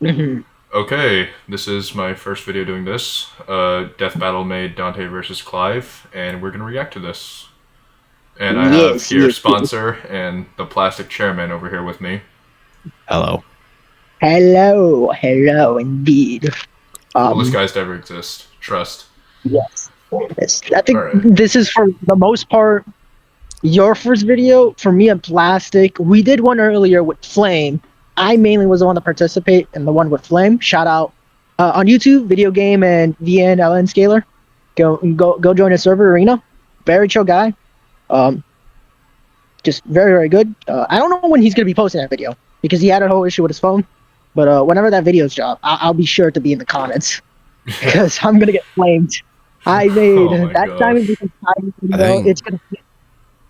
Mhm. Okay, this is my first video doing this. Deathbattle made Dante versus Clive, and we're gonna react to this. And I have Yes, here yes, yes. sponsor and the plastic chairman over here with me. Hello. Hello, indeed. Coolest Um, guys to ever exist. Trust. yes, yes. I All think right. this is for the most part your first video. For me and Plastic, we did one earlier with Flame. I mainly was the one to participate in the one with Flame. Shout out on YouTube, video game and VNLN Scaler. Go join his server arena. Very chill guy. Um, just very good. I don't know when he's gonna be posting that video because he had a whole issue with his phone. But whenever that video's drop, I'll be sure to be in the comments because I'm gonna get flamed. I made Oh my that diamond gosh. I video. think It's gonna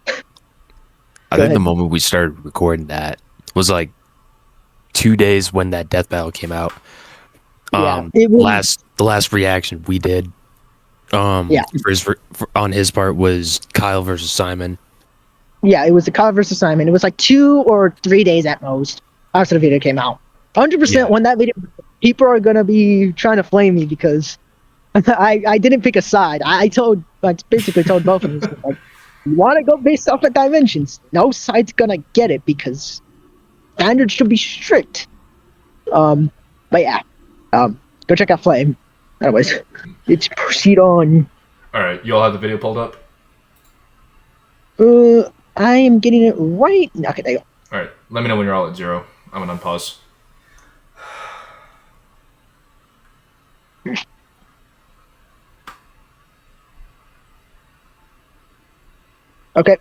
I go think the ahead. moment we started recording that was like 2 days when that Death Battle came out. Yeah, it was. The last reaction we did Yeah, on his part was Kyle versus Simon. yeah, it was the Clive versus Simon. It was like 2 or 3 days at most after the video came out. 100% Yeah. when that video, people are gonna be trying to flame me because I didn't pick a side. I basically told both of them like, you want to go based off of dimensions. No side's gonna get it because standards should be strict. Um, but yeah, go check out Flame. Anyways, let's proceed on. All right, you all have the video pulled up. I am getting it right. Okay, there you All right, let me know when you're all at 0. I'm gonna unpause. go. Okay.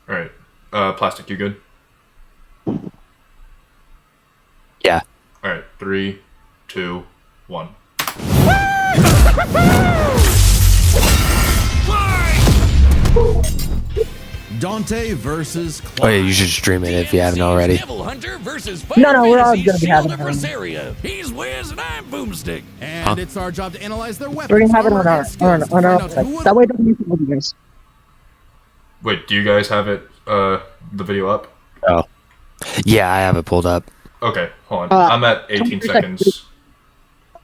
All right, plastic, you good? Yeah. All right, 3, 2, 1. Dante versus Clive. Oh yeah, you should stream it if you haven't already. Devil Hunter versus No, we're all Fantasy gonna be having Shield of it. Rosaria. He's Wiz and I'm Boomstick. And Huh? it's our job to analyze their weapons. We're gonna have it armor, on our and skills to on our find out website. who That way, it doesn't use the videos. Wait, do you guys have it? The video up? Oh. Yeah, I have it pulled up. Okay, hold on. I'm at 18 23 seconds.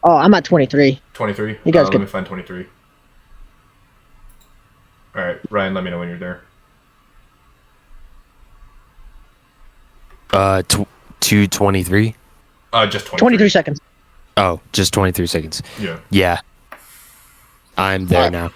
Oh, I'm at 23. 23. You guys Let could- me find 23. All right, Ryan, let me know when you're there. 2:23. Just 23. 23 seconds. Oh, just 23 seconds. Yeah. Yeah. I'm there Alright. now.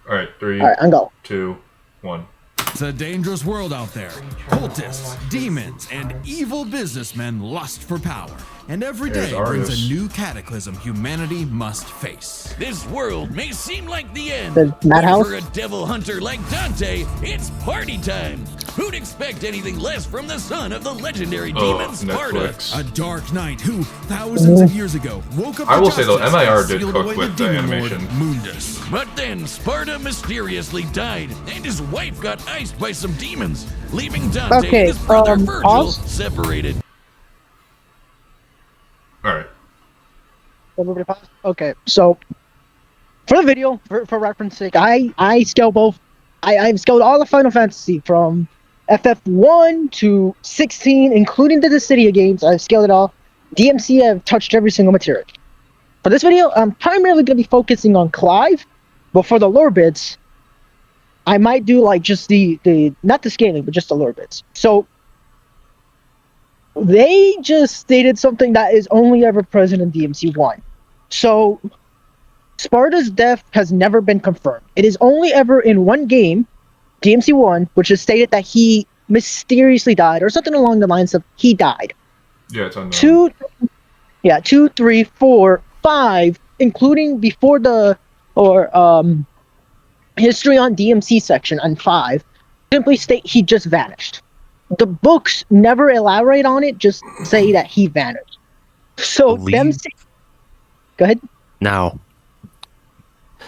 All right, 3, All right, I'm go. 2, 1. It's a dangerous world out there. Cultists, demons, and evil businessmen lust for power. And every There's day brings Arius. a new cataclysm humanity must face. This world may seem like the end, The but madhouse? for a devil hunter like Dante, it's party time. Who'd expect anything less from the son of the legendary demon Sparta? Netflix. A dark knight who, thousands of years ago, woke up I to will say, though, justice MIR and did sealed cook away with the demon lord animation. Mundus. But then Sparta mysteriously died, and his wife got iced by some demons, leaving Dante Okay, and his brother Virgil pause. separated. All right. Everybody pause? Okay, so for the video, for reference sake, I scale both. I've scaled all the Final Fantasy from FF1 to 16, including the Dissidia games. I've scaled it all. DMC, I've touched every single material. For this video, I'm primarily going to be focusing on Clive, but for the lore bits, I might do like just the not the scaling, but just the lore bits. So they just stated something that is only ever present in DMC 1. So Sparta's death has never been confirmed. It is only ever in one game, DMC 1, which is stated that he mysteriously died, or something along the lines of he died. Yeah, it's unknown. 2, 3, 4, 5, including before the history on DMC section on 5, simply state he just vanished. The books never elaborate on it, just say that he vanished. So them say, go ahead. Now,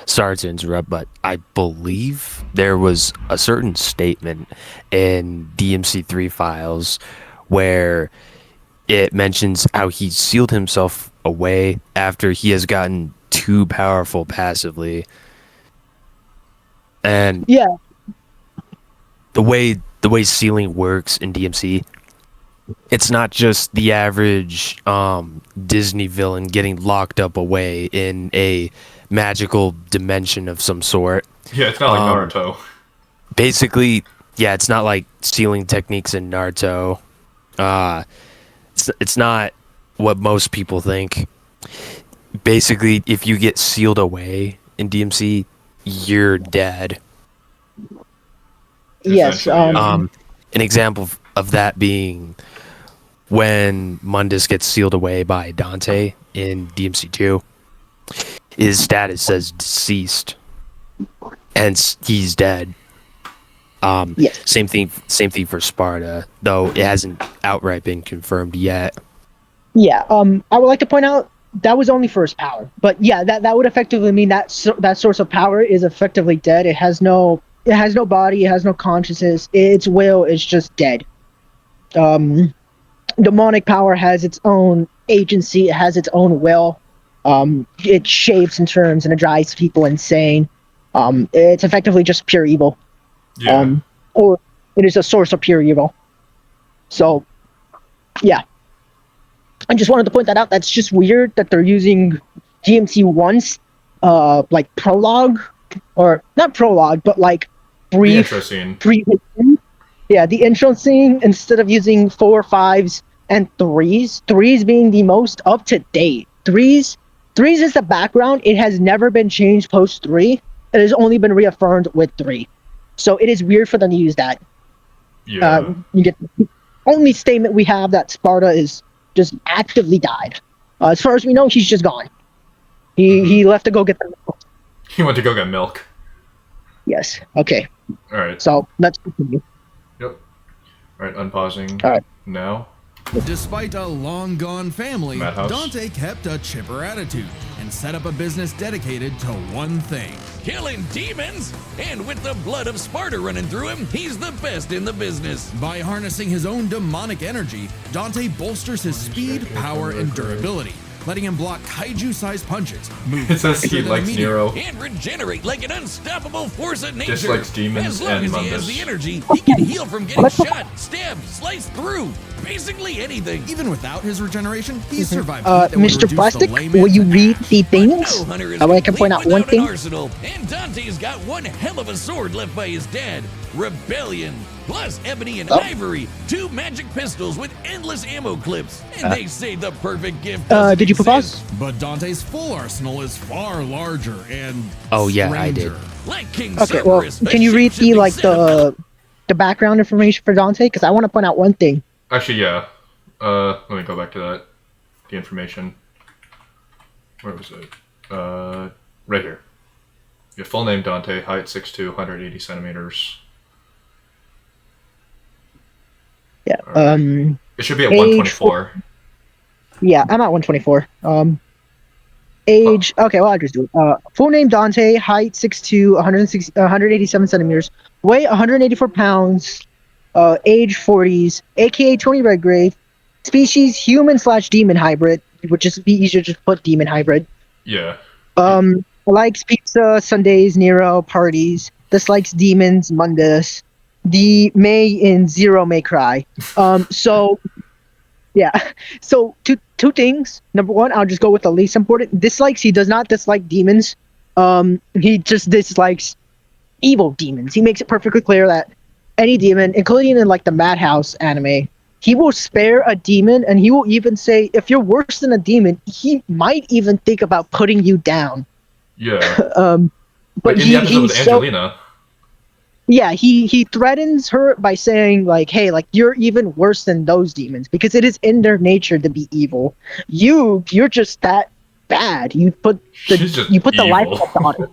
sorry to interrupt, but I believe there was a certain statement in DMC3 files where it mentions how he sealed himself away after he has gotten too powerful passively. And Yeah, the way sealing works in DMC It's not just the average Disney villain getting locked up away in a magical dimension of some sort. Yeah, it's not like Naruto. Basically, yeah, it's not like sealing techniques in Naruto. It's not what most people think. Basically, if you get sealed away in DMC, you're dead. Yes. Essentially, yeah. An example of that being when Mundus gets sealed away by Dante in DMC2, his status says deceased, and he's dead. Yes. Same thing for Sparta, though it hasn't outright been confirmed yet. Yeah. I would like to point out that was only for his power, but yeah, that would effectively mean that that source of power is effectively dead. It has no body. It has no consciousness. Its will is just dead. Demonic power has its own agency. It has its own will. It shapes and turns and it drives people insane. It's effectively just pure evil. Yeah. Or it is a source of pure evil. So, yeah. I just wanted to point that out. That's just weird that they're using DMC 1's like prologue, or not prologue, but like brief intro scene. Yeah, the intro scene, instead of using 4, 5s, and 3s being the most up to date. 3s is the background. It has never been changed post 3. It has only been reaffirmed with 3. So it is weird for them to use that. Yeah. You get the only statement we have that Sparta is just actively died. As far as we know, he's just gone. He left to go get the milk. He went to go get milk. Yes. Okay. All right. So let's continue. Yep. All right. Unpausing. All right. Now. Despite a long-gone family, Madhouse. Dante kept a chipper attitude and set up a business dedicated to one thing. Killing demons? And with the blood of Sparta running through him, he's the best in the business. By harnessing his own demonic energy, Dante bolsters his speed, power, and durability, letting him block kaiju-sized punches, move It says faster he than likes a meteor, Nero. And regenerate like an unstoppable force of nature. Dislikes demons as long and as he has Mundus. the energy, he can heal from getting shot, stabbed, sliced through. Basically anything. Even without his regeneration, he survived. Mr. Plastic, will you read the things? No hunter is I can point complete out one without an thing. arsenal, and Dante's got one hell of a sword left by his dad, Rebellion. Plus ebony and ivory, 2 magic pistols with endless ammo clips, and they say the perfect gift. Did you propose? But Dante's full arsenal is far larger and Oh, yeah, I did. stranger. Like King Okay, well, Cerberus, a can you read the shape-shifting like centipede. the background information for Dante? Because I want to point out one thing. Actually, yeah. Let me go back to that. The information. Where was it? Right here. Your full name, Dante. Height 6'2", 180 centimeters. Yeah. It should be at Age 124. Yeah, I'm at 124. Age. Okay, well, I'll just do it. Full name Dante. Height 6'2", 187 centimeters. Weight 184 pounds. Age 40s. AKA Tony Redgrave. Species human/demon hybrid, which is be easier to just put demon hybrid. Yeah. Likes pizza, Sundays, Nero, parties. Dislikes demons, Mundus. The May in Zero May Cry. So, yeah. So, two things. Number one, I'll just go with the least important. Dislikes, he does not dislike demons. He just dislikes evil demons. He makes it perfectly clear that any demon, including in like the Madhouse anime, he will spare a demon, and he will even say, if you're worse than a demon, he might even think about putting you down. Yeah. But Like in the episode with Angelina. Yeah, he threatens her by saying like, "Hey, like you're even worse than those demons because it is in their nature to be evil. You're just that bad. You put the life of a daughter.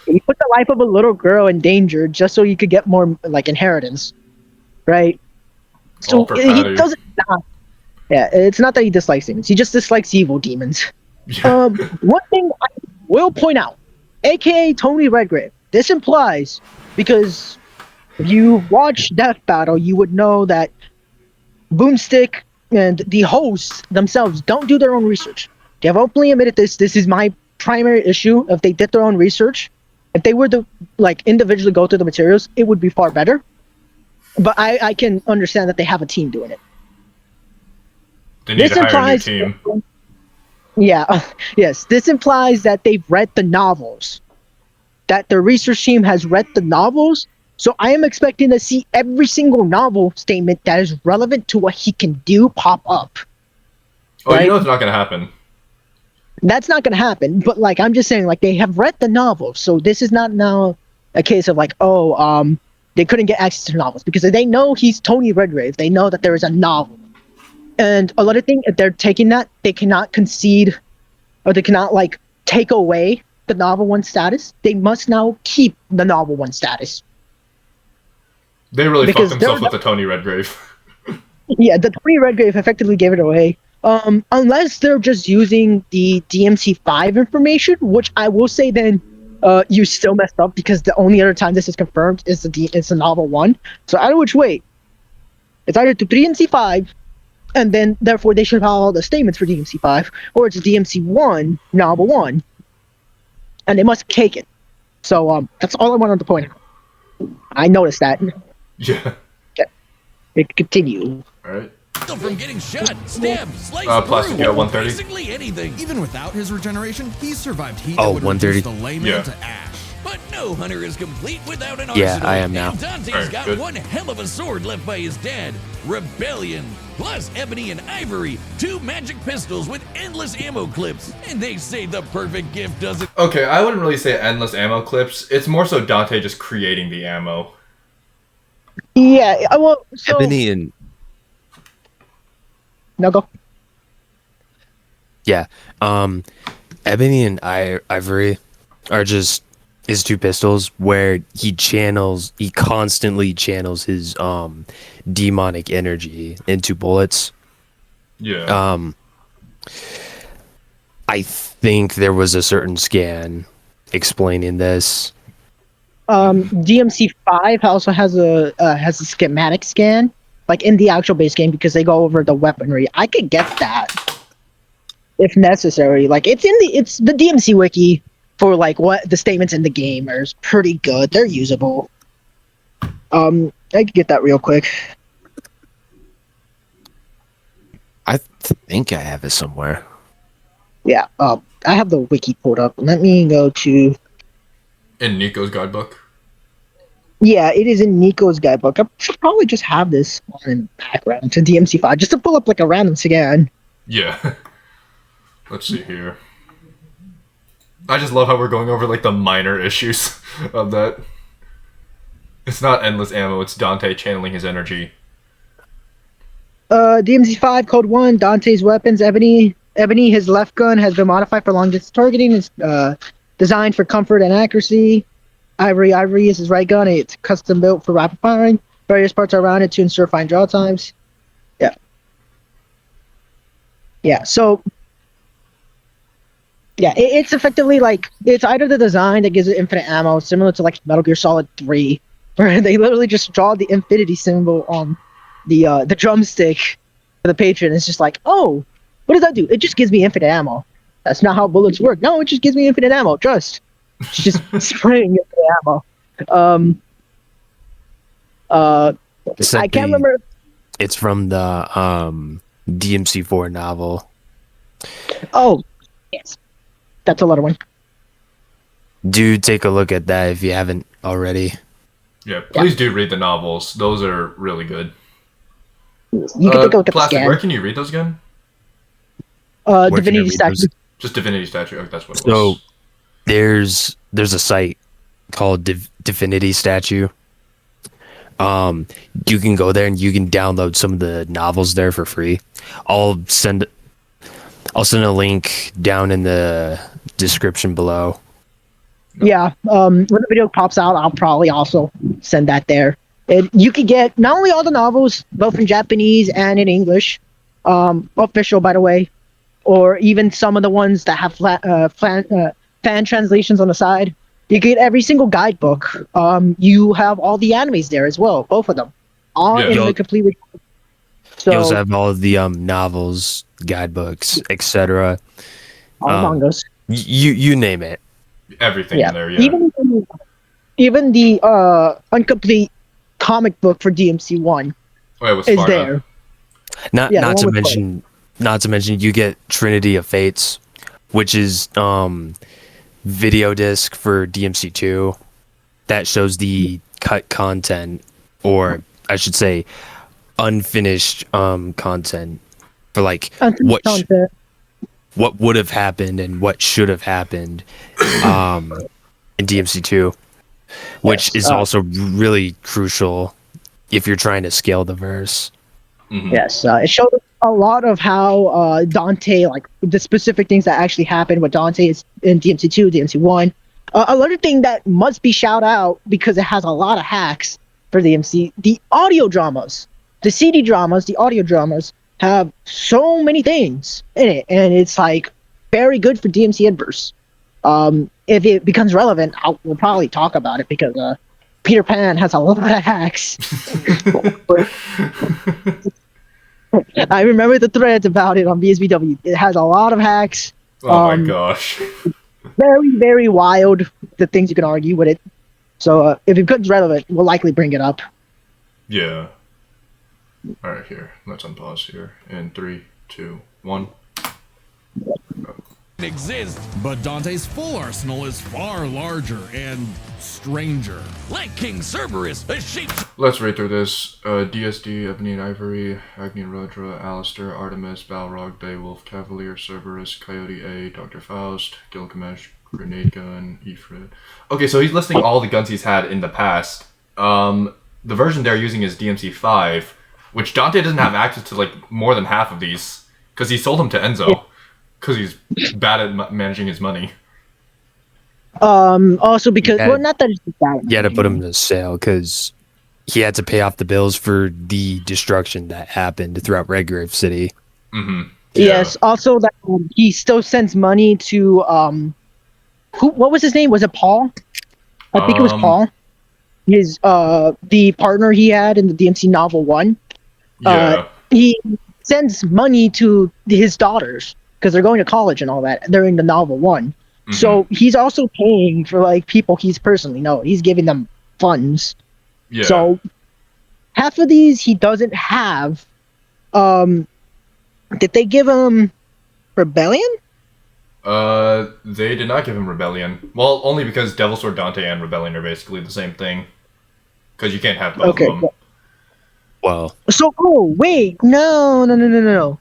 You put the life of a little girl in danger just so you could get more like inheritance, right? So All for he Patty. doesn't. Yeah, it's not that he dislikes demons. He just dislikes evil demons. Yeah. One thing I will point out, aka Tony Redgrave. This implies, because if you watch Deathbattle, you would know that Boomstick and the hosts themselves don't do their own research. They have openly admitted this. This is my primary issue. If they did their own research, if they were to like individually go through the materials, it would be far better. But I can understand that they have a team doing it. They need This to hire a new implies, team. yeah, yes, this implies that they've read the novels, that the research team has read the novels. So I am expecting to see every single novel statement that is relevant to what he can do pop up. Oh, you Right? know it's not going to happen. That's not going to happen. But like, I'm just saying, like, they have read the novels, so this is not now a case of like, they couldn't get access to novels because they know he's Tony Redgrave. They know that there is a novel, and a lot of things, if they're taking that, they cannot concede, or they cannot like take away the novel one status. They must now keep the novel one status. They really Because fucked themselves they're- with the Tony Redgrave. Yeah, the Tony Redgrave effectively gave it away. Unless they're just using the DMC5 information, which I will say then, you still messed up because the only other time this is confirmed is the novel one. So either which way, it's either to DMC5, and then therefore they should have all the statements for DMC5, or it's DMC1 novel one, and they must take it. So that's all I wanted to point out. I noticed that. Yeah. It continue. All right. From getting shot, stabbed, sliced Plastic, through, yeah, 130. basically anything. Even without his regeneration, he survived heat Oh, that would reduce 130. the layman Yeah. to ash. But no hunter is complete without an Yeah, arsenal. I am now. And Dante's Alright, got good. one hell of a sword left by his dad, Rebellion. Plus ebony and ivory, 2 magic pistols with endless ammo clips. And they say the perfect gift doesn't. Okay, I wouldn't really say endless ammo clips. It's more so Dante just creating the ammo. Yeah, well, so Ebony and no go. yeah, Ebony and Ivory are just his 2 pistols where he constantly channels his demonic energy into bullets. Yeah. I think there was a certain scan explaining this. DMC5 also has a schematic scan, like in the actual base game, because they go over the weaponry. I could get that if necessary. Like it's the DMC wiki for like what the statements in the game are pretty good. They're usable. I could get that real quick. I think I have it somewhere. Yeah. I have the wiki pulled up. Let me go to. In Nico's guidebook. Yeah, it is in Nico's guidebook. I should probably just have this on in background to DMC5 just to pull up like a random scan. Yeah. Let's see here. I just love how we're going over like the minor issues of that. It's not endless ammo, it's Dante channeling his energy. DMC5 Code 1, Dante's weapons, Ebony, his left gun has been modified for long distance targeting. It's designed for comfort and accuracy. Ivory is his right gun. It's custom built for rapid firing. Various parts are around it to ensure fine draw times. Yeah. Yeah, so... Yeah, it's effectively like... It's either the design that gives it infinite ammo, similar to like Metal Gear Solid 3, where they literally just draw the infinity symbol on the drumstick for the patron. It's just like, oh, what does that do? It just gives me infinite ammo. That's not how bullets work. No, it just gives me infinite ammo. It's just spraying infinite ammo. I can't remember. It's from the DMC4 novel. Oh, yes. That's a lot one. Do take a look at that if you haven't already. Yeah, please do read the novels. Those are really good. You can take a look at the Plastic, scan. where can you read those again? Where can I Divinity read Statue. those? Just Divinity Statue. Oh, that's what it So was. there's a site called Divinity Statue. You can go there and you can download some of the novels there for free. I'll send a link down in the description below. Yeah, when the video pops out, I'll probably also send that there. And you can get not only all the novels, both in Japanese and in English, official, by the way, or even some of the ones that have fan translations on the side. You get every single guidebook. You have all the animes there as well, both of them, all Yeah. in the complete. You also So have all of the novels, guidebooks, etc. all mangas. You name it. Everything Yeah, in there, yeah. even the incomplete comic book for DMC1 Oh, yeah, with is Sparta. there. Not Yeah, the not one to with mention not to mention you get Trinity of Fates, which is video disc for DMC2 that shows the cut content, or I should say unfinished content for like what would have happened and what should have happened in DMC2, which is also really crucial if you're trying to scale the verse. Mm-hmm. Yes, it showed a lot of how Dante, like the specific things that actually happened with Dante is in DMC2, DMC1. Another thing that must be shout out because it has a lot of hacks for DMC, the audio dramas, the CD dramas, the audio dramas have so many things in it, and it's like very good for DMC Inverse. If it becomes relevant, we'll probably talk about it because Peter Pan has a lot of hacks. I remember the threads about it on BSBW. It has a lot of hacks. Oh my gosh. Very, very wild, the things you can argue with it. So if it becomes relevant, we'll likely bring it up. Yeah. Alright, here. Let's unpause here. In 3, 2, 1. Exists. But Dante's full arsenal is far larger and stranger. Like King Cerberus, a sheep. Let's read through this. DSD, Ebony and Ivory, Agni Rudra, Alistair, Artemis, Balrog, Beowulf, Cavalier, Cerberus, Coyote A, Dr. Faust, Gilgamesh, Grenade Gun, Ifrit. Okay, so he's listing all the guns he's had in the past. The version they're using is DMC5, which Dante doesn't have access to like more than half of these because he sold them to Enzo because he's bad at managing his money. Also because well, not that it's bad. You had to put him to sale because he had to pay off the bills for the destruction that happened throughout Redgrave City. Mm-hmm. Yes. Also, that he still sends money to what was his name? Was it Paul? I think it was Paul. His the partner he had in the DMC novel 1. Yeah. He sends money to his daughters because they're going to college and all that. They're in the novel 1. Mm-hmm. So he's also paying for like people he's personally known. He's giving them funds. Yeah. So half of these he doesn't have. Did they give him Rebellion? They did not give him Rebellion. Well, only because Devil Sword Dante and Rebellion are basically the same thing. Because you can't have both of them. Well. So, wait. No.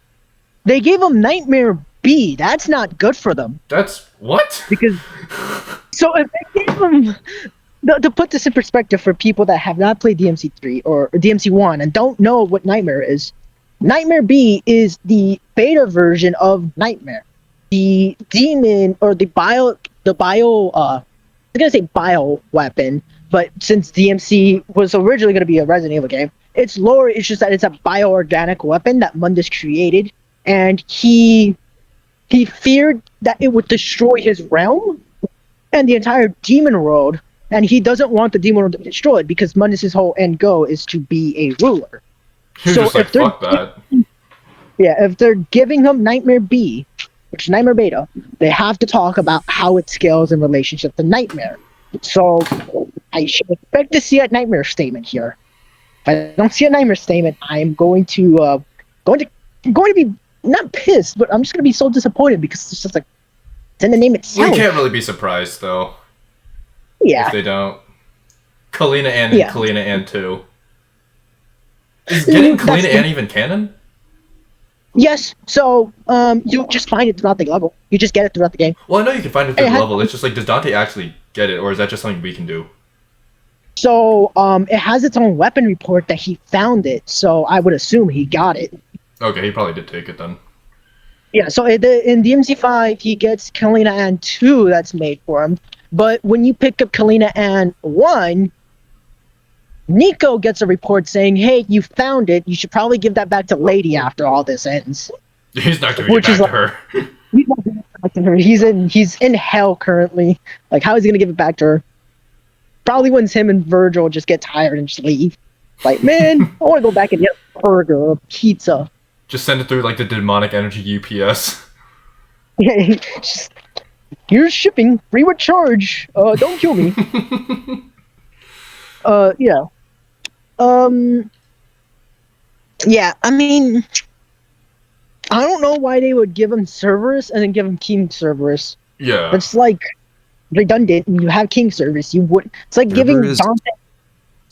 They gave him Nightmare B. That's not good for them. That's what? Because so if they gave him to put this in perspective for people that have not played DMC3 or DMC1 and don't know what Nightmare is, Nightmare B is the beta version of Nightmare. The demon or the bio I was gonna say bio weapon, but since DMC was originally gonna be a Resident Evil game, its lore is just that it's a bioorganic weapon that Mundus created, and he feared that it would destroy his realm and the entire demon world, and he doesn't want the demon world to be destroyed because Mundus' whole end goal is to be a ruler. He was So just like, if they're- fuck that. Yeah, if they're giving him Nightmare B, which is Nightmare Beta, they have to talk about how it scales in relationship to Nightmare. So I should expect to see a Nightmare statement here. If I don't see a Nightmare statement, I'm going to be not pissed, but I'm just going to be so disappointed because it's just like it's in the name itself. We can't really be surprised though. Yeah. If they don't. Kalina Ann and Yeah. Kalina Ann 2. Is getting Kalina Ann even canon? Yes. So you just find it throughout the level. You just get it throughout the game. Well, I know you can find it through It the has- level. It's just like, does Dante actually get it, or is that just something we can do? So it has its own weapon report that he found it. So I would assume he got it. Okay, he probably did take it then. Yeah, so in DMC5, he gets Kalina Ann 2 that's made for him. But when you pick up Kalina Ann 1, Nico gets a report saying, hey, you found it. You should probably give that back to Lady after all this ends. He's not giving it Which back is to like- her. He's not giving it back to her. He's in hell currently. Like, how is he going to give it back to her? Probably once him and Virgil just get tired and just leave. Like, man, I want to go back and get a burger or a pizza. Just send it through like the demonic energy UPS. Yeah, just, here's shipping, free with charge. Don't kill me. Yeah. Yeah, I mean, I don't know why they would give him Cerberus and then give him King Cerberus. Yeah. That's like redundant. You have King Cerberus. You would. It's like giving Cerberus- Dante.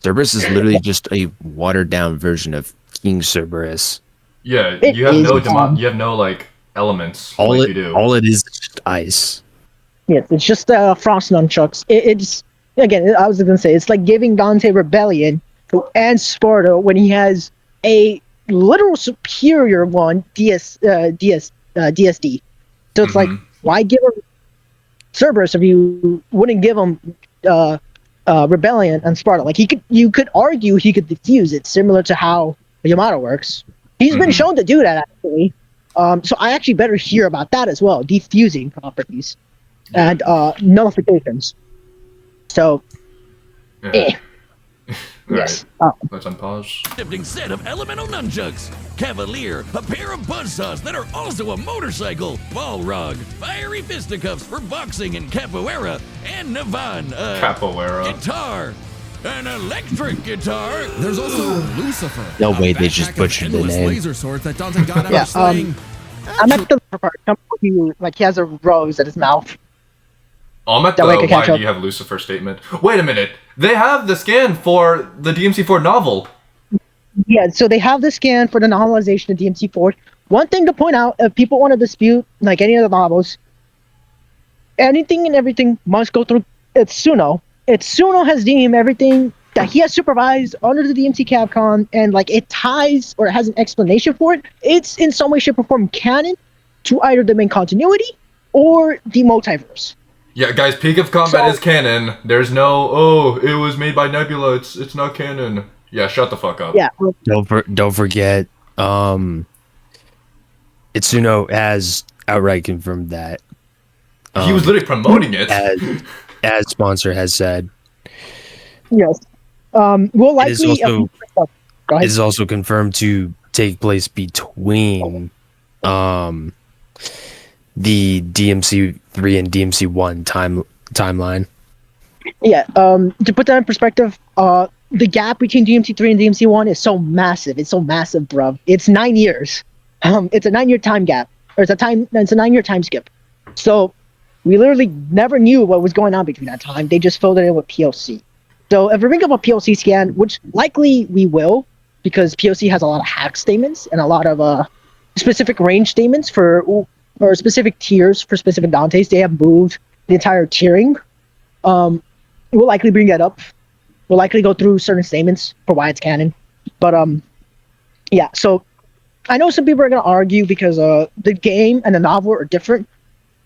Cerberus is literally just a watered down version of King Cerberus. Yeah, It you have is no fun. you have no like elements All like it you do. all it is just ice. Yes, it's just Frost Nunchucks. It's again. I was gonna say it's like giving Dante Rebellion and Sparta when he has a literal superior one, DSD. So it's like, Mhm. why give him Cerberus if you wouldn't give him Rebellion and Sparta? Like you could argue he could diffuse it, similar to how Yamato works. He's been Mhm. shown to do that actually. So I actually better hear about that as well, diffusing properties and nullifications. So, Yeah. eh. All Yes. right, let's unpause. Shifting set of elemental nunchucks, Cavalier, a pair of buzzsaws that are also a motorcycle, Balrog, fiery fisticuffs for boxing and capoeira, and Navan, Capoeira. guitar, an electric guitar. There's also Lucifer. No a way, they just backpack of butchered the endless name. laser swords that Dante got out Yeah, of slaying. I'm at the part. Like he has a rose at his mouth. I'm at That way I the can why catch do up. you have Lucifer statement. Wait a minute. They have the scan for the DMC4 novel. Yeah, so they have the scan for the novelization of DMC4. One thing to point out, if people want to dispute like any of the novels, anything and everything must go through Itsuno. Itsuno has deemed everything that he has supervised under the DMC Capcom, and like it ties or it has an explanation for it. It's in some way, shape, or form canon to either the main continuity or the multiverse. Yeah, guys, Peak of Combat So- is canon. There's no, it was made by Nebula. It's not canon. Yeah, shut the fuck up. Yeah, well, Don't forget, Itsuno has outright confirmed that. He was literally promoting it. As sponsor has said, yes. We'll it is likely. also Go ahead. it is also confirmed to take place between the DMC3 and DMC1 timeline. Yeah, to put that in perspective, the gap between DMC3 and DMC1 is so massive. It's so massive, bruv. It's 9 years. It's a 9-year time gap, or it's a 9-year time skip. So we literally never knew what was going on between that time. They just filled it in with POC. So if we bring up a POC scan, which likely we will, because POC has a lot of hack statements and a lot of specific range statements or specific tiers for specific Dantes. They have moved the entire tiering. We'll likely bring that up. We'll likely go through certain statements for why it's canon. But yeah, so I know some people are going to argue because the game and the novel are different.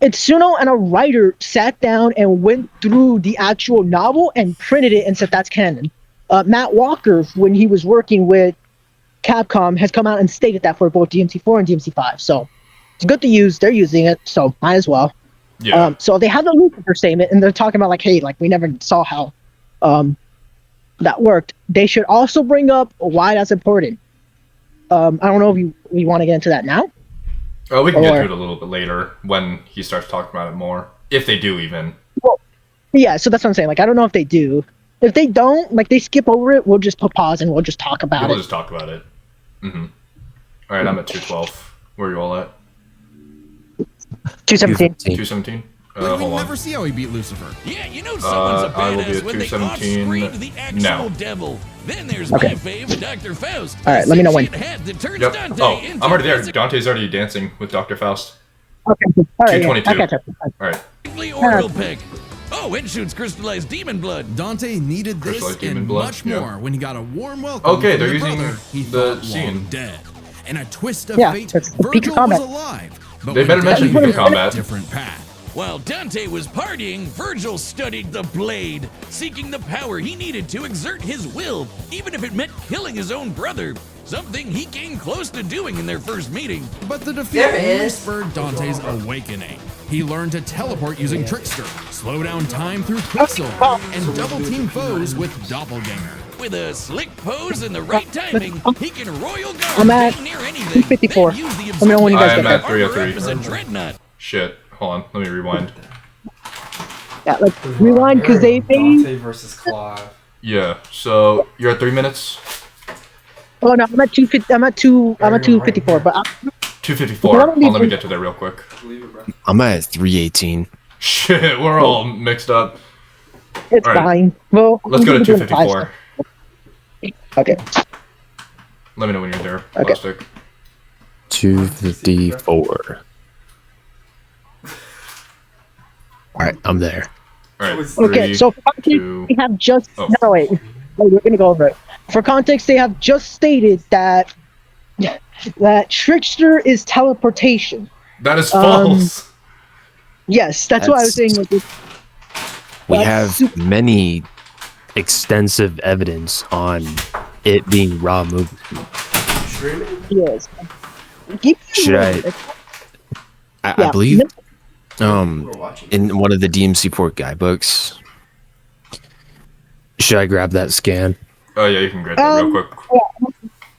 Itsuno and a writer sat down and went through the actual novel and printed it and said that's canon. Matt Walker, when he was working with Capcom, has come out and stated that for both DMC4 and DMC5. So it's good to use. They're using it, so might as well. Yeah. So they have the Lucifer statement, and they're talking about like, hey, like we never saw how that worked. They should also bring up why that's important. I don't know if we want to get into that now. We can get or- to it a little bit later when he starts talking about it more. If they do, even. Yeah, so that's what I'm saying. Like, I don't know if they do. If they don't, like, they skip over it, we'll just put pause and we'll just talk about We'll it. just talk about it. Mm-hmm. All right, I'm at 212. Where are you all at? 217. 217? Like, we Hold on. never see how he beat Lucifer. Yeah, you know someone's a I will be badass at when they 217 off-screen the actual now. devil. Then there's Okay. my fave, Dr. Faust. All right, let me know when. Hat that turns Yep. Dante Oh, into I'm already there. physical Dante's already dancing with Dr. Faust. Okay. All right, yeah, 222. I'll catch up. All right. orbital pick. Oh, it shoots crystallized demon blood. Dante needed this Crystallized demon and blood, much yeah. more when he got a warm welcome Okay, from they're the using brother he the thought scene. long dead. In a twist of Yeah, fate, that's the peak of Virgil was combat. alive. But They better went mention down peak of a combat. different path. While Dante was partying, Virgil studied the blade, seeking the power he needed to exert his will, even if it meant killing his own brother, something he came close to doing in their first meeting. But the defeat There it only is. spurred Dante's awakening. He learned to teleport using Trickster, slow down time through Quicksilver, and double team foes with Doppelganger. With a slick pose and the right timing, he can royal guard I'm at dang near anything. 254. then use the Let me know when you guys I am get at there. 303. armor up as a dreadnought. Shit. Hold on. Let me rewind. Yeah, like, rewind, because they Dante versus Clive. Yeah. So you're at 3 minutes. Oh no, I'm at 250. I'm at 254. But 254. That would be Hold, let me good. get to there real quick. I'm at 318. Shit, we're all mixed up. It's All right. fine. Well, Let's go to we're doing 254. 5. Okay. Let me know when you're there, Okay. Plastic. 254. All right, I'm there. All right. Okay, 3, so for context, 2. they have just Oh. no wait, we're gonna go over it. For context, they have just stated that Trickster is teleportation. That is false. Yes, that's what I was saying. Like, We that's have super- many extensive evidence on it being raw movement. Streaming? yes. Should I Yeah, believe We're watching. in one of the DMC4 guidebooks. Should I grab that scan? Oh, yeah, you can get that real quick.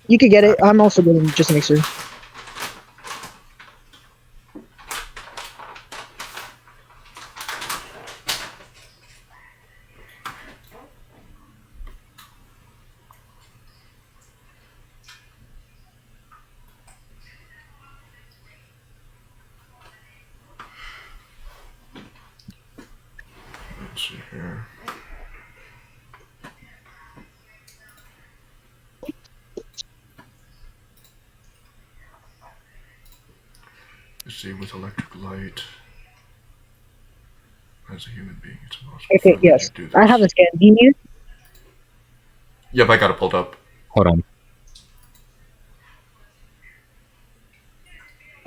You could get it. I'm also getting just to make sure. Let's see here. Let's see, with electric light. As a human being, it's impossible. Okay, for me yes, to do this. I have a scan. Do you need it? Yep, I got it pulled up. Hold on.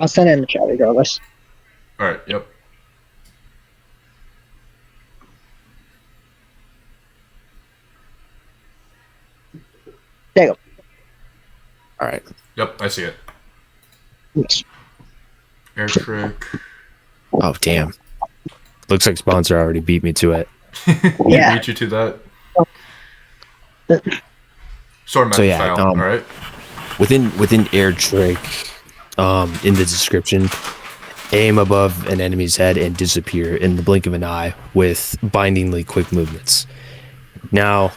I'll send it in the chat regardless. All right, yep. There you go. All right. Yep, I see it. Yes. Air trick. Oh, damn. Looks like sponsor already beat me to it. Yeah. Beat you to that. Sword So, magic yeah, style. All right. Within air trick, in the description, aim above an enemy's head and disappear in the blink of an eye with bindingly quick movements. Now,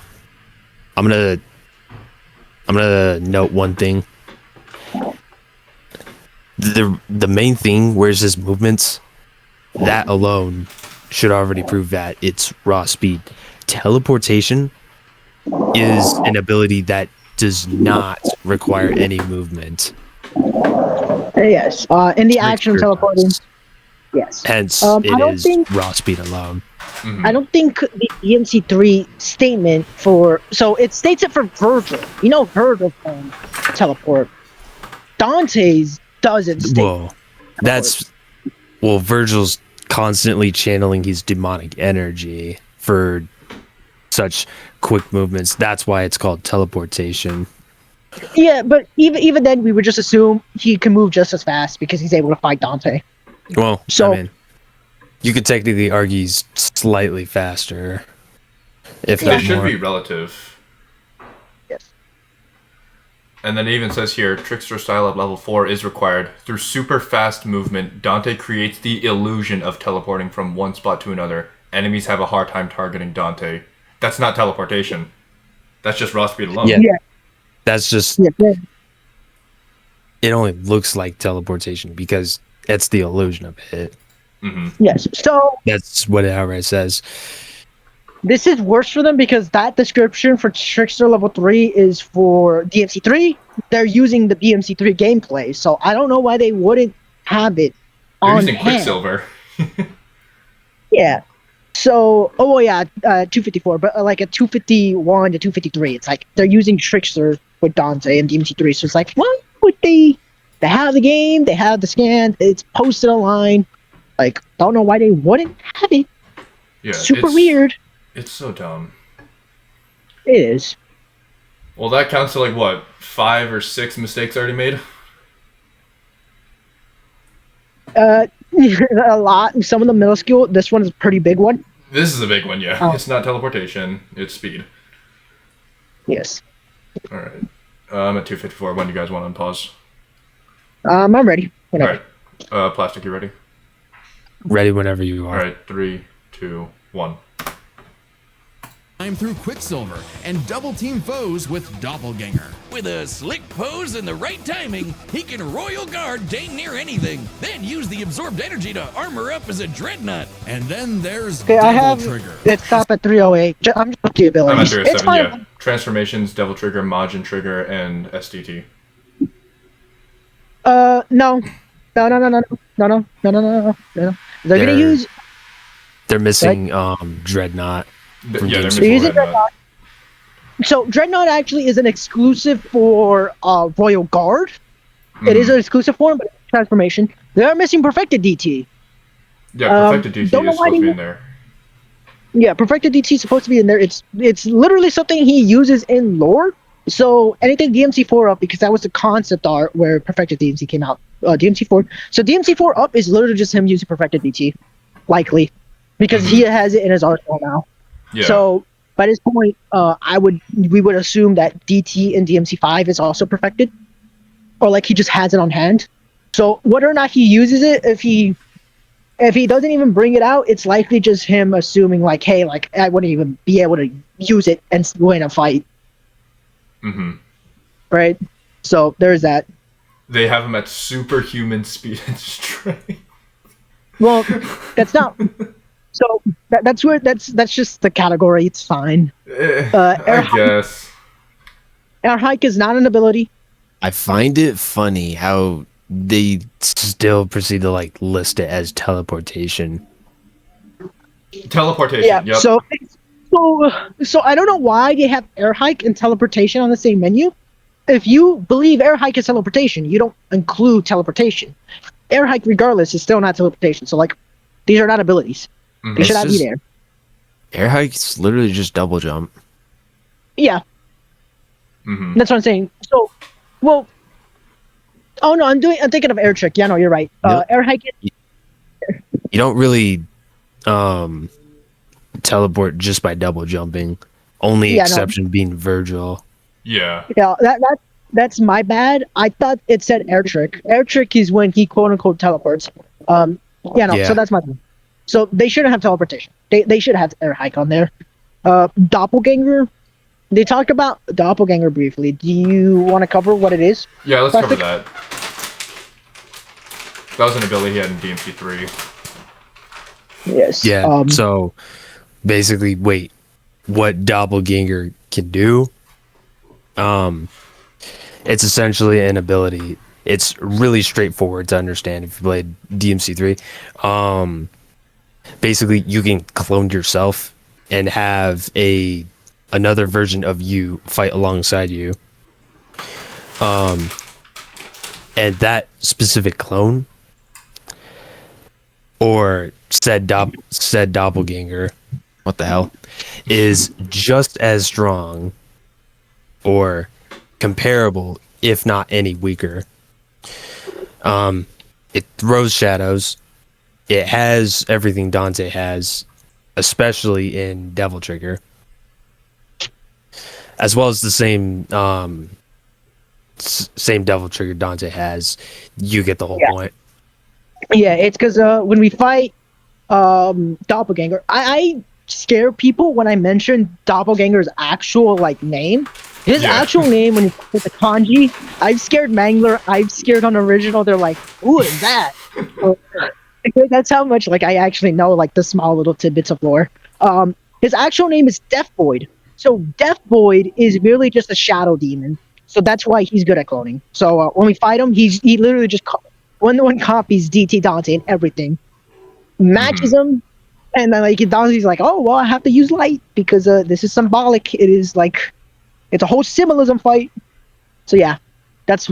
I'm gonna note one thing. The main thing where it says movements, that alone should already prove that it's raw speed. Teleportation is an ability that does not require any movement. Yes. In the action teleporting. Yes. Hence, I it don't is think- raw speed alone. Mhm. I don't think the EMC3 statement so it states it for Virgil. You know Virgil can teleport. Dante's doesn't state. Whoa, Virgil's constantly channeling his demonic energy for such quick movements. That's why it's called teleportation. Yeah, but even then we would just assume he can move just as fast because he's able to fight Dante. Well, So- I mean, you could technically argue he's slightly faster, if They not should more. be relative. Yes. And then it even says here, Trickster style at level 4 is required. Through super fast movement, Dante creates the illusion of teleporting from one spot to another. Enemies have a hard time targeting Dante. That's not teleportation. That's just raw speed alone. Yeah. Yeah. That's just, Yeah. it only looks like teleportation because it's the illusion of it. hmm Yes. So That's what it outright says. this is worse for them because that description for Trickster level 3 is for DMC3. They're using the DMC3 gameplay, so I don't know why they wouldn't have it They're on using hand. Quicksilver. Yeah. So, 254, but like a 251 to 253, it's like they're using Trickster with Dante and DMC3. So it's like, why would they? They have the game, they have the scan, it's posted online. Like, don't know why they wouldn't have it. Yeah, Super it's, weird. It's so dumb. It is. Well, that counts to like what, 5 or 6 mistakes already made? A lot. Some of the middle school. This one is a pretty big one. This is a big one, yeah. Oh. It's not teleportation, it's speed. Yes. All right. I'm at 254. When do you guys want to unpause? I'm ready. All Whenever. right. Plastic, you ready? Ready whenever you All are. right. 3, 2, 1. time through Quicksilver and double team foes with Doppelganger. With a slick pose and the right timing, he can Royal Guard dang near anything, then use the absorbed energy to armor up as a dreadnought. And then there's Okay, Devil I have Trigger. it stop at 308. I'm just the I'm abilities. at It's 307, fine. yeah. Transformations, Devil Trigger, Majin Trigger, and SDT. No. They're gonna use. They're missing Dreadnought. From Yeah, they're Games missing Using Dreadnought. Dreadnought. So Dreadnought actually is an exclusive for Royal Guard. It is an exclusive form, but it's a transformation. They are missing Perfected DT. Yeah, Perfected DT is don't know why supposed to be they- in there. Yeah, Perfected DT is supposed to be in there. It's literally something he uses in lore. So anything DMC4 up, because that was the concept art where Perfected DMC came out. DMC4. So DMC4 up is literally just him using Perfected DT, likely, because he has it in his arsenal now. Yeah. So by this point, we would assume that DT in DMC5 is also perfected, or like he just has it on hand. So whether or not he uses it, if he doesn't even bring it out, it's likely just him assuming like, hey, like I wouldn't even be able to use it and win a fight, Mm-hmm. right? So there's that. They have him at superhuman speed and strength. Well, that's not. So that's just the category. It's fine. I guess. Air hike is not an ability. I find it funny how they still proceed to like list it as teleportation. Teleportation. Yeah. Yep. So I don't know why they have air hike and teleportation on the same menu. If you believe air hike is teleportation, you don't include teleportation. Air hike, regardless, is still not teleportation. So like, these are not abilities. They should It's not be just- there. Air hike's literally just double jump. Yeah, Mm-hmm. that's what I'm saying. So, well, oh no, I'm thinking of air trick. Yeah, no, you're right. Yep. Air hike. You don't really teleport just by double jumping. Only Yeah, no. exception being Virgil. Yeah. Yeah, that's my bad. I thought it said air trick. Air trick is when he quote unquote teleports. Yeah. So that's my bad. So they shouldn't have teleportation. They should have air hike on there. Doppelganger. They talked about Doppelganger briefly. Do you want to cover what it is? Yeah, let's cover Plastic- that. That was an ability he had in DMC3. Yes. Yeah. So basically, wait, what Doppelganger can do? It's essentially an ability. It's really straightforward to understand if you played DMC3. Basically, you can clone yourself and have another version of you fight alongside you. And that specific clone or said doppelganger, what the hell, is just as strong or comparable, if not any weaker. It throws shadows. It has everything Dante has, especially in Devil Trigger, as well as the same same Devil Trigger Dante has. You get the whole point. Yeah, it's because when we fight Doppelganger, I scare people when I mention Doppelganger's actual like name. His Yeah. actual name, when you put the kanji, I've scared Mangler, I've scared on original. They're like, "Who is that?" That's how much like I actually know like the small little tidbits of lore. His actual name is Death Void. So Death Void is merely just a shadow demon. So that's why he's good at cloning. So when we fight him, he literally just one copies DT Dante and everything, matches him, and then like Dante's like, "Oh well, I have to use light because this is symbolic. It is like it's a whole symbolism fight." So yeah, that's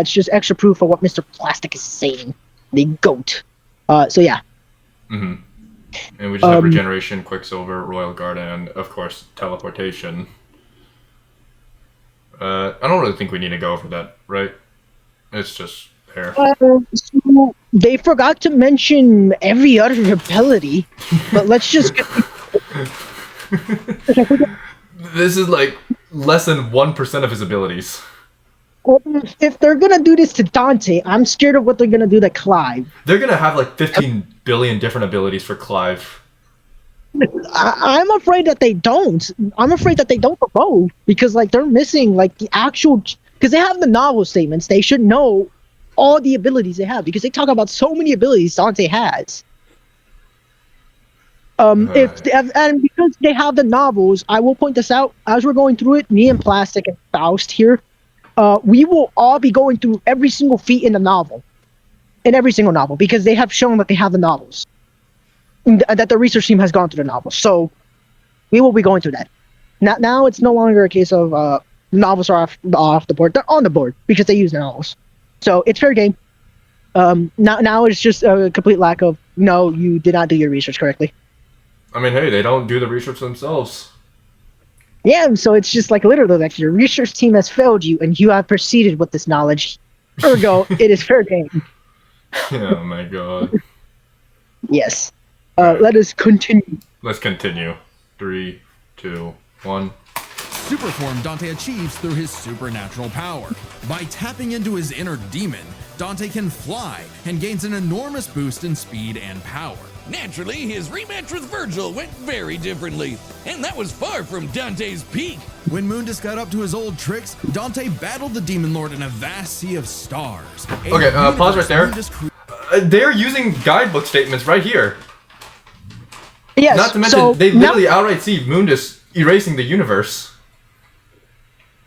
just extra proof of what Mr. Plastic is saying. The goat. So yeah. Mm-hmm. And we just have Regeneration, Quicksilver, Royal Guard, and of course teleportation. I don't really think we need to go over that, right? It's just there. So they forgot to mention every other ability, but let's just. This is like less than 1% of his abilities. If they're gonna do this to Dante, I'm scared of what they're gonna do to Clive. They're gonna have like 15 billion different abilities for Clive. I'm afraid that they don't. I'm afraid that they don't for both because like they're missing like the actual because they have the novel statements. They should know all the abilities they have because they talk about so many abilities Dante has. And because they have the novels, I will point this out as we're going through it. Me and Plastic and Faust here, we will all be going through every single feat in the novel, in every single novel, because they have shown that they have the novels, that the research team has gone through the novels. So we will be going through that. Now it's no longer a case of novels are off the board. They're on the board because they use the novels. So it's fair game. Now it's just a complete lack of no, you did not do your research correctly. I mean, hey, they don't do the research themselves. Yeah, so it's just like literally like your research team has failed you and you have proceeded with this knowledge. Ergo, it is fair game. Oh my god. Yes. Let us continue. Let's continue. 3, 2, 1. Super form Dante achieves through his supernatural power. By tapping into his inner demon, Dante can fly and gains an enormous boost in speed and power. Naturally, his rematch with Virgil went very differently, and that was far from Dante's peak. When Mundus got up to his old tricks, Dante battled the Demon Lord in a vast sea of stars. Okay, pause right there. They're using guidebook statements right here. Yes. Not to mention, they literally outright see Mundus erasing the universe.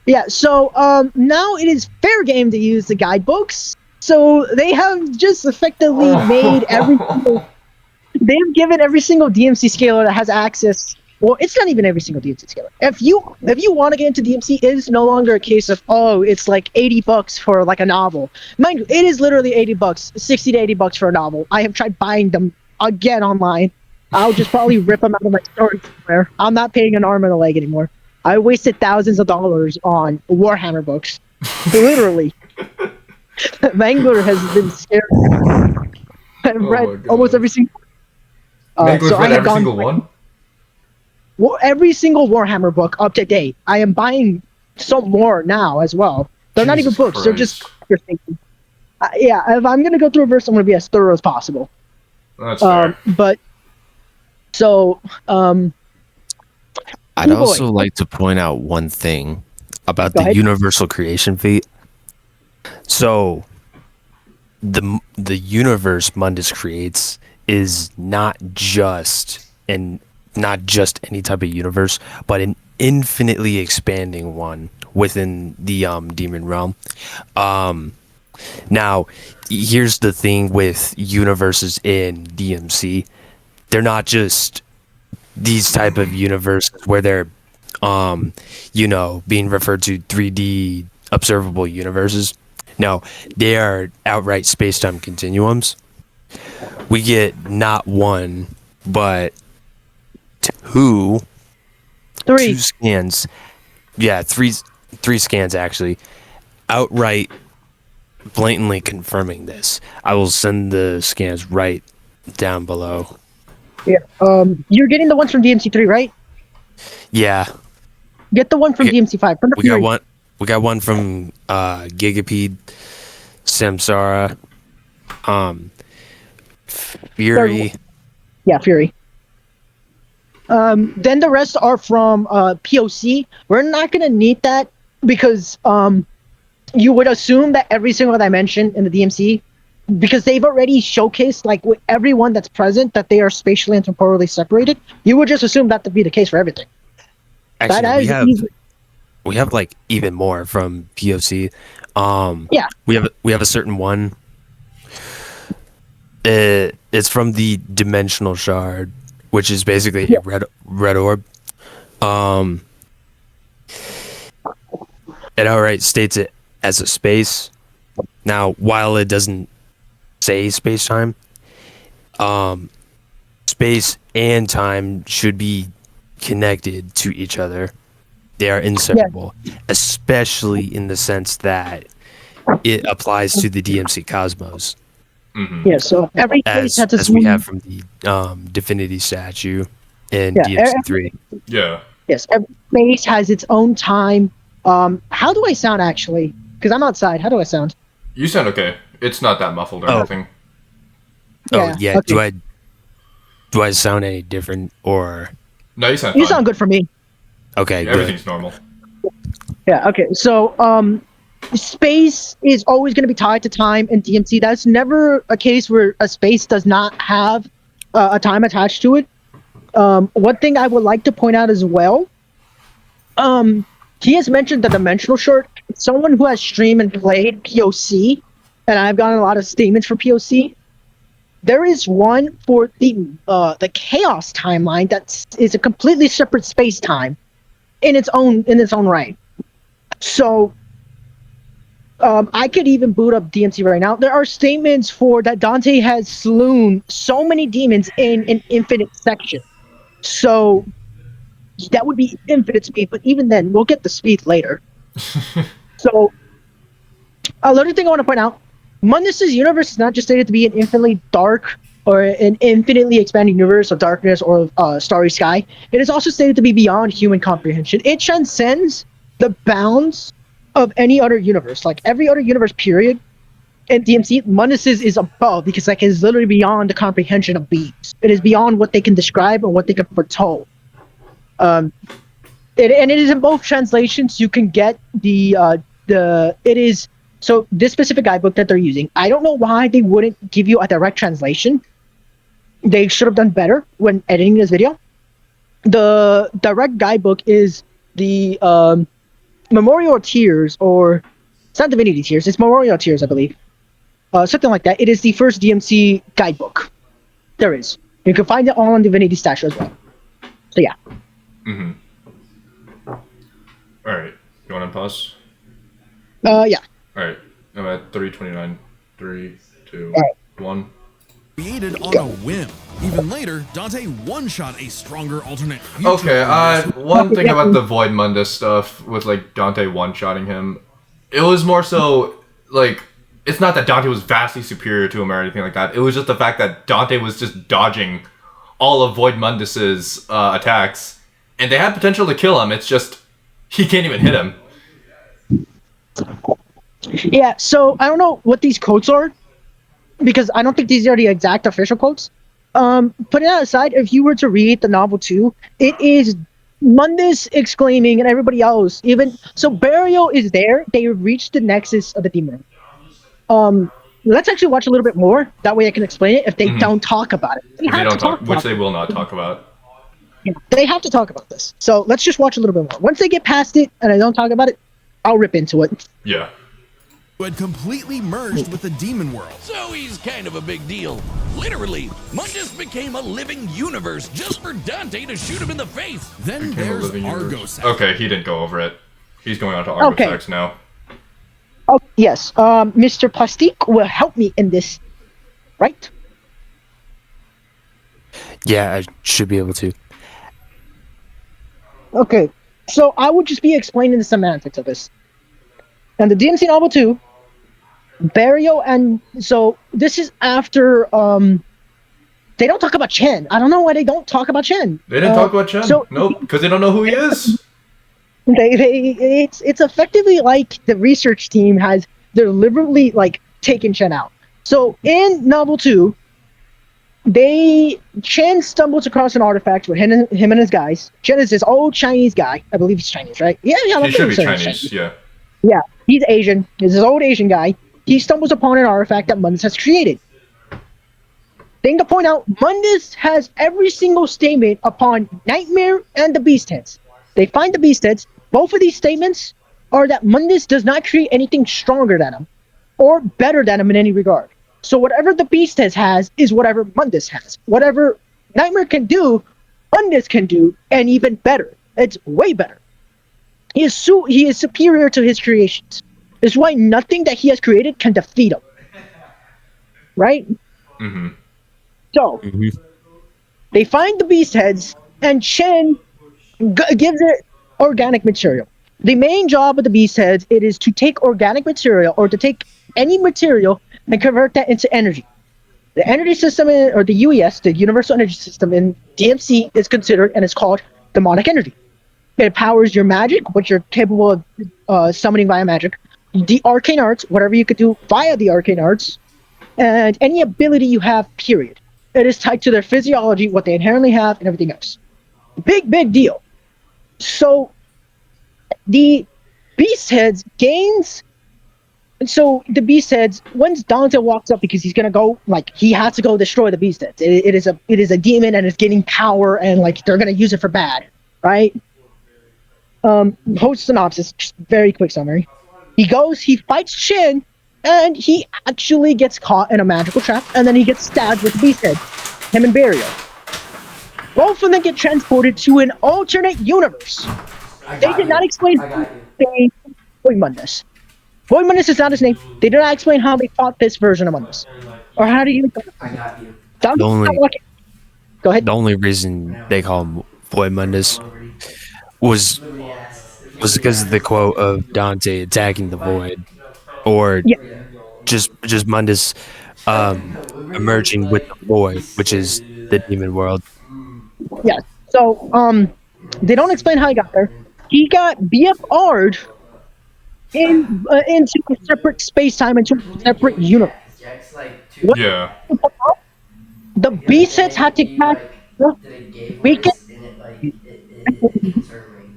Yeah, so now it is fair game to use the guidebooks. So they have just effectively made every single... They've given every single DMC scaler that has access. Well, it's not even every single DMC scaler. If you want to get into DMC, it is no longer a case of it's like $80 for like a novel. Mind you, it is literally $80, $60 to $80 for a novel. I have tried buying them again online. I'll just probably rip them out of my storage somewhere. I'm not paying an arm and a leg anymore. I wasted thousands of dollars on Warhammer books. Literally. Mangler has been scared. I've read almost every single. Mangler's read every single one? Well, every single Warhammer book up to date. I am buying some more now as well. They're not even books. They're just yeah, if I'm going to go through a verse, I'm going to be as thorough as possible. That's fair. But, so, I'd also like to point out one thing about the universal creation feat. So, the universe Mundus creates is not just any type of universe, but an infinitely expanding one within the demon realm. Now, here's the thing with universes in DMC. They're not just these type of universes where they're being referred to 3D observable universes. No, they are outright space-time continuums. We get not one, but two scans. Yeah, three scans actually, outright blatantly confirming this. I will send the scans right down below. Yeah. You're getting the ones from DMC3, right? Yeah. Get the one from DMC5. We got one from Gigapede, Samsara, Fury. Yeah, Fury. Then the rest are from POC. We're not gonna need that because you would assume that every single dimension in the DMC, because they've already showcased like with everyone that's present that they are spatially and temporally separated. You would just assume that to be the case for everything. Actually, we have like even more from POC. Yeah. We have a certain one. It's from the dimensional shard, which is basically a red orb. It outright states it as a space. Now, while it doesn't say space-time, space and time should be connected to each other. They are inseparable, especially in the sense that it applies to the DMC cosmos. Mm-hmm. Yeah, so every place has as we have from the Divinity statue in DMC3. Yeah. Yes, every place has its own time. How do I sound actually? Because I'm outside. How do I sound? You sound okay. It's not that muffled or anything. Oh yeah. Okay. Do I sound any different or No, you sound You fine. sound good for me. okay? Good. Everything's normal. Yeah. Okay. So space is always going to be tied to time in DMC. That's never a case where a space does not have a time attached to it. One thing I would like to point out as well. He has mentioned the dimensional short. Someone who has streamed and played POC, and I've gotten a lot of statements for POC. There is one for the chaos timeline that is a completely separate space time in its own right. So I could even boot up DMC right now. There are statements for that Dante has slewn so many demons in an infinite section. So that would be infinite speed, but even then, we'll get the speed later. So another thing I want to point out, Mundus's universe is not just stated to be an infinitely dark or an infinitely expanding universe of darkness or starry sky. It is also stated to be beyond human comprehension. It transcends the bounds of any other universe. Like every other universe, period, in DMC, Mundus's is above because like it's literally beyond the comprehension of beings. It is beyond what they can describe and what they can foretold. And it is in both translations. You can get it is. So this specific guidebook that they're using, I don't know why they wouldn't give you a direct translation. They should have done better when editing this video. The direct guidebook is the Memorial Tears, or it's not Divinity Tears, it's Memorial Tears, I believe. Something like that. It is the first DMC guidebook there is. You can find it all on Divinity Stash as well. So yeah. Mm-hmm. All right. You want to pause? Yeah. All right. I'm at 3:29. 3, 2, All right. 1. Created on a whim. Even later, Dante one-shot a stronger alternate future. Okay. One thing about the Void Mundus stuff with like Dante one-shotting him, it was more so like it's not that Dante was vastly superior to him or anything like that. It was just the fact that Dante was just dodging all of Void Mundus's attacks, and they had potential to kill him. It's just he can't even hit him. Yeah, so I don't know what these quotes are, because I don't think these are the exact official quotes. Putting that aside, if you were to read the novel too, it is Mundus exclaiming and everybody else, even so Burial is there, they reached the nexus of the demon. Let's actually watch a little bit more, that way I can explain it if they don't talk about it. If they don't talk, which they will not talk about. Yeah, they have to talk about this. So let's just watch a little bit more. Once they get past it and I don't talk about it, I'll rip into it. Yeah. Who had completely merged with the demon world. So he's kind of a big deal. Literally, Mundus became a living universe just for Dante to shoot him in the face. Then Became a there's living universe. Argos. Okay, he didn't go over it. He's going on to Argosax now. Oh, yes. Mr. Plastique will help me in this, right? Yeah, I should be able to. Okay, so I would just be explaining the semantics of this. And the DMC novel 2, Burial, and so this is after, they don't talk about Chen. I don't know why they don't talk about Chen. They didn't talk about Chen. So, Nope, because they don't know who he is. It's effectively like the research team has deliberately like taken Chen out. So in novel 2, Chen stumbles across an artifact with him and his guys. Chen is this old Chinese guy. I believe he's Chinese, right? Yeah. He should be Chinese, yeah. Yeah, he's Asian. He's this old Asian guy. He stumbles upon an artifact that Mundus has created. Thing to point out, Mundus has every single statement upon Nightmare and the Beast Heads. They find the Beast Heads. Both of these statements are that Mundus does not create anything stronger than him or better than him in any regard. So whatever the Beast Heads has is whatever Mundus has. Whatever Nightmare can do, Mundus can do, and even better. It's way better. He is superior to his creations. This is why nothing that he has created can defeat him. Right? Mm-hmm. So, they find the Beast Heads, and Chen gives it organic material. The main job of the Beast Heads, it is to take organic material, or to take any material, and convert that into energy. The energy system, or the UES, the Universal Energy System in DMC, is considered, and it's called demonic energy. It powers your magic, which you're capable of summoning via magic, the arcane arts, whatever you could do via the arcane arts, and any ability you have, period. It is tied to their physiology, what they inherently have, and everything else. Big deal. So the beast heads gains. So the beast heads, once Dante walks up, because he's gonna go, like, he has to go destroy the beast heads. It is a demon, and it's getting power, and like they're gonna use it for bad, right? Host synopsis, just very quick summary. He goes, he fights Shin, and he actually gets caught in a magical trap, and then he gets stabbed with the beast head. Him and Burial. Both of them get transported to an alternate universe. They did not explain Void Mundus. Void Mundus is not his name. They did not explain how they fought this version of Mundus. Or how do you... I got you. Go ahead. The only reason they call him Void Mundus was because of the quote of Dante attacking the Void, or Yeah. just Mundus emerging with the Void, which is the demon world. Yes. So, they don't explain how he got there. He got BFR'd into a separate space-time, into a separate universe. Jack's like two. What? Yeah. The beast heads had to catch Did a gay voice and it concerned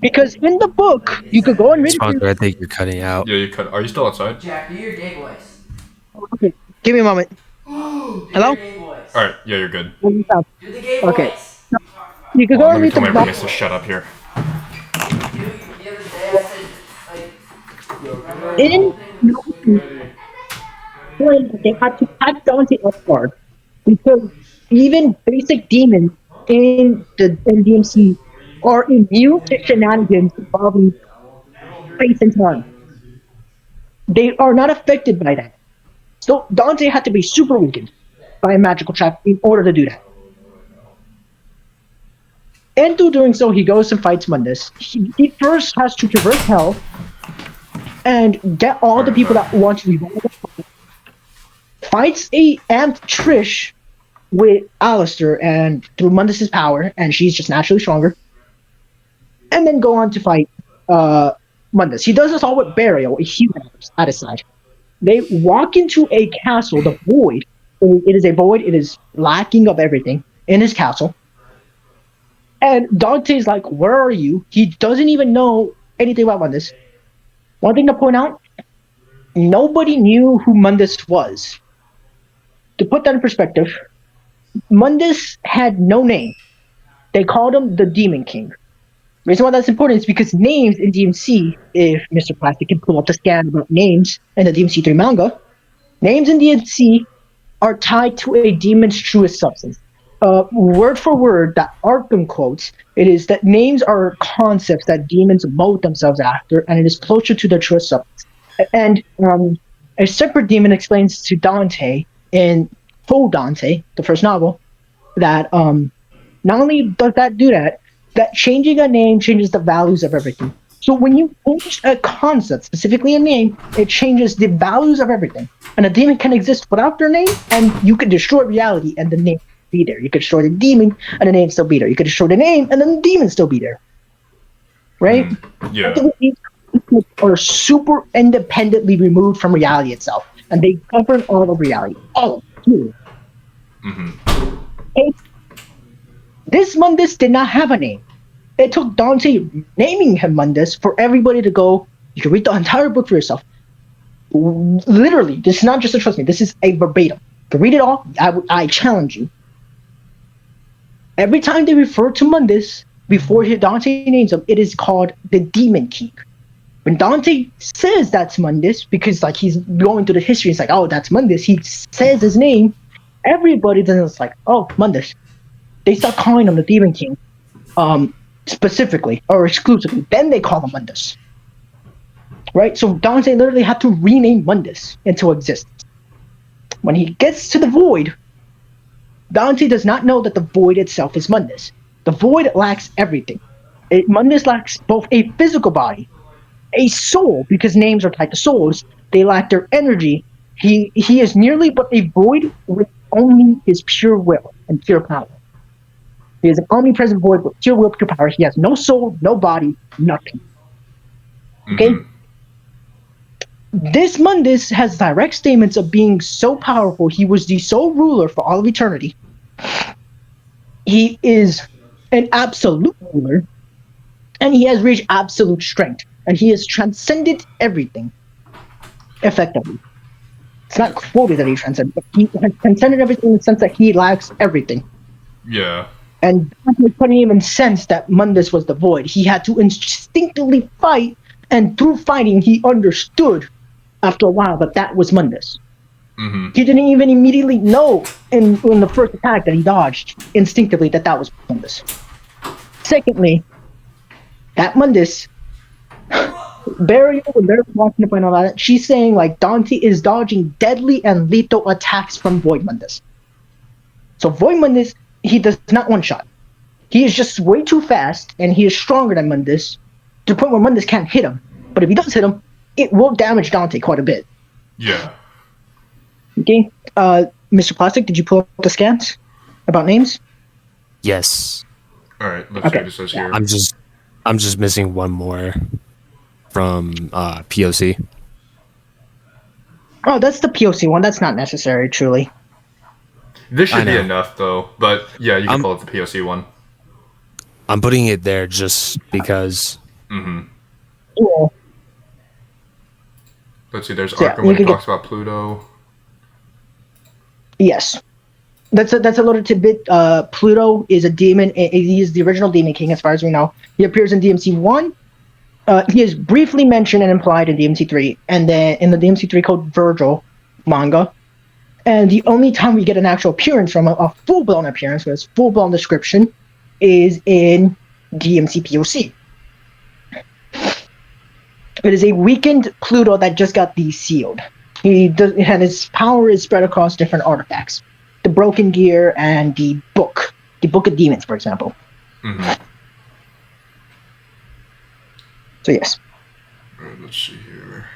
me. because in the book you could go and read Sponsor, I it. think you're cutting out. Yeah, you cut. Are you still outside? Jack, do your gay voice. Okay, give me a moment. Do Hello? your gay voice. All right. Yeah, you're good. Do the gay Okay. voice. You could go Let and me read tell my the roommates to shut up here. The other day I said, like, they had to catch Dante off guard because even basic demons in DMC are immune to shenanigans involving space and time. They are not affected by that. So Dante had to be super weakened by a magical trap in order to do that. And through doing so, he goes and fights Mundus. He first has to traverse hell and get all the people that want to revive him. Fights a amped Trish with Alistair and through Mundus's power, and she's just naturally stronger. And then go on to fight Mundus. He does this all with Burial, a human at his side. They walk into a castle, the Void. It is a void. It is lacking of everything in his castle. And Dante's like, where are you? He doesn't even know anything about Mundus. One thing to point out, nobody knew who Mundus was. To put that in perspective, Mundus had no name. They called him the Demon King. The reason why that's important is because names in DMC, if Mr. Plastic can pull up the scan about names in the DMC3 manga, names in DMC are tied to a demon's truest substance. Word for word, that Arkham quotes, it is that names are concepts that demons mold themselves after, and it is closer to their truest substance. And a separate demon explains to Dante in Full Dante, the first novel, that not only does that do that, that changing a name changes the values of everything. So when you change a concept, specifically a name, it changes the values of everything. And a demon can exist without their name, and you can destroy reality, and the name be there. You could destroy the demon, and the name still be there. You could destroy the name, and then the demon still be there. Right? Yeah. These are super independently removed from reality itself, and they govern all of reality. All of it. Okay? This Mundus did not have a name. It took Dante naming him Mundus for everybody to go, you can read the entire book for yourself. Literally, this is not just a trust me, this is a verbatim. You can read it all, I challenge you. Every time they refer to Mundus, before Dante names him, it is called the Demon King. When Dante says that's Mundus, because like he's going through the history, it's like, oh, that's Mundus, he says his name, everybody then is like, oh, Mundus. They start calling him the Demon King, specifically or exclusively. Then they call him Mundus. Right? So Dante literally had to rename Mundus into existence. When he gets to the Void, Dante does not know that the Void itself is Mundus. The Void lacks everything. Mundus lacks both a physical body, a soul, because names are tied to souls. They lack their energy. He is nearly but a void with only his pure will and pure power. He is an omnipresent void with pure will, pure power. He has no soul, no body, nothing. Okay? This Mundus has direct statements of being so powerful. He was the sole ruler for all of eternity. He is an absolute ruler, and he has reached absolute strength, and he has transcended everything effectively. It's not quoted that he transcended, but he has transcended everything in the sense that he lacks everything. Yeah. And Dante couldn't even sense that Mundus was the void. He had to instinctively fight, and through fighting, he understood after a while that was Mundus. Mm-hmm. He didn't even immediately know in the first attack that he dodged instinctively that was Mundus. Secondly, that Mundus, Burial, when they're watching the point on that, she's saying like Dante is dodging deadly and lethal attacks from Void Mundus. So Void Mundus, he does not one-shot. He is just way too fast, and he is stronger than Mundus, to the point where Mundus can't hit him. But if he does hit him, it will damage Dante quite a bit. Yeah. Okay, Mr. Plastic, did you pull up the scans about names? Yes. All right. Let's see Okay. what it says here. I'm just missing one more from POC. Oh, that's the POC one. That's not necessary, truly. This I should be know. enough, though. But yeah, you can pull up the POC one. I'm putting it there just because. Mm-hmm. Yeah. Let's see. There's So, yeah, Arkham you when it can talks about Pluto. Yes. That's a little tidbit. Pluto is a demon. He is the original Demon King, as far as we know. He appears in DMC 1. He is briefly mentioned and implied in DMC 3, and then in the DMC 3 called Virgil manga. And the only time we get an actual appearance from a full-blown appearance, with its full-blown description, is in DMC POC. It is a weakened Pluto that just got de-sealed. And his power is spread across different artifacts. The Broken Gear and the Book of Demons, for example. Mm-hmm. So yes. All right, let's see here.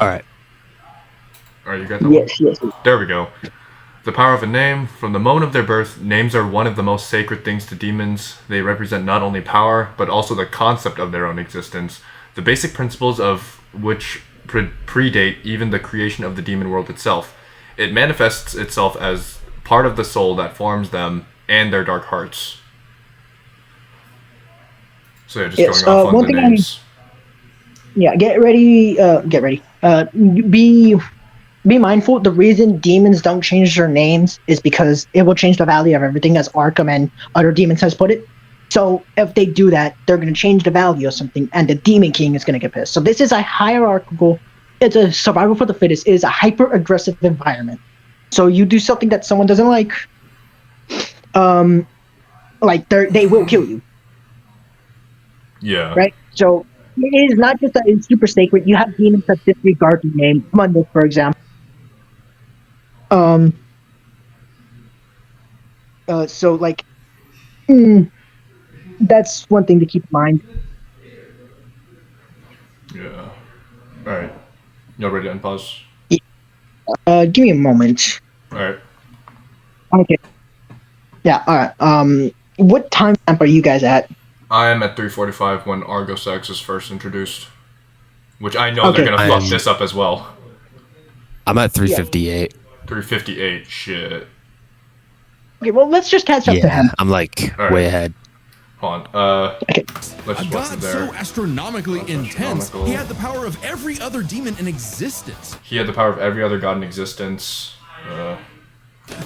All right. All right, you got that one? Yes. There we go. The power of a name. From the moment of their birth, names are one of the most sacred things to demons. They represent not only power, but also the concept of their own existence, the basic principles of which predate even the creation of the demon world itself. It manifests itself as part of the soul that forms them and their dark hearts. So yeah, just Yes, going off one on the thing names. Yeah, get ready. Be mindful. The reason demons don't change their names is because it will change the value of everything, as Arkham and other demons has put it. So if they do that, they're going to change the value of something, and the Demon King is going to get pissed. So this is a hierarchical. It's a survival for the fittest. It is a hyper-aggressive environment. So you do something that someone doesn't like they will kill you. Yeah. Right? So it is not just that it's super sacred. You have demons that disregard the name. Mundus, for example. That's one thing to keep in mind. Yeah. All right. Y'all ready to unpause? Give me a moment. All right. Okay. Yeah, alright. What time stamp are you guys at? I am at 3:45 when Argos X is first introduced, which I know Okay. they're gonna fuck this up as well. I'm at 358. 3:58. Shit. Okay, well, let's just catch up to Yeah, him. I'm like All right. way ahead. Hold on. Okay. Let's A just watch it god there. so astronomically intense, astronomical. he had the power of every other demon in existence. He had the power of every other god in existence.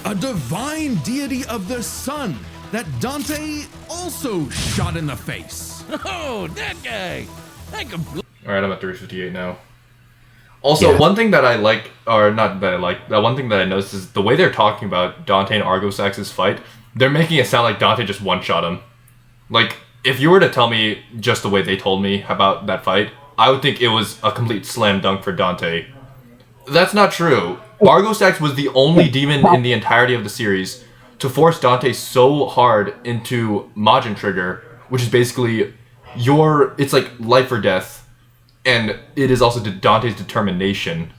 A divine deity of the sun that Dante also shot in the face. Oh, that guy. I completely. All right, I'm at 3:58 now. Also, Yeah. one thing that I like, or not that I like, that one thing that I noticed is the way they're talking about Dante and Argosax's fight. They're making it sound like Dante just one-shot him. Like, if you were to tell me just the way they told me about that fight, I would think it was a complete slam dunk for Dante. That's not true. Argosax was the only demon in the entirety of the series to force Dante so hard into Majin Trigger, which is basically it's like life or death, and it is also Dante's determination.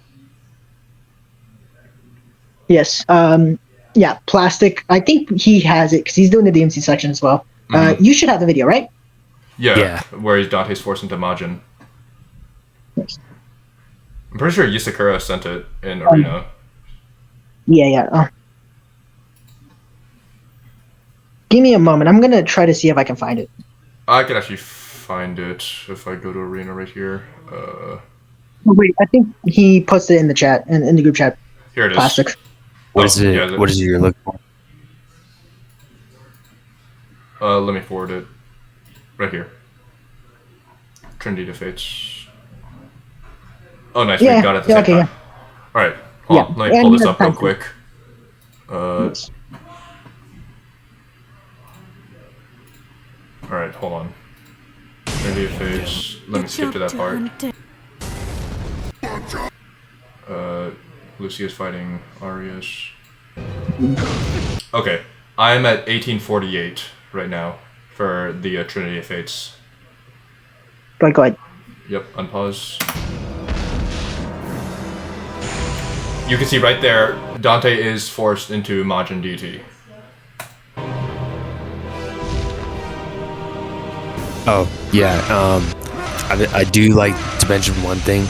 Yes. Yeah, Plastic. I think he has it because he's doing the DMC section as well. You should have the video, right? Yeah, where Dante's forced into Majin. Yes. I'm pretty sure Yusakura sent it in Arena. Yeah. Give me a moment. I'm gonna try to see if I can find it. I could actually find it if I go to Arena right here. Wait, I think he puts it in the chat, in the group chat. Here it is. Plastics. What is it? Yeah, What is it you're looking for? let me forward it. Right here. Trinity to Fates. Oh, nice. Yeah, We got it at the same time. yeah. Alright, hold on. Let me pull this up real quick. Yes. Alright, hold on. Trinity to Fates. Let me skip to that part. Lucy is fighting Arias. Okay, I'm at 1848 right now for the Trinity of Fates. Go ahead. Yep, unpause. You can see right there, Dante is forced into Majin DT. Oh, yeah. I do like to mention one thing.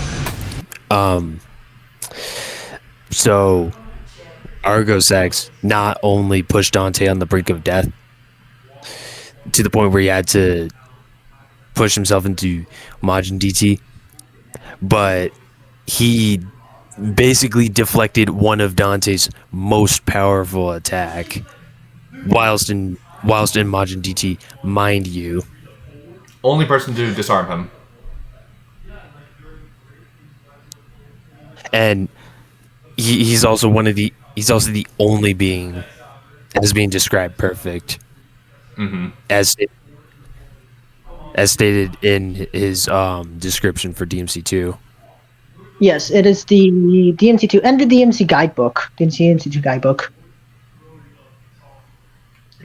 So Argosax not only pushed Dante on the brink of death to the point where he had to push himself into Majin DT, but he basically deflected one of Dante's most powerful attack whilst in Majin DT, mind you. Only person to disarm him. And he's also the only being as being described perfect. Mm-hmm. As stated in his description for DMC2. Yes, it is the DMC2 and the DMC guidebook. DMC2 guidebook.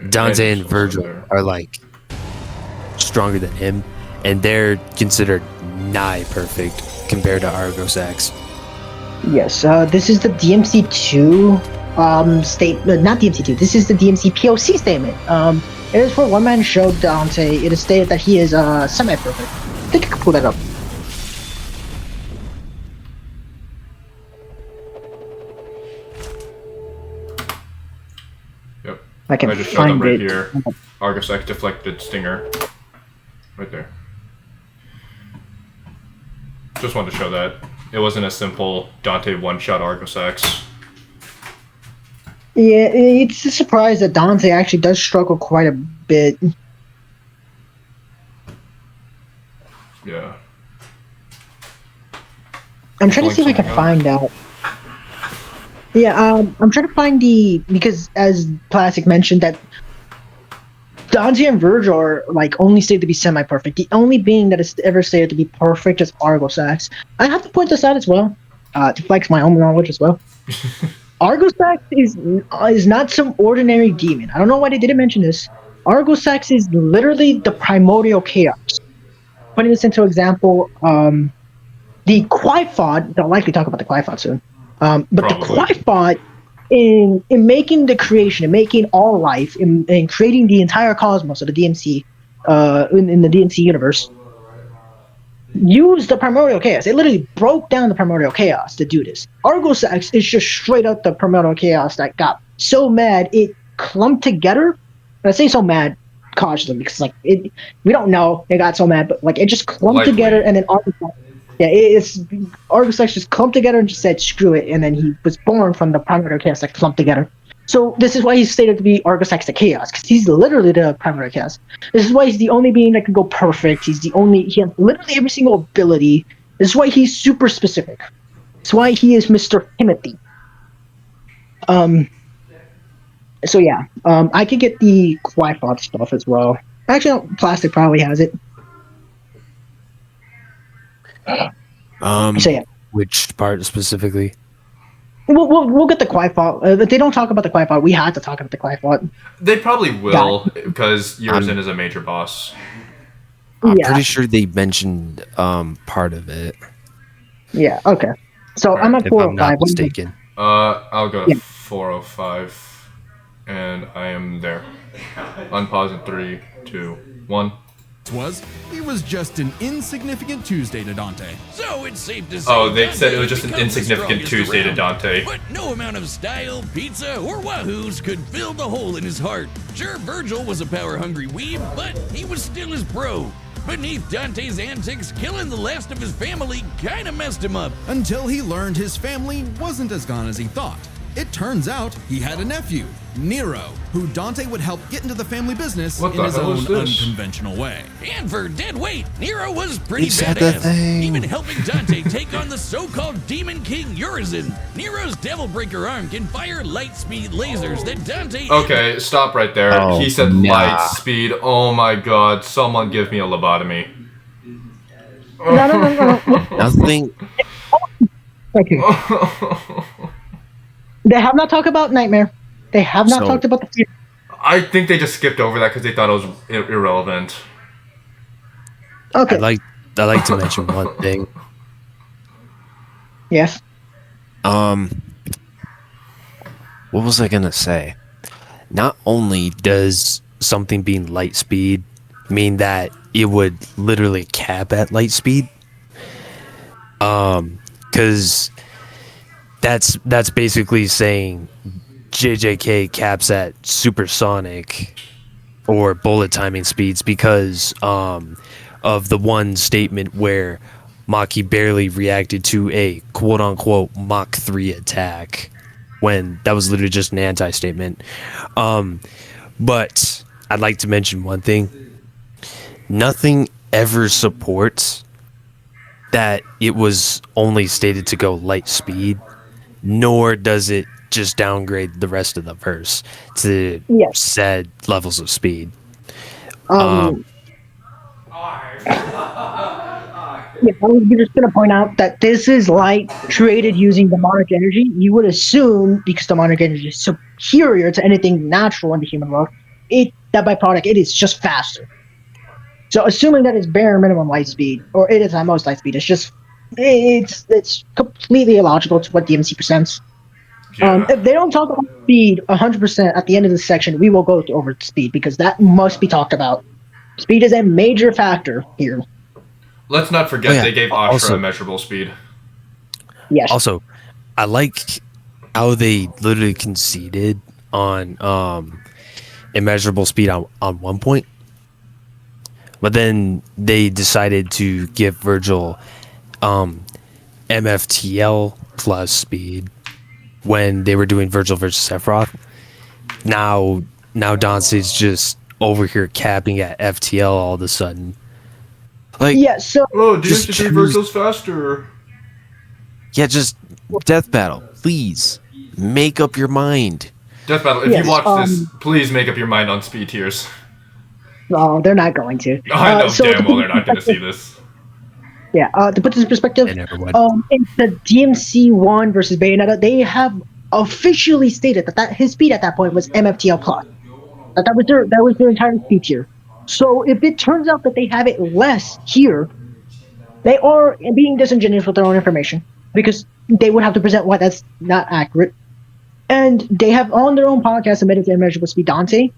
Dante and Virgil are like stronger than him, and they're considered nigh perfect compared to Argosax. Yes, this is the DMC2 statement, not DMC2. This is the DMC POC statement. It is for one-man show Dante. It is stated that he is semi-perfect. I think I can pull that up. Yep. I can just showed find them right it. here. Argosax deflected Stinger. Right there. Just wanted to show that. It wasn't a simple Dante one-shot Argosax. Yeah, it's a surprise that Dante actually does struggle quite a bit. Yeah. I'm trying to see if I can find out. Yeah, I'm trying to find because as Plastic mentioned that Dante and Virgil are like only stated to be semi-perfect. The only being that is ever stated to be perfect is Argosax. I have to point this out as well, to flex my own knowledge as well. Argosax is not some ordinary demon. I don't know why they didn't mention this. Argosax is literally the primordial chaos. Putting this into example, the Qyphod, they'll likely talk about the Qyphod soon, but probably. The Qyphod, in making the creation, in making all life, in creating the entire cosmos of the DMC, in the DMC universe, used the primordial chaos. It literally broke down the primordial chaos to do this. Argosax is just straight up the primordial chaos that got so mad it clumped together. And I say so mad cautiously because like we don't know it got so mad, but like it just clumped together, and then Argosax just clumped together and just said screw it, and then he was born from the primordial chaos that clumped together. So this is why he's stated to be Argosax the Chaos, because he's literally the primary chaos. This is why he's the only being that can go perfect. He has literally every single ability. This is why he's super specific. It's why he is Mr. Timothy. So yeah, I could get the Qyphod stuff as well. Actually, no, Plastic probably has it. So yeah. Which part specifically? We'll get the Qyphod. If they don't talk about the Qyphod, we had to talk about the Qyphod. They probably will, because Urizen is a major boss. I'm pretty sure they mentioned part of it. Yeah, okay. So I'm at 405. If I'm not mistaken. I'll go 405, and I am there. Unpause in 3, 2, 1. was, he was just an insignificant Tuesday to Dante. So it's safe to say. Oh, they said it Dante was just an becomes the insignificant strongest Tuesday to around. Dante. But no amount of style, pizza, or wahoos could fill the hole in his heart. Sure, Virgil was a power-hungry weeb, but he was still his bro. Beneath Dante's antics, killing the last of his family kinda messed him up. Until he learned his family wasn't as gone as he thought. It turns out he had a nephew, Nero, who Dante would help get into the family business What in the his hell own is this? unconventional way. And for dead weight, Nero was pretty He said the badass. thing. Even helping Dante take on the so-called Demon King Urizen. Nero's Devil Breaker arm can fire light speed lasers that Dante... Okay, stop right there. Oh, He said nah. light speed. Oh my god, someone give me a lobotomy. No. Nothing. Okay. They have not talked about Nightmare. They have not So- talked about the. I think they just skipped over that because they thought it was irrelevant. Okay. I'd like to mention one thing. Yes. What was I gonna say? Not only does something being light speed mean that it would literally cap at light speed, because that's basically saying JJK caps at supersonic or bullet timing speeds because of the one statement where Maki barely reacted to a quote-unquote Mach 3 attack when that was literally just an anti-statement. But I'd like to mention one thing. Nothing ever supports that it was only stated to go light speed, nor does it just downgrade the rest of the verse to Yes. said levels of speed. Yeah, I was just going to point out that this is light created using demonic energy. You would assume, because demonic energy is superior to anything natural in the human world, that byproduct, it is just faster. So assuming that it's bare minimum light speed, or it is at most light speed, it's completely illogical to what DMC presents. Yeah. If they don't talk about speed 100% at the end of this section, we will go over speed, because that must be talked about. Speed is a major factor here. Let's not forget Oh, yeah. they gave Ashra Also- immeasurable speed. Yes. Also, I like how they literally conceded on immeasurable speed on one point, but then they decided to give Virgil MFTL plus speed when they were doing Virgil versus Sephiroth. Now Dante's just over here capping at FTL all of a sudden. Like, Yeah, so Oh, Just DMC3 choose- Virgil's faster. yeah, just death battle, please make up your mind. Deathbattle, if Yes, you watch this, please make up your mind on speed tiers. no, they're not going to. I know So damn to well put they're not going to see this. Yeah, to put this in perspective, They never would. in the DMC1 versus Bayonetta, they have officially stated that his speed at that point was MFTL plus. That was their entire speed tier. So if it turns out that they have it less here, they are being disingenuous with their own information, because they would have to present why that's not accurate. And they have on their own podcast admitted to immeasurable speed Dante.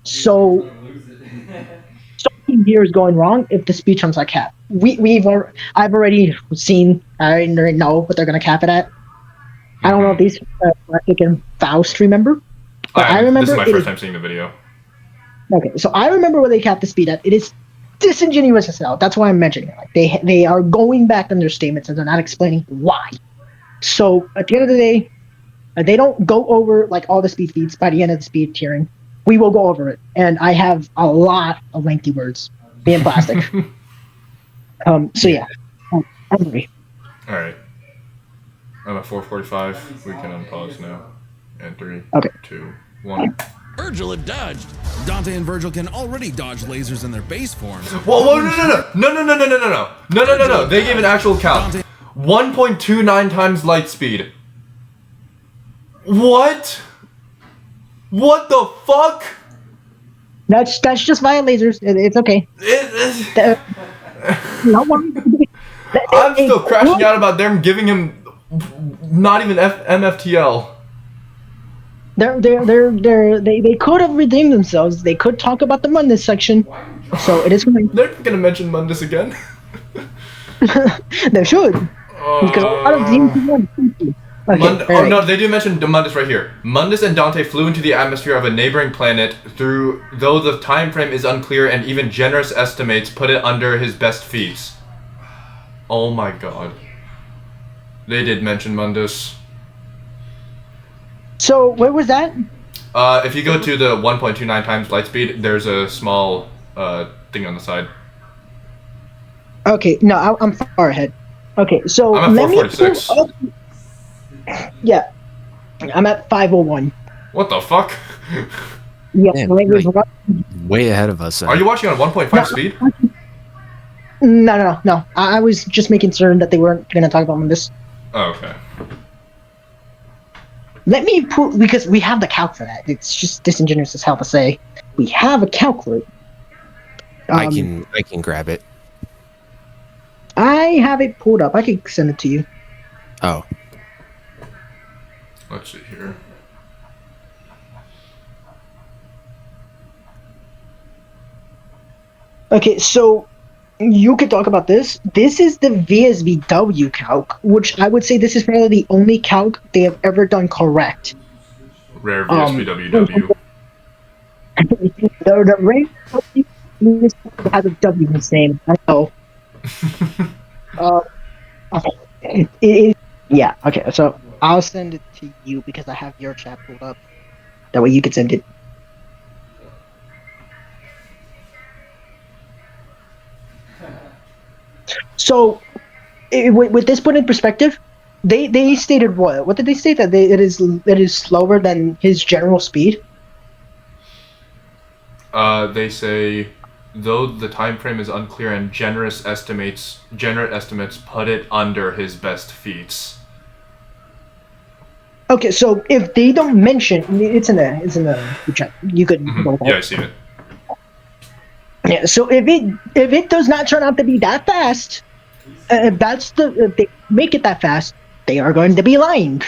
So something here is going wrong if the speed turns like cap. I've already seen. I already know what they're going to cap it at. I don't know if these Classic and Faust remember, but I remember This is my it first is- time seeing the video. Okay, so I remember where they capped the speed at. It is disingenuous as hell. That's why I'm mentioning it. Like they are going back on their statements and they're not explaining why. So at the end of the day, they don't go over like all the speed feeds by the end of the speed tiering. We will go over it, and I have a lot of lengthy words being plastic. So yeah, I'm ready. All right. I'm at 4:45. We can unpause now. And 3, Okay. 2, 1. Virgil had dodged. Dante and Virgil can already dodge lasers in their base forms. Whoa, no. They gave an actual count. 1.29 times light speed. What? What the fuck? That's just via lasers. It's okay. No one. I'm still crashing out about them giving him not even MFTL. They could have redeemed themselves. They could talk about them in this section, So it is going. They're gonna mention Mundus again. They should, because a lot of DMC1. Okay, Oh alright. no, they do mention Mundus right here. Mundus and Dante flew into the atmosphere of a neighboring planet though the time frame is unclear and even generous estimates put it under his best feats. Oh my god. They did mention Mundus. So where was that? If you go to the 1.29 times light speed, there's a small thing on the side. Okay, no, I'm far ahead. Okay, so I'm at let me 446. pull up. Yeah, I'm at 501. What the fuck? Yeah, Man, like, like- Way ahead of us. Are you watching on 1.5 speed? No. I was just making certain that they weren't going to talk about this. Oh, okay. Let me pull, because we have the calc for that. It's just disingenuous as hell to say. We have a calc for it. I can grab it. I have it pulled up. I can send it to you. Oh, Let's see here. Okay, so you could talk about this. This is the VSVW calc, which I would say this is probably the only calc they have ever done correct. Rare VSBWW. The rank has a W in its name. I know. Okay. It is. Yeah. Okay. So I'll send it to you because I have your chat pulled up. That way you can send it. So, with this put in perspective, they stated what? What did they state? That it is slower than his general speed. They say, though the time frame is unclear and generous estimates put it under his best feats. Okay, so if they don't mention, it's in the chat. You could go there. Yeah, I see it. Yeah. So if it does not turn out to be that fast, if they make it that fast, they are going to be lying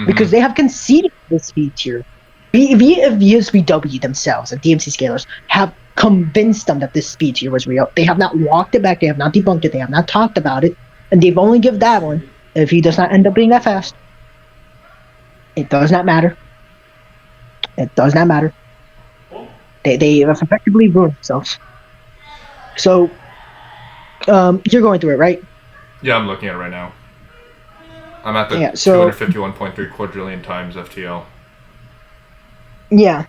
because they have conceded this speed tier. VSBW themselves, the DMC scalers, have convinced them that this speed tier was real. They have not walked it back. They have not debunked it. They have not talked about it, and they've only given that one. If he does not end up being that fast, it does not matter. It does not matter. They have effectively ruined themselves. So, you're going through it, right? Yeah, I'm looking at it right now. I'm at the Yeah, so- 251.3 quadrillion times FTL. Yeah.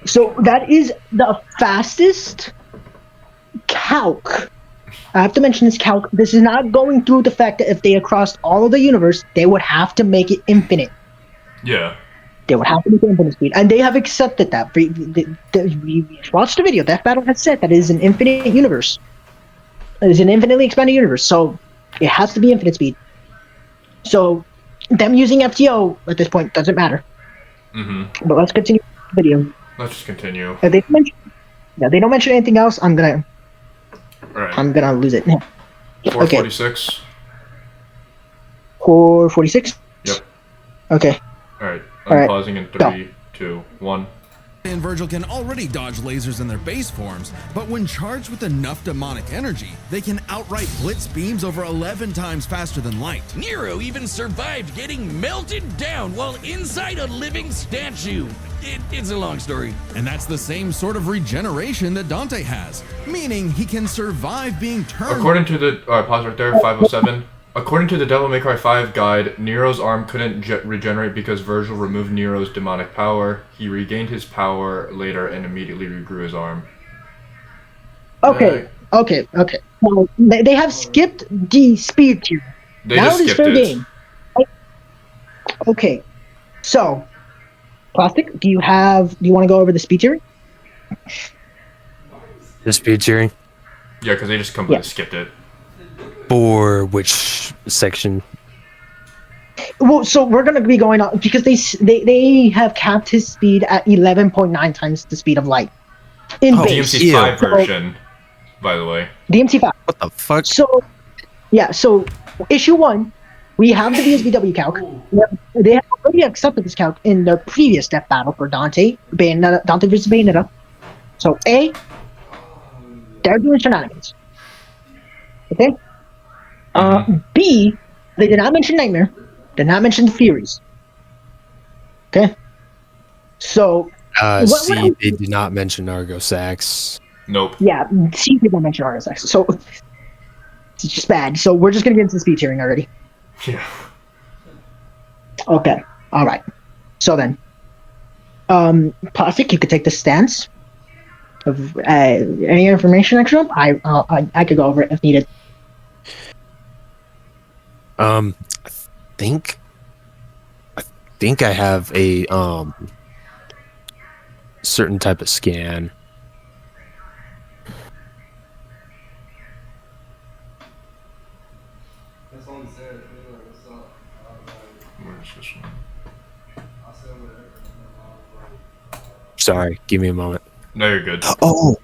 So that is the fastest calc. I have to mention this calc. This is not going through the fact that if they crossed all of the universe, they would have to make it infinite. Yeah. They would have to make it infinite speed, and they have accepted that. We watched the video. Deathbattle has said that it is an infinite universe. It is an infinitely expanded universe, so it has to be infinite speed. So them using FTO at this point doesn't matter. But let's continue the video. Let's just continue. If they don't mention anything else, I'm gonna lose it. 446. 446. Yep. Okay. Alright, I'm Alright, pausing in go. 3, 2, 1. And Virgil can already dodge lasers in their base forms, but when charged with enough demonic energy, they can outright blitz beams over 11 times faster than light. Nero even survived getting melted down while inside a living statue. It's a long story. And that's the same sort of regeneration that Dante has, meaning he can survive being turned. According to the pause right there, 507. According to the Devil May Cry 5 guide, Nero's arm couldn't regenerate because Virgil removed Nero's demonic power. He regained his power later and immediately regrew his arm. Okay. Well, they have skipped the speed tier. They Now just it is skipped fair it. game. Okay. So, Plastic, do you want to go over the speed tier? the speed tiering Yeah, because they just completely Yeah. skipped it. for which section? Well, so we're gonna be going on because they have capped his speed at 11.9 times the speed of light in Oh, base. DMC 5 So, version, by the way. DMC 5. What the fuck? So, yeah. So, issue 1, we have the VSBW calc. They have already accepted this calc in the previous Death Battle for Dante, Dante versus Bayonetta. So A, they're doing shenanigans. Okay. B, they did not mention Nightmare. Did not mention the Furies. Okay. So what C, else? they did not mention Argo Sax. Nope. Yeah, C did not mention RSX. So it's just bad. So we're just gonna get into the speed tiering already. Yeah. Okay. All right. So then, Plastic, you could take the stance of any information extra. I could go over it if needed. I think I have a certain type of scan. Where's this one? Sorry, give me a moment. No, you're good. Oh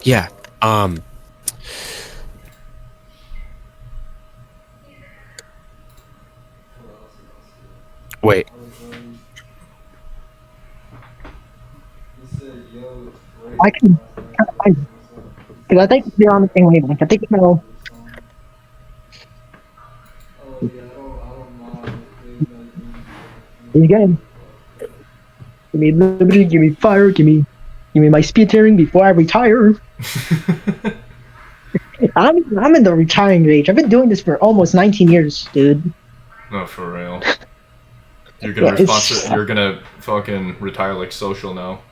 yeah. Wait. I can find it because I think they're on the same wavelength. I think it's now. He's good. Give me liberty, give me fire, give me my speed tiering before I retire. I'm in the retiring age. I've been doing this for almost 19 years, dude. No, for real. You're gonna You're gonna fucking retire like Social now.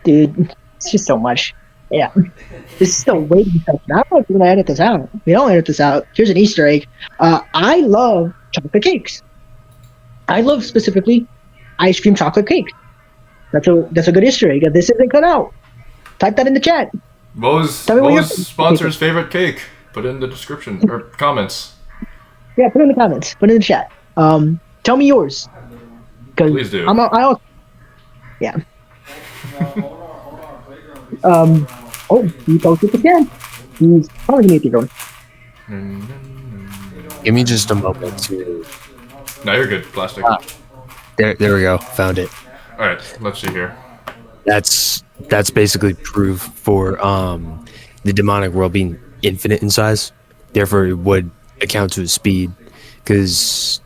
Dude, it's just so much. Yeah. This is still waiting section. I don't know if we're gonna edit this out. We don't edit this out. Here's an Easter egg. I love chocolate cakes. I love specifically ice cream chocolate cake. That's a good Easter egg. If this isn't cut out, type that in the chat. What was sponsor's favorite cake? Put it in the description or comments. Yeah, put it in the comments. Put it in the chat. Tell me yours. Please do. Yeah. Oh, he posted again. He's probably gonna keep going. Give me just a moment to. No, you're good. Plastic. There we go. Found it. All right, let's see here. That's basically proof for the demonic world being infinite in size. Therefore, it would account to his speed, because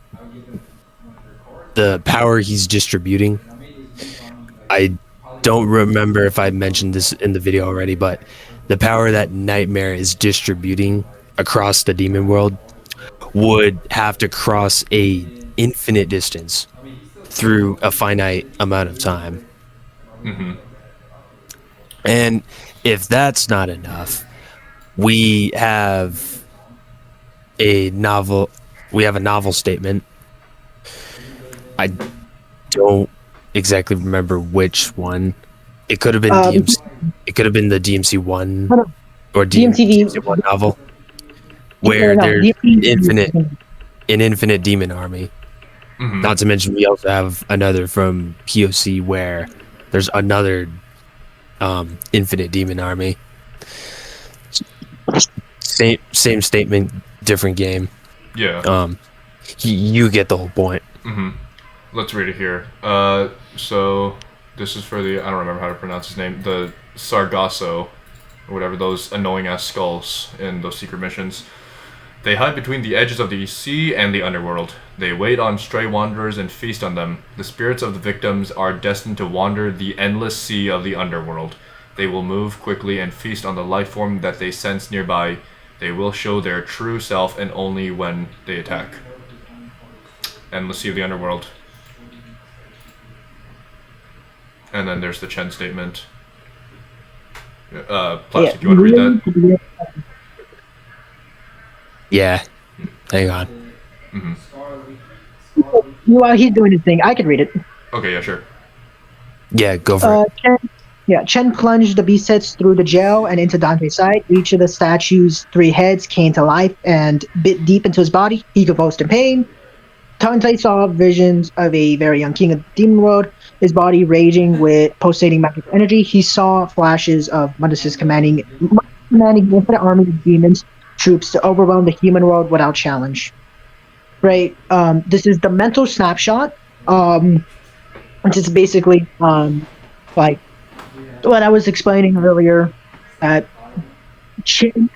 the power he's distributing. I don't remember if I mentioned this in the video already, but the power that Nightmare is distributing across the demon world would have to cross a infinite distance through a finite amount of time. Mm-hmm. And if that's not enough, we have a novel statement. I don't exactly remember which one. It could have been DMC. It could have been the DMC one or DMC one novel, where there's an infinite demon army. Mm-hmm. Not to mention, we also have another from POC where there's another infinite demon army. Same statement, different game. Yeah. You get the whole point. Mm-hmm. Let's read it here. So this is for the, I don't remember how to pronounce his name, the Sargasso, or whatever, those annoying ass skulls in those secret missions. They hide between the edges of the sea and the underworld. They wait on stray wanderers and feast on them. The spirits of the victims are destined to wander the endless sea of the underworld. They will move quickly and feast on the life form that they sense nearby. They will show their true self, and only when they attack. Endless sea of the underworld. And then there's the Chen statement. Plastic, you want to read that? Yeah. Hang on. Mm-hmm. While he's doing his thing, I can read it. Okay, yeah, sure. Yeah, go for it. Chen plunged the beast heads through the jail and into Dante's side. Each of the statue's 3 heads came to life and bit deep into his body. He convulsed in pain. Dante saw visions of a very young king of the demon world, his body raging with pulsating magical energy. He saw flashes of Mundus commanding an infinite army of demons, troops to overwhelm the human world without challenge. Right. This is the mental snapshot. which is basically like what I was explaining earlier. That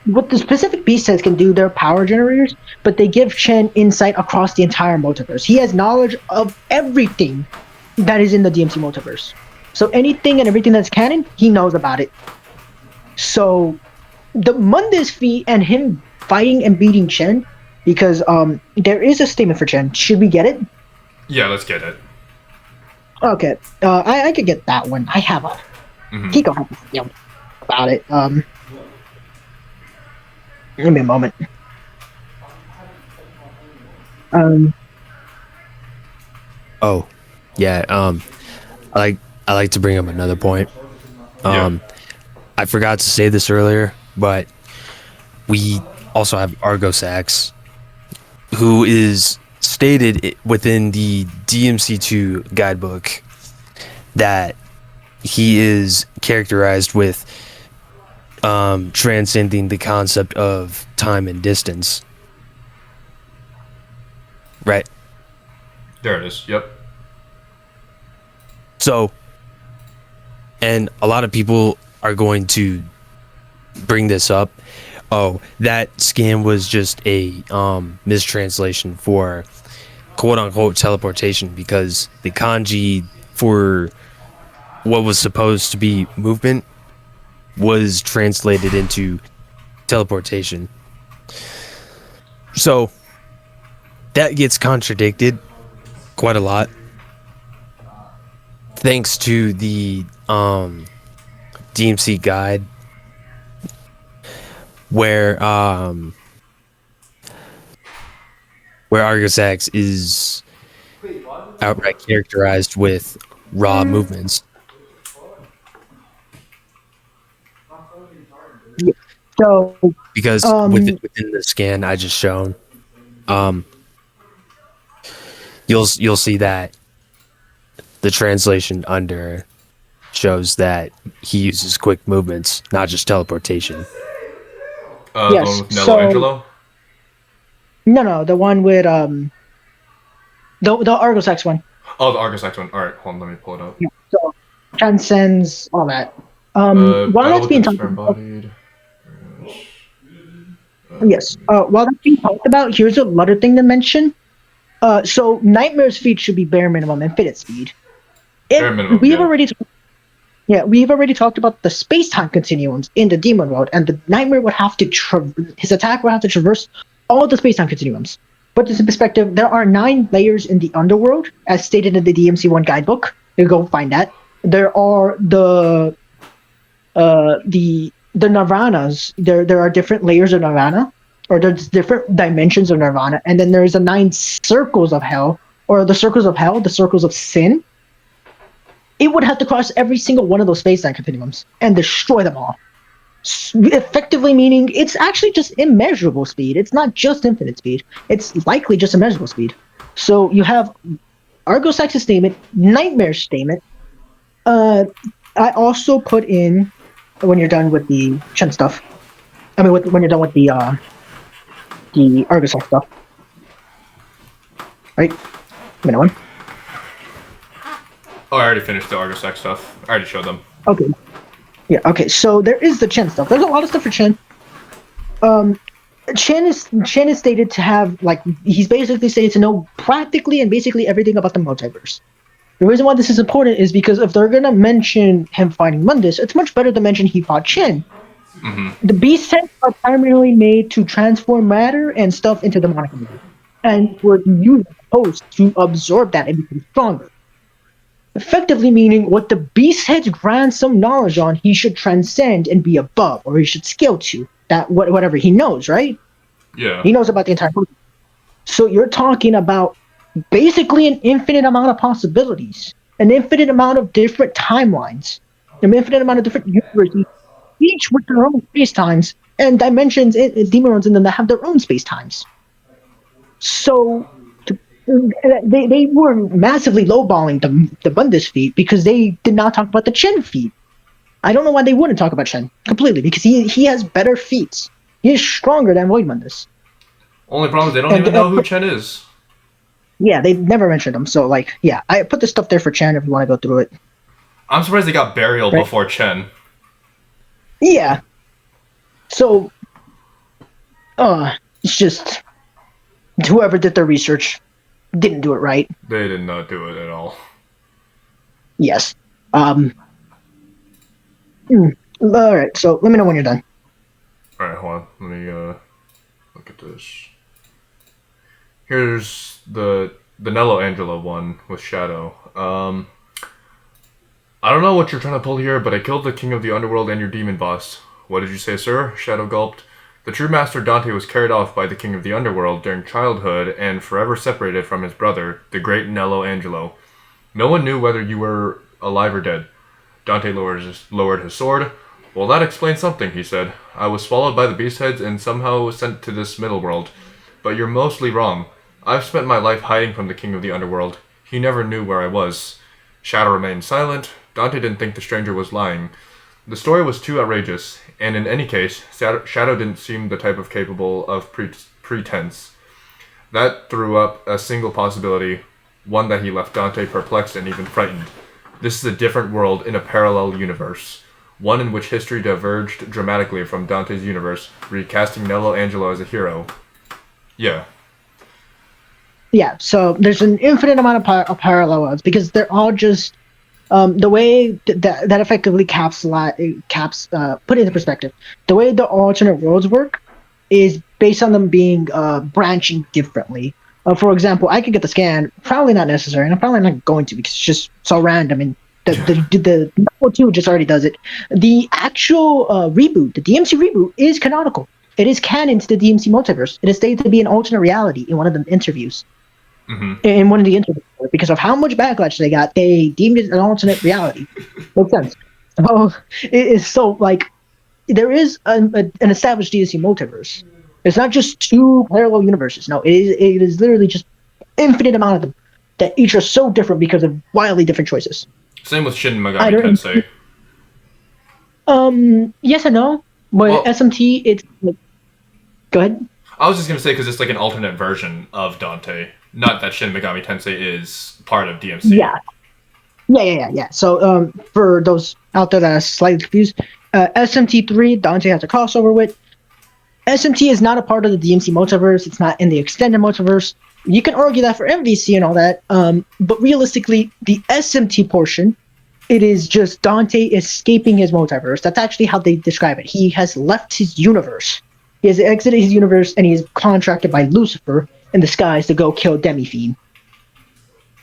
what the specific beast sets can do, they're power generators, but they give Chen insight across the entire multiverse. He has knowledge of everything that is in the DMC multiverse. So anything and everything that's canon, he knows about it. So the Mundus feat and him fighting and beating Chen, because there is a statement for Chen. Should we get it? Yeah, let's get it. Okay, I could get that one. I have a Kiko has a feeling about it. Give me a moment. Oh, yeah. I like to bring up another point. Yeah. I forgot to say this earlier, but we also have Argosax, who is stated within the DMC2 guidebook that he is characterized with transcending the concept of time and distance. Right. There it is. Yep. So, and a lot of people are going to bring this up. Oh, that scan was just a mistranslation for quote unquote teleportation, because the kanji for what was supposed to be movement was translated into teleportation. So that gets contradicted quite a lot, thanks to the DMC guide, where Argosax is outright characterized with raw movements. So Because within the scan I just shown, you'll see that the translation under shows that he uses quick movements, not just teleportation. The one with Nello Angelo? No, the one with the Argosax one. Oh, the Argosax one. Alright, hold on, let me pull it up. Yeah, so transcends all that. While Battle that's with being the talked about, disembodied. yes. While that's being talked about, here's another thing to mention. So Nightmare's feet should be bare minimum infinite speed. Bare minimum, We've yeah. already talked about the space-time continuums in the demon world, and the Nightmare would have to his attack would have to traverse all the space-time continuums. Put this in perspective, there are 9 layers in the underworld, as stated in the DMC1 guidebook. You go find that. There are the nirvanas. There are different layers of nirvana, or there's different dimensions of nirvana, and then there's the 9 circles of hell, or the circles of hell, the circles of sin. It would have to cross every single one of those space-time continuums and destroy them all. Effectively meaning it's actually just immeasurable speed. It's not just infinite speed. It's likely just immeasurable speed. So you have Argosax's statement, Nightmare's statement. I also put in, when you're done with the Chen stuff, when you're done with the Argosax stuff, right? Minute one. Oh, I already finished the Argosax stuff. I already showed them. Okay. Yeah, okay, so there is the Chen stuff. There's a lot of stuff for Chen. Chen is stated to have, like, he's basically stated to know practically and basically everything about the multiverse. The reason why this is important is because if they're gonna mention him fighting Mundus, it's much better to mention he fought Chen. The beast sets are primarily made to transform matter and stuff into demonic energy, and were used host to absorb that and become stronger. Effectively meaning what the beast heads grant some knowledge on, he should transcend and be above, or he should scale to that whatever he knows, right? Yeah. He knows about the entire movie. So you're talking about basically an infinite amount of possibilities, an infinite amount of different timelines, an infinite amount of different universes, each with their own space times and dimensions, demon worlds in them that have their own space times. So they were massively lowballing the Mundus feat because they did not talk about the Chen feat. I don't know why they wouldn't talk about Chen completely, because he has better feats. He is stronger than Void Mundus. Only problem is they don't even know who Chen is. Yeah, they never mentioned them. So like, yeah, I put the stuff there for Chen if you want to go through it. I'm surprised they got burial Right. before Chen. Yeah. So, it's just whoever did their research didn't do it right. They did not do it at all. Yes. All right. So let me know when you're done. All right, hold on. Let me look at this. Here's the Nello Angelo one with Shadow. I don't know what you're trying to pull here, but I killed the king of the underworld and your demon boss. What did you say, sir? Shadow gulped. The true master Dante was carried off by the king of the underworld during childhood and forever separated from his brother, the great Nello Angelo. No one knew whether you were alive or dead. Dante lowered his sword. Well, that explains something, he said. I was swallowed by the beast heads and somehow was sent to this middle world. But you're mostly wrong. I've spent my life hiding from the king of the underworld. He never knew where I was. Shadow remained silent. Dante didn't think the stranger was lying. The story was too outrageous, and in any case, Shadow didn't seem the type of capable of pretense. That threw up a single possibility, one that he left Dante perplexed and even frightened. This is a different world in a parallel universe, one in which history diverged dramatically from Dante's universe, recasting Nello Angelo as a hero. Yeah. Yeah. So there's an infinite amount of parallels because they're all just the way that effectively caps put it into perspective. The way the alternate worlds work is based on them being branching differently. For example, I could get the scan, probably not necessary, and I'm probably not going to because it's just so random. And the number 2 just already does it. The actual reboot, the DMC reboot, is canonical. It is canon to the DMC multiverse. It is stated to be an alternate reality in one of the interviews. Mm-hmm. In one of the interviews, because of how much backlash they got, they deemed it an alternate reality. Makes sense. So it is so like there is an established DMC multiverse. It's not just 2 parallel universes. No, it is literally just infinite amount of them that each are so different because of wildly different choices. Same with Shin Megami Tensei. Yes and no, but Well, SMT, it's like, go ahead. I was just gonna say because it's like an alternate version of Dante. Not that Shin Megami Tensei is part of DMC. Yeah. So, for those out there that are slightly confused, SMT3, Dante has a crossover with. SMT is not a part of the DMC multiverse. It's not in the extended multiverse. You can argue that for MVC and all that, but realistically, the SMT portion, it is just Dante escaping his multiverse. That's actually how they describe it. He has left his universe. He has exited his universe, and he is contracted by Lucifer in the skies to go kill Demi-Fiend.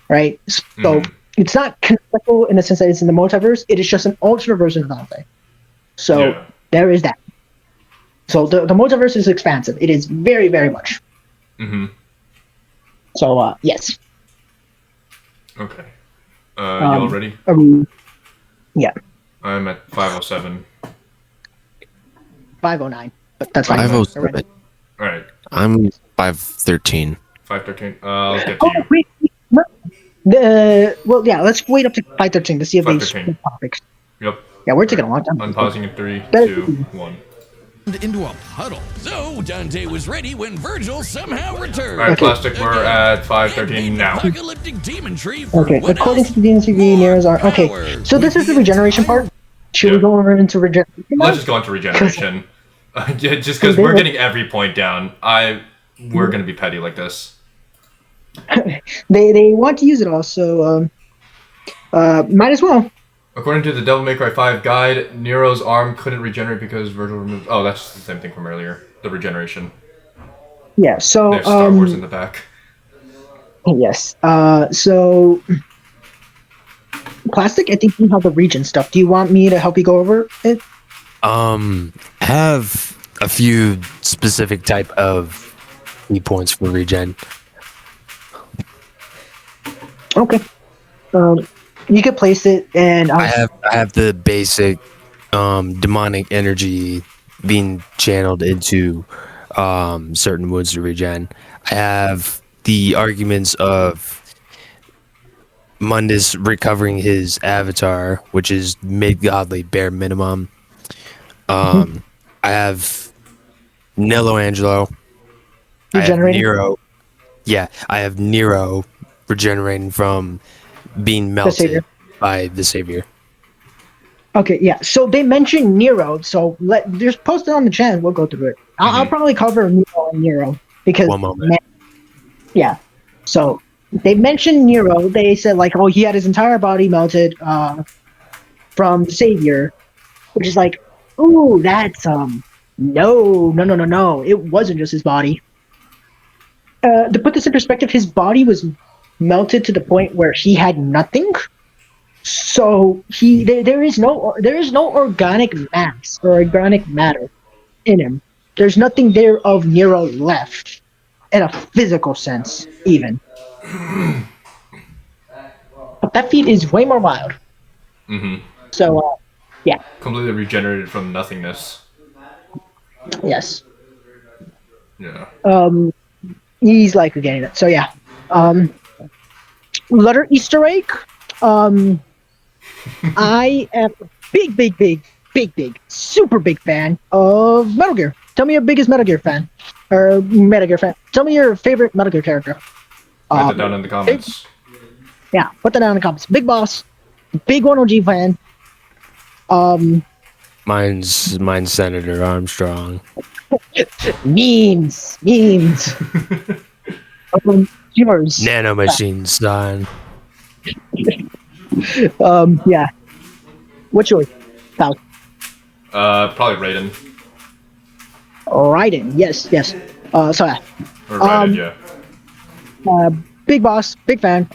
Right? So it's not canonical in the sense that it's in the multiverse. It is just an alternate version of Dante. So there is that. So the multiverse is expansive. It is very, very much. Mm-hmm. So, yes. Okay. Y'all ready? Yeah. I'm at 507. 509. But that's fine. 507. All right. I'm 513. 513. I'll get to you. Wait. Well, yeah, let's wait up to 513 to see if they 513. switch topics. Yep. Yeah, we're taking a long time. Unpausing in 3, 2, 1. Into a puddle. So Dante was ready when Virgil somehow returned. All right, Plastic, we're at 513 now. Apocalyptic demon tree for Okay, what according else? to the DNCV, Nero's are okay. Power. So this is the regeneration part. Should we go over into regeneration? Let's just go into regeneration. Yeah, just because we're getting every point down. We're gonna be petty like this. They want to use it all, so might as well. According to the Devil May Cry 5 guide, Nero's arm couldn't regenerate because Virgil removed. Oh, that's the same thing from earlier. The regeneration. Yeah. So They have Star Wars in the back. yes. So Plastic, I think you have the regen stuff. Do you want me to help you go over it? I have a few specific type of key points for regen. Okay. You could place it, and I have the basic demonic energy being channeled into certain wounds to regen. I have the arguments of Mundus recovering his avatar, which is mid-godly bare minimum. I have Nello Angelo. I have Regenerating. Nero. Yeah, I have Nero regenerating from being The Savior. melted by the Savior. Okay, yeah. So they mentioned Nero. So just post it on the channel. We'll go through it. I'll probably cover Nero and Nero because One moment. man, yeah. So they mentioned Nero. They said like, oh, he had his entire body melted from the Savior, which is like, ooh, that's no. It wasn't just his body. To put this in perspective, his body was melted to the point where he had nothing. So there is no organic mass or organic matter in him. There's nothing there of Nero left in a physical sense, even. But that feat is way more wild. Mm-hmm. So yeah, Completely regenerated from nothingness. yes. Yeah. He's likely getting it. So yeah. Letter Easter egg. I am a big, super big fan of Metal Gear. Tell me your biggest Metal Gear fan. Or Metal Gear fan. Tell me your favorite Metal Gear character. Write that down in the comments. Yeah, put that down in the comments. Big Boss, big 1OG fan. Mine's Senator Armstrong. Memes. Yours. Nanomachine, son. Yeah. What's yours? Val? Probably Raiden. Raiden. Yes. So yeah. Or Raiden, yeah. Big Boss, big fan.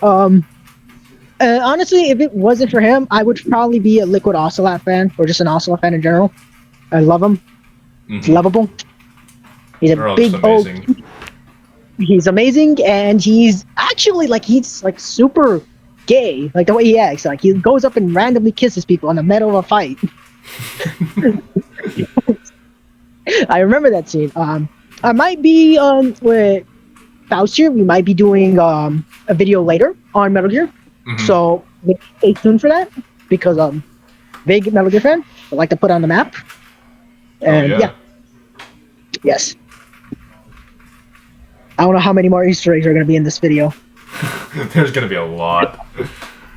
Honestly, if it wasn't for him, I would probably be a Liquid Ocelot fan, or just an Ocelot fan in general. I love him. He's lovable. He's They're a all big just amazing. He's amazing, and he's actually he's super gay, like the way he acts. Like he goes up and randomly kisses people in the middle of a fight. I remember that scene. I might be with Faust here. We might be doing a video later on Metal Gear, so stay tuned for that because big Metal Gear fan. I like to put on the map. And yeah. Yes. I don't know how many more Easter eggs are going to be in this video. There's gonna be a lot. There's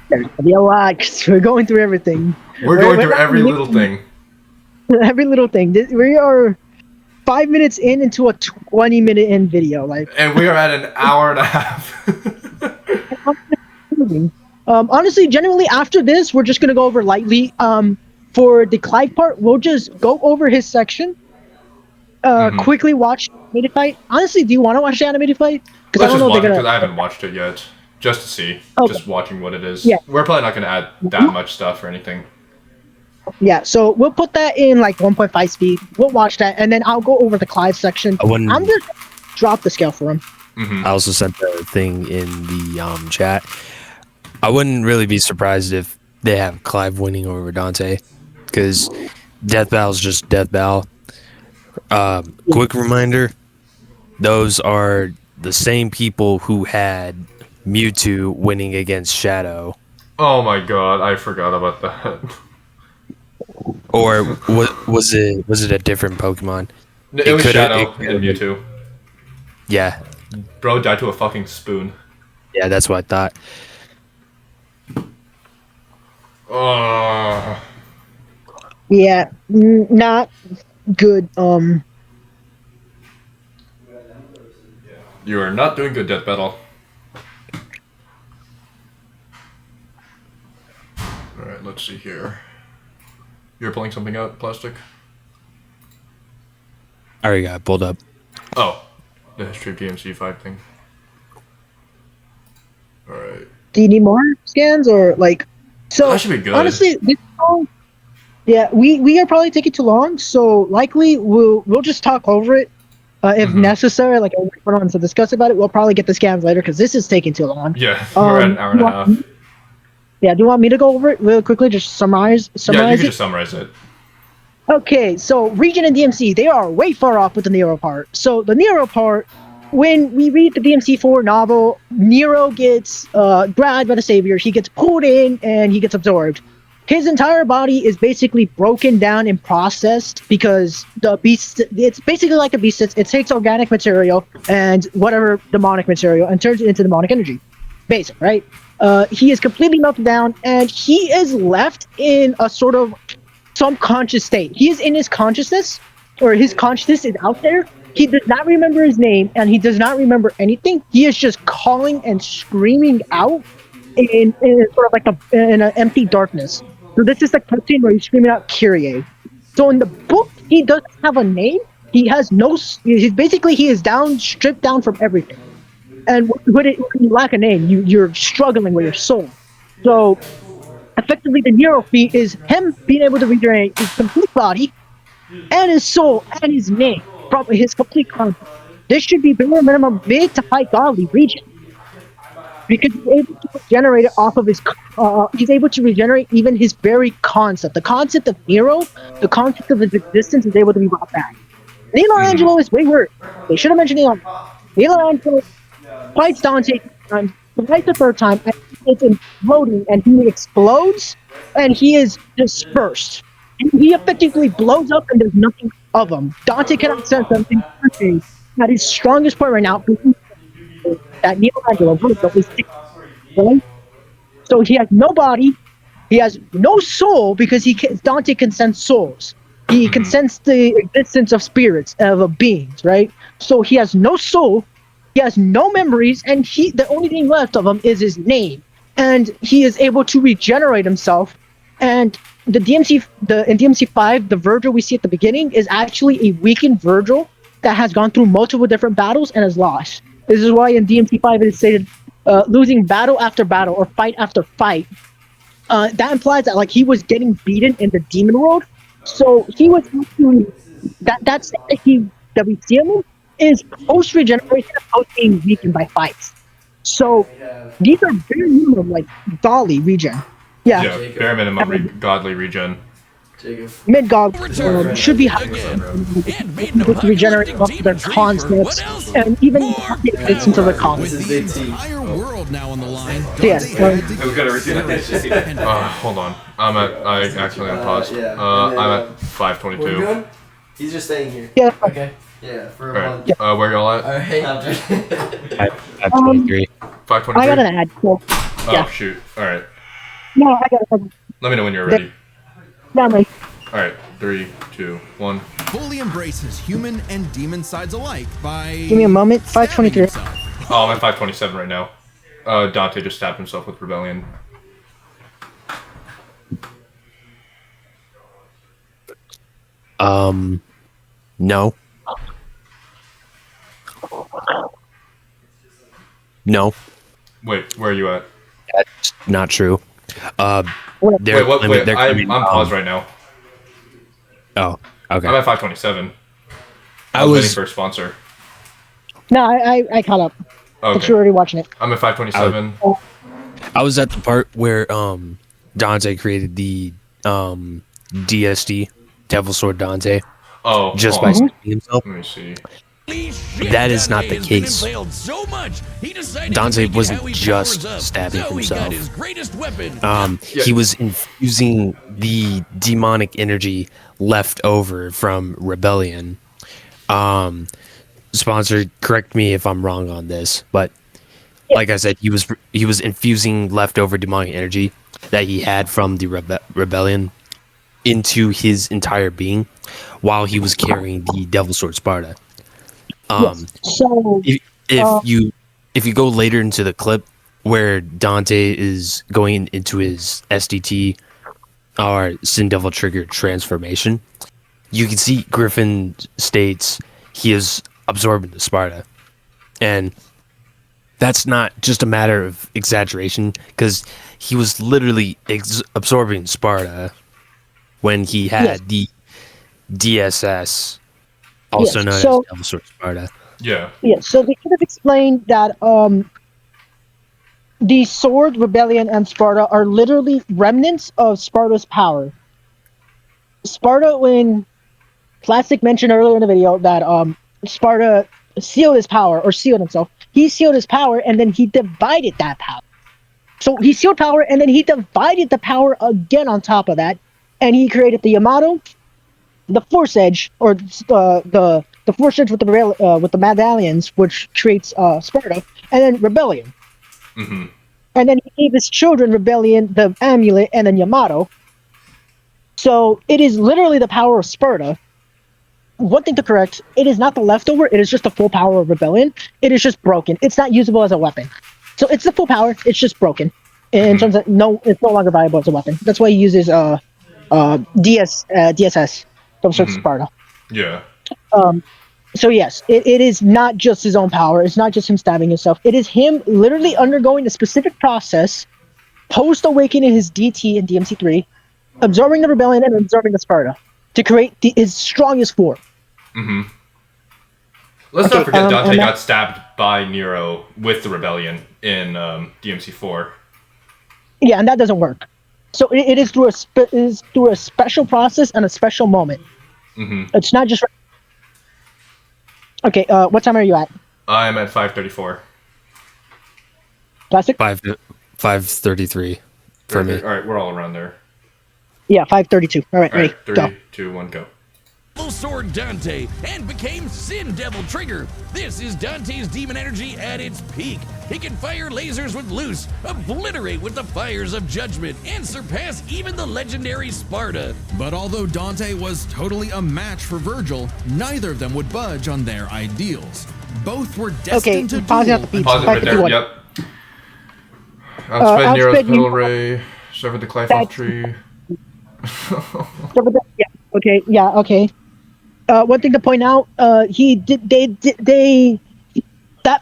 going to be a lot because we're going through everything. We're going through every little thing. Every little thing. We are 5 minutes into a 20-minute in video. And we are at an hour and a half. Honestly, generally after this, we're just going to go over lightly. For the Clive part, we'll just go over his section. Quickly watch the animated fight. Honestly, do you want to watch the animated fight? Let's just watch it because I haven't watched it yet. Just to see. Okay. Just watching what it is. Yeah. We're probably not going to add that much stuff or anything. Yeah, so we'll put that in 1.5 speed. We'll watch that, and then I'll go over the Clive section. I'm just drop the scale for him. I also sent the thing in the chat. I wouldn't really be surprised if they have Clive winning over Dante, because Deathbattle's just Deathbattle. Quick reminder, those are the same people who had Mewtwo winning against Shadow. Oh my god, I forgot about that. Or was it a different Pokemon? It was Shadow and Mewtwo. Yeah. Bro died to a fucking spoon. Yeah, that's what I thought. Yeah, not good. You are not doing good, Deathbattle. Alright, let's see here. You're pulling something out, Plastic? I already got it pulled up. Oh, the history of DMC5 thing. Alright. Do you need more scans or So that should be good. Honestly, this song, yeah, we are probably taking too long, so likely we'll just talk over it if necessary. Like if we want to discuss about it, we'll probably get the scans later because this is taking too long. Yeah, we're at an hour and a half. Yeah, do you want me to go over it real quickly? Just summarize yeah, you can it? just summarize it. Okay, so Region and DMC, they are way far off with the Nero part. So the Nero part, when we read the DMC4 novel, Nero gets grabbed by the Savior. He gets pulled in and he gets absorbed. his entire body is basically broken down and processed because the beast, it's basically like the beast, it takes organic material and whatever demonic material and turns it into demonic energy. Basic, right? He is completely melted down and he is left in a sort of subconscious state. He is in his consciousness, or his consciousness is out there. He does not remember his name and he does not remember anything. He is just calling and screaming out in sort of like in an empty darkness. So this is like a scene where he's screaming out Kyrie. So in the book, he doesn't have a name. He has no. He's basically he is down, stripped down from everything. And when you lack a name, you're struggling with your soul. So effectively, the Nero feat is him being able to regenerate his complete body, and his soul, and his name, probably his complete concept. This should be bare minimum mid to high godly region. Because he's able to regenerate it off of his, he's able to regenerate even his very concept. The concept of Nero, the concept of his existence is able to be brought back. Nilo Angelo is way worse. They should have mentioned Nilo Angelo fights Dante fights the third time, and it's imploding, and he explodes, and he is dispersed. And he effectively blows up, and there's nothing of him. Dante cannot sense something at his strongest point right now. That Michelangelo is right? So he has no body, he has no soul because Dante can sense souls. He can sense the existence of spirits, of beings, right? So he has no soul, he has no memories, and the only thing left of him is his name. And he is able to regenerate himself. And in DMC 5, the Virgil we see at the beginning is actually a weakened Virgil that has gone through multiple different battles and has lost. This is why in DMC5 it is stated losing battle after battle or fight after fight. That implies that like he was getting beaten in the demon world. So he was actually that we see him in is post regeneration and post being weakened by fights. So these are bare minimum like godly regen. Yeah, bare minimum godly regen. Mid god should be high with regenerating off their concepts and even it's into the concepts. The entire world now on the line. Yes. Hold on. I accidentally unpaused. I'm at 522. He's just staying here. Yeah. Okay. Yeah, for a month. Where y'all at? Alright. 523. 523? I got an ad. So, oh, shoot. Alright. No, I got it. Let me know when you're ready. Yeah, I'm ready. Alright. 3, 2, 1. Fully embraces human and demon sides alike by. Give me a moment. 523. Oh, I'm at 527 right now. Dante just stabbed himself with Rebellion. No. No. Wait, where are you at? That's not true. Wait, I'm paused right now. Oh, okay. I'm at 527. I was was waiting for a sponsor. No, I caught up. Okay. But you're already watching it. I'm at 527. I was at the part where Dante created the DSD, Devil Sword Dante, Oh, just hold by on. stabbing himself. Let me see. That is not the case. Dante Dante wasn't just stabbing himself. He was infusing the demonic energy left over from Rebellion. Sponsor, correct me if I'm wrong on this, but like I said, he was infusing leftover demonic energy that he had from the Rebellion into his entire being while he was carrying the Devil Sword Sparta. So if you go later into the clip where Dante is going into his SDT or Sin Devil Trigger transformation, you can see Griffin states he is absorbing the Sparta, and that's not just a matter of exaggeration because he was literally absorbing Sparta when he had the DSS, also known as Devil Sword Sparta. Yeah. Yeah, so they could have explained that the Sword, Rebellion, and Sparta are literally remnants of Sparta's power. Sparta, when Plastic mentioned earlier in the video that Sparta sealed his power, or sealed himself, he sealed his power and then he divided that power. So he sealed power, and then he divided the power again on top of that, and he created the Yamato, the Force Edge, or the Force Edge with the medallions, which creates Sparta, and then Rebellion. Mm-hmm. And then he gave his children Rebellion, the Amulet, and then Yamato. So it is literally the power of Sparta. One thing to correct, it is not the leftover, it is just the full power of Rebellion. It is just broken. It's not usable as a weapon. So it's the full power, it's just broken. In terms of, it's no longer valuable as a weapon. That's why he uses DSS from Sparta. Yeah. So yes, it is not just his own power. It's not just him stabbing himself. It is him literally undergoing a specific process, post-awakening his DT in DMC3, absorbing the Rebellion and absorbing the Sparta to create his strongest form. Mm-hmm. Let's not forget Dante got stabbed by Nero with the Rebellion in DMC4. Yeah, and that doesn't work. So it is through a special process and a special moment. Mm-hmm. It's not just. Okay, what time are you at? I'm at 5:34. Plastic? 5:33 for me. All right, we're all around there. Yeah, 5:32. All right, All ready, right, 3, go. 2, 1, go. Full Sword Dante and became Sin Devil Trigger. This is Dante's demon energy at its peak. He can fire lasers with Loose, obliterate with the fires of Judgment, and surpass even the legendary Sparta. But although Dante was totally a match for Virgil, neither of them would budge on their ideals. Both were destined to pause it at the duel. beat. Pause it right there, 5:51. yep. Outsped Nero's outsped Petal Ray, severed the Clive off tree. Yeah. Okay. Yeah. Okay. One thing to point out, that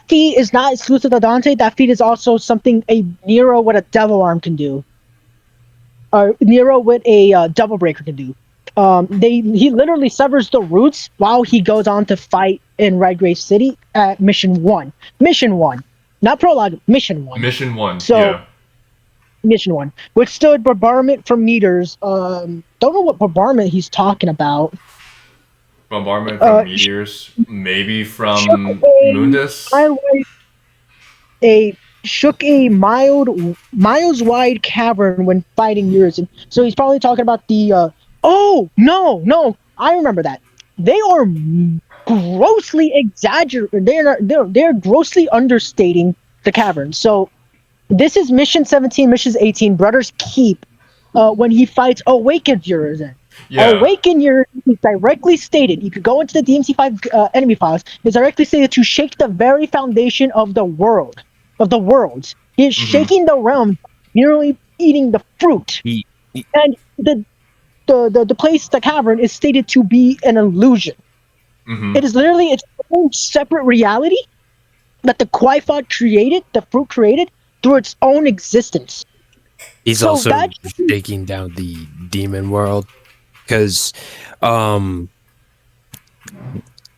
feat is not exclusive to Dante. That feat is also something a Nero with a devil arm can do, or Nero with a double breaker can do. He literally severs the roots while he goes on to fight in Redgrave City at Mission 1. Mission 1, not prologue. Mission 1. Mission 1. So, yeah. Mission 1, which stood bombardment for meters. Don't know what bombardment he's talking about. Bombardment from meteors, maybe from Mundus. Shook a miles wide cavern when fighting Urizen. So he's probably talking about the. Oh no! I remember that. They are grossly exaggerating. They're grossly understating the cavern. So this is Mission 17, Mission 18, Brothers Keep. When he fights Awakened Urizen. Yeah. Awaken Urizen is directly stated. You could go into the DMC5 enemy files. It's directly stated to shake the very foundation of the world, of the worlds. He is shaking the realm, merely eating the fruit. And the place, the cavern, is stated to be an illusion. It is literally its own separate reality that the Quifod created, the fruit created, through its own existence. He's also shaking down the demon world because,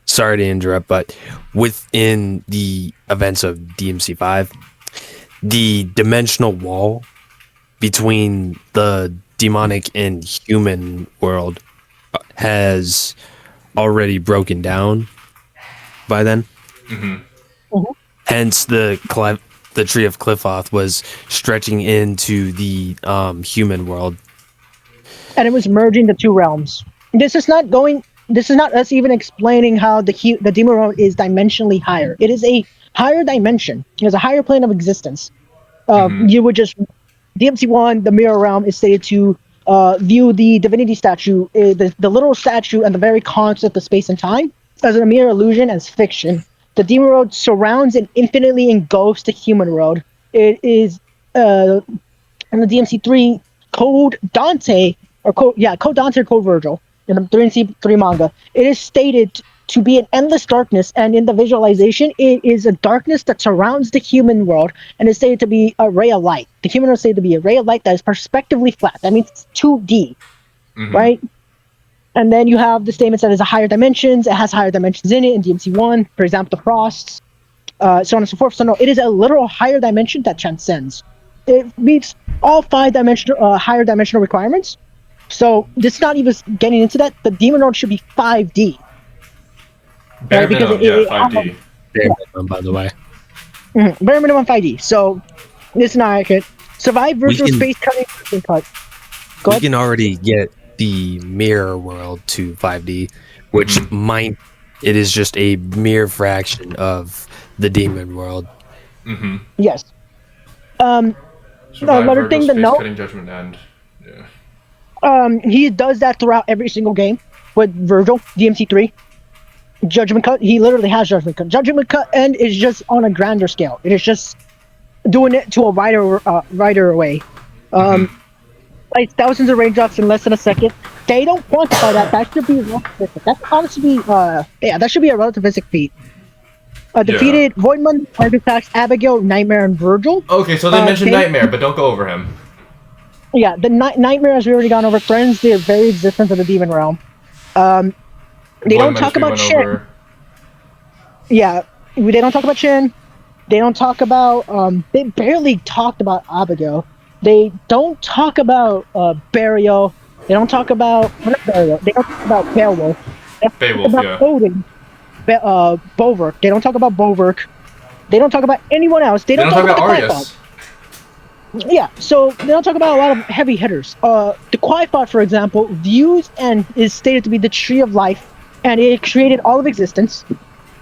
sorry to interrupt, but within the events of DMC5, the dimensional wall between the demonic and human world has already broken down by then. Hence the Tree of Clifoth was stretching into the human world, and it was merging the two realms. This is not us even explaining how the demon world is dimensionally higher. It is a higher dimension. It is a higher plane of existence. You would just DMC1, the mirror realm, is stated to view the divinity statue, the literal statue, and the very concept of space and time as a mere illusion, as fiction. The demon world surrounds and infinitely engulfs the human world. It is in the DMC3 Code Dante, Code Dante or Code Virgil in the DMC3 manga. It is stated to be an endless darkness, and in the visualization, it is a darkness that surrounds the human world, and is stated to be a ray of light. The human world is stated to be a ray of light that is perspectively flat. That means it's 2D, right? And then you have the statements that it's a higher dimensions. It has higher dimensions in it in DMC1, for example, the frosts, so on and so forth. So no, it is a literal higher dimension that transcends. It meets all 5 dimensional, higher dimensional requirements. So this is not even getting into that. The demon world should be 5D. Bare minimum, 5D. Bare minimum, by the way. Bare minimum 5D. So this is not accurate. Survive We virtual can- space cutting and cut. Go We ahead. can already get the mirror world to 5D, which it is just a mere fraction of the demon world. Mm-hmm. Yes. Survive Another Virgil, thing to Space note, Cutting, Judgment End. Yeah. he does that throughout every single game with Virgil, DMC3. Judgment Cut, he literally has Judgment Cut. Judgment Cut End is just on a grander scale. It is just doing it to a wider away. Like thousands of raindrops in less than a second. They don't quantify that. That should be relativistic. That's honestly, that should be a relativistic feat. Defeated Voidmund, Artifacts, Abigail, Nightmare, and Virgil. Okay, so they mentioned they- Nightmare, but don't go over him. Yeah, the Nightmare, as we already gone over, threatens the very existence of the demon realm. They don't talk about Shin. Yeah, they don't talk about Shin. They don't talk about. They barely talked about Abigail. They don't talk about Burial. They don't talk about not Burial. They don't talk about Beowulf. They don't Beowulf, talk about Odin. Boverk. They don't talk about Boverk. They don't talk about anyone else. They don't talk about the Arius. Yeah, so they don't talk about a lot of heavy hitters. The Qyphot, for example, views and is stated to be the tree of life, and it created all of existence.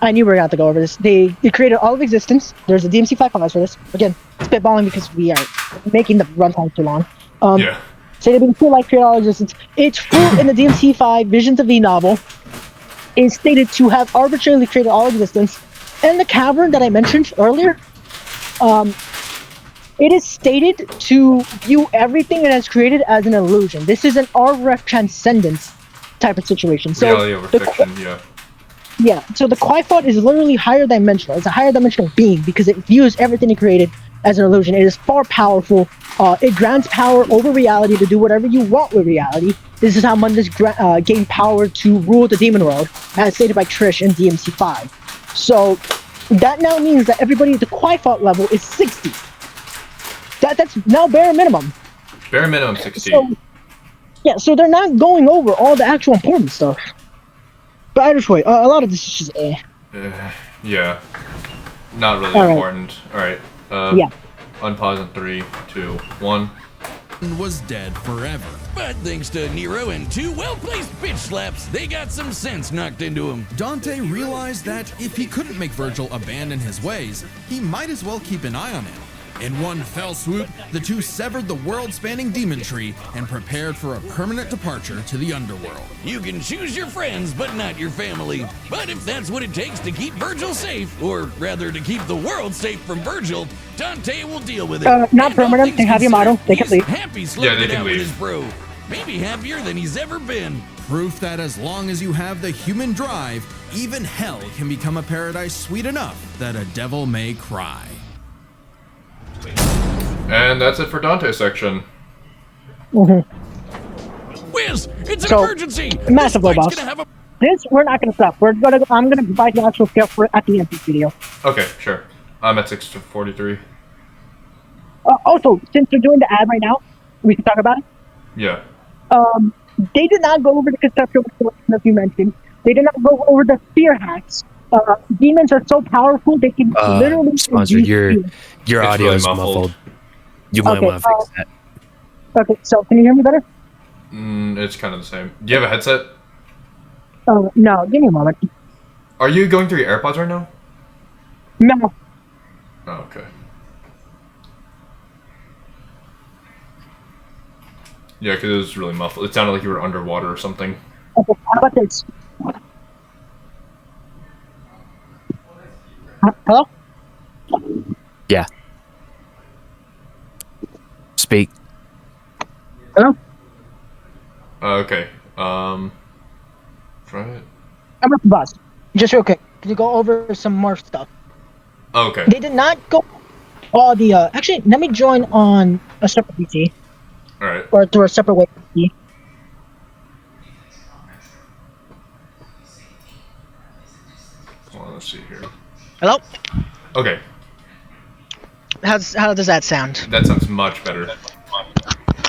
I knew we were going to have to go over this. It created all of existence. There's a DMC 5 files for this. Again, spitballing because we are making the runtime too long. Say they've been true life, created all of existence. Its fruit in the DMC 5 Visions of the novel is stated to have arbitrarily created all existence. And the cavern that I mentioned earlier, it is stated to view everything it has created as an illusion. This is an RF transcendence type of situation. So Reality over fiction, yeah, so the Qyphot is literally higher dimensional. It's a higher dimensional being because it views everything it created as an illusion. It is far powerful. It grants power over reality to do whatever you want with reality. This is how Mundus gained power to rule the demon world, as stated by Trish in DMC5. So that now means that everybody at the Qyphot level is 60. That's now bare minimum. Bare minimum 60. So they're not going over all the actual important stuff. But either way, a lot of this is just yeah. Not really important. Alright. Yeah. Unpause in 3, 2, 1. Was dead forever. But thanks to Nero and 2 well-placed bitch slaps, they got some sense knocked into him. Dante realized that if he couldn't make Virgil abandon his ways, he might as well keep an eye on him. In one fell swoop, the two severed the world-spanning demon tree and prepared for a permanent departure to the underworld. You can choose your friends, but not your family. But if that's what it takes to keep Virgil safe, or rather to keep the world safe from Virgil, Dante will deal with it. Not permanent. They have your model. They can leave. Happy Yeah, slugging they it can out with leave. his bro. Maybe happier than he's ever been. Proof that as long as you have the human drive, even hell can become a paradise sweet enough that a devil may cry. And that's it for Dante's section. Whiz! It's an emergency! Massive This fight's boss. gonna have a This we're not gonna stop. I'm gonna provide the actual scale for it at the end of this video. Okay, sure. I'm at 643. Also, since they're doing the ad right now, we can talk about it. Yeah. They did not go over the conceptual exploration that you mentioned. They did not go over the fear hacks. Demons are so powerful they can literally. Sponsor, your It's audio really is muffled. muffled. You might Okay, want to fix that. Okay, so can you hear me better? It's kind of the same. Do you have a headset? No, give me a moment. Are you going through your AirPods right now? No. Oh, okay. Yeah, because it was really muffled. It sounded like you were underwater or something. Okay, how about this? Hello? Yeah. Speak. Hello? Okay. Try it. I'm at the bus. Just real quick. Can you go over some more stuff? Okay. They did not go all the actually let me join on a separate PC. Alright. Or through a separate way PC. Well, let's see here. Hello? Okay. How does that sound? That sounds much better.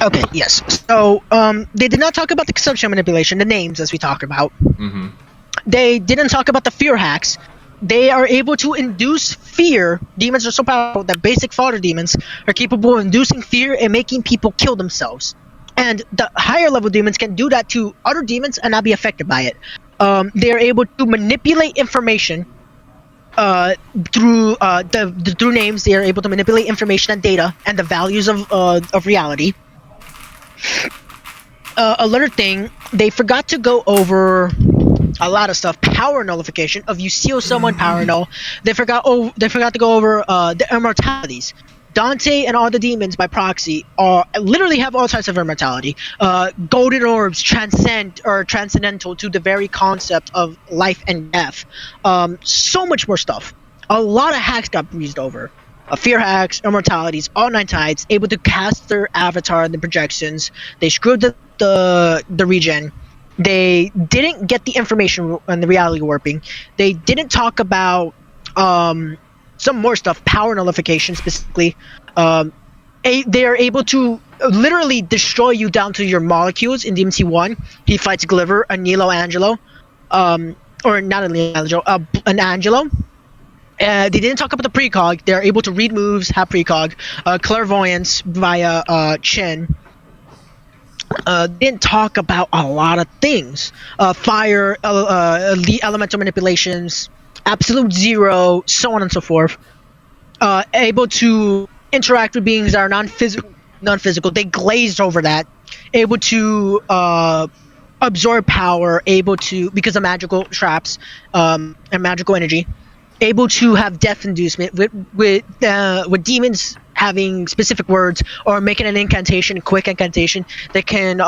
Okay, yes. So, they did not talk about the consumption manipulation, the names as we talked about. Mm-hmm. They didn't talk about the fear hacks. they are able to induce fear. Demons are so powerful that basic fodder demons are capable of inducing fear and making people kill themselves. And the higher level demons can do that to other demons and not be affected by it. They are able to manipulate information through through names. They are able to manipulate information and data and the values of reality. Another thing, they forgot to go over a lot of stuff. Power nullification. If you seal someone power null, they forgot to go over the immortalities. Dante and all the demons by proxy literally have all types of immortality. Golden orbs transcendental to the very concept of life and death. So much more stuff. A lot of hacks got breezed over. Fear hacks, immortalities, all 9 tides, able to cast their avatar in the projections. They screwed the regen. They didn't get the information and the reality warping. They didn't talk about some more stuff, power nullification specifically. They are able to literally destroy you down to your molecules. In DMC1, he fights Gliver, Anilo Angelo, or not Anilo Angelo, an Angelo. They didn't talk about the precog. They're able to read moves, have precog, clairvoyance via Chin. Didn't talk about a lot of things. Fire, the elemental manipulations, absolute zero, so on and so forth. Able to interact with beings that are non-physical. They glazed over that. Able to absorb power. Able to, because of magical traps and magical energy. Able to have death inducement with demons having specific words or making an incantation, a quick incantation that can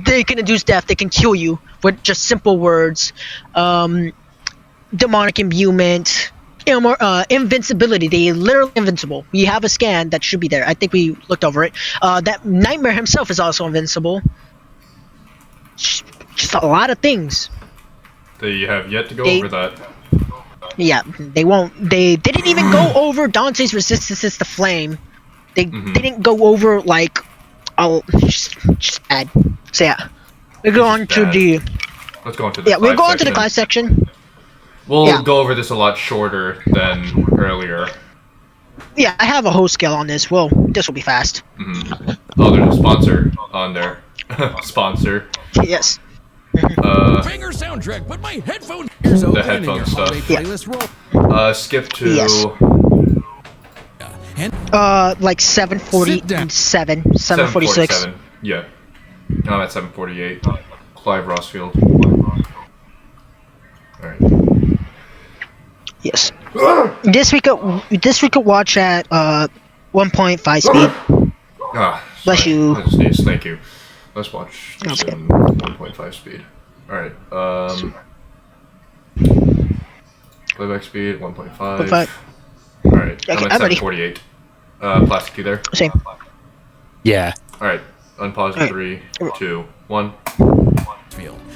they can induce death. They can kill you with just simple words. Demonic imbuement, invincibility. They literally invincible. We have a scan that should be there. I think we looked over it. That Nightmare himself is also invincible. Just a lot of things. They have yet to go over that. Yeah, they won't. They didn't even go over Dante's resistances to flame. They didn't go over like, just bad. So yeah, we go on to the. Let's go on to the. We'll go on to the Clive section. We'll go over this a lot shorter than earlier. Yeah, I have a whole scale on this. Well, this will be fast. Oh, there's a sponsor on there. Sponsor. Yes. Banger soundtrack, but my headphones. The headphone stuff. Skip to. Yes. Like 7:47, 7:46. Yeah. No, I'm at 7:48. Clive Rossfield. Alright. Yes. This we could watch at 1.5 speed. Bless you. Thank you. Let's watch this in 1.5 speed. Alright. Playback speed 1.5. Alright. Okay, I'm at 748. Plastic, you there? Same. Yeah. Alright. Unpause in 3, 2, 1.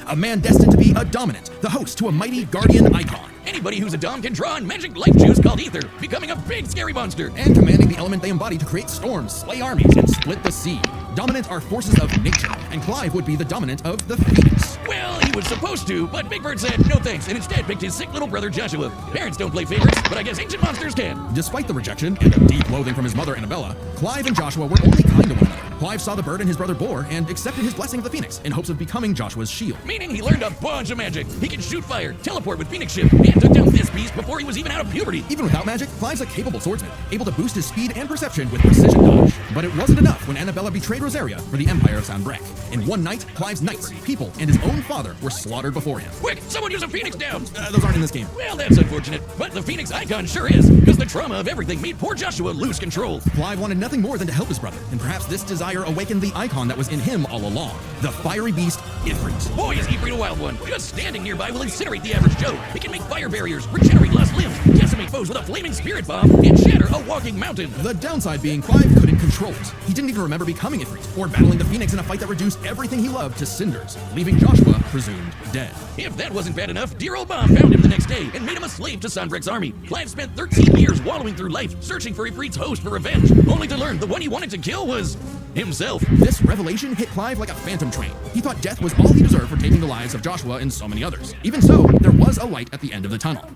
A man destined to be a dominant, the host to a mighty guardian icon. Anybody who's a dom can draw on magic life juice called ether, becoming a big scary monster. And commanding the element they embody to create storms, slay armies, and split the sea. Dominant are forces of nature, and Clive would be the dominant of the Phoenix. Well, he was supposed to, but Big Bird said no thanks, and instead picked his sick little brother Joshua. Parents don't play favorites, but I guess ancient monsters can. Despite the rejection and a deep loathing from his mother Annabella, Clive and Joshua were only kind to one another. Clive saw the bird and his brother Boar and accepted his blessing of the Phoenix in hopes of becoming Joshua's shield. Meaning he learned a bunch of magic. He can shoot fire, teleport with Phoenix ship, and took down this beast before he was even out of puberty. Even without magic, Clive's a capable swordsman, able to boost his speed and perception with precision dodge. But it wasn't enough when Annabella betrayed Rosaria for the Empire of Sanbreque. In one night, Clive's knights, people, and his own father were slaughtered before him. Quick, someone use a Phoenix down! Those aren't in this game. Well, that's unfortunate, but the Phoenix icon sure is, because the trauma of everything made poor Joshua lose control. Clive wanted nothing more than to help his brother, and perhaps this desire awakened the icon that was in him all along, the fiery beast, Ifrit. Boy, is Ifrit a wild one. Just standing nearby will incinerate the average Joe. He can make fire barriers, regenerate lost limbs, decimate foes with a flaming spirit bomb, and shatter a walking mountain. The downside being Clive couldn't control it. He didn't even remember becoming Ifrit, or battling the Phoenix in a fight that reduced everything he loved to cinders, leaving Joshua presumed dead. If that wasn't bad enough, dear old Mom found him the next day and made him a slave to Sanbreque's army. Clive spent 13 years wallowing through life, searching for Ifrit's host for revenge, only to learn the one he wanted to kill was himself. This revelation hit Clive like a phantom train. He thought death was all he deserved for taking the lives of Joshua and so many others. Even so, there was a light at the end of the tunnel.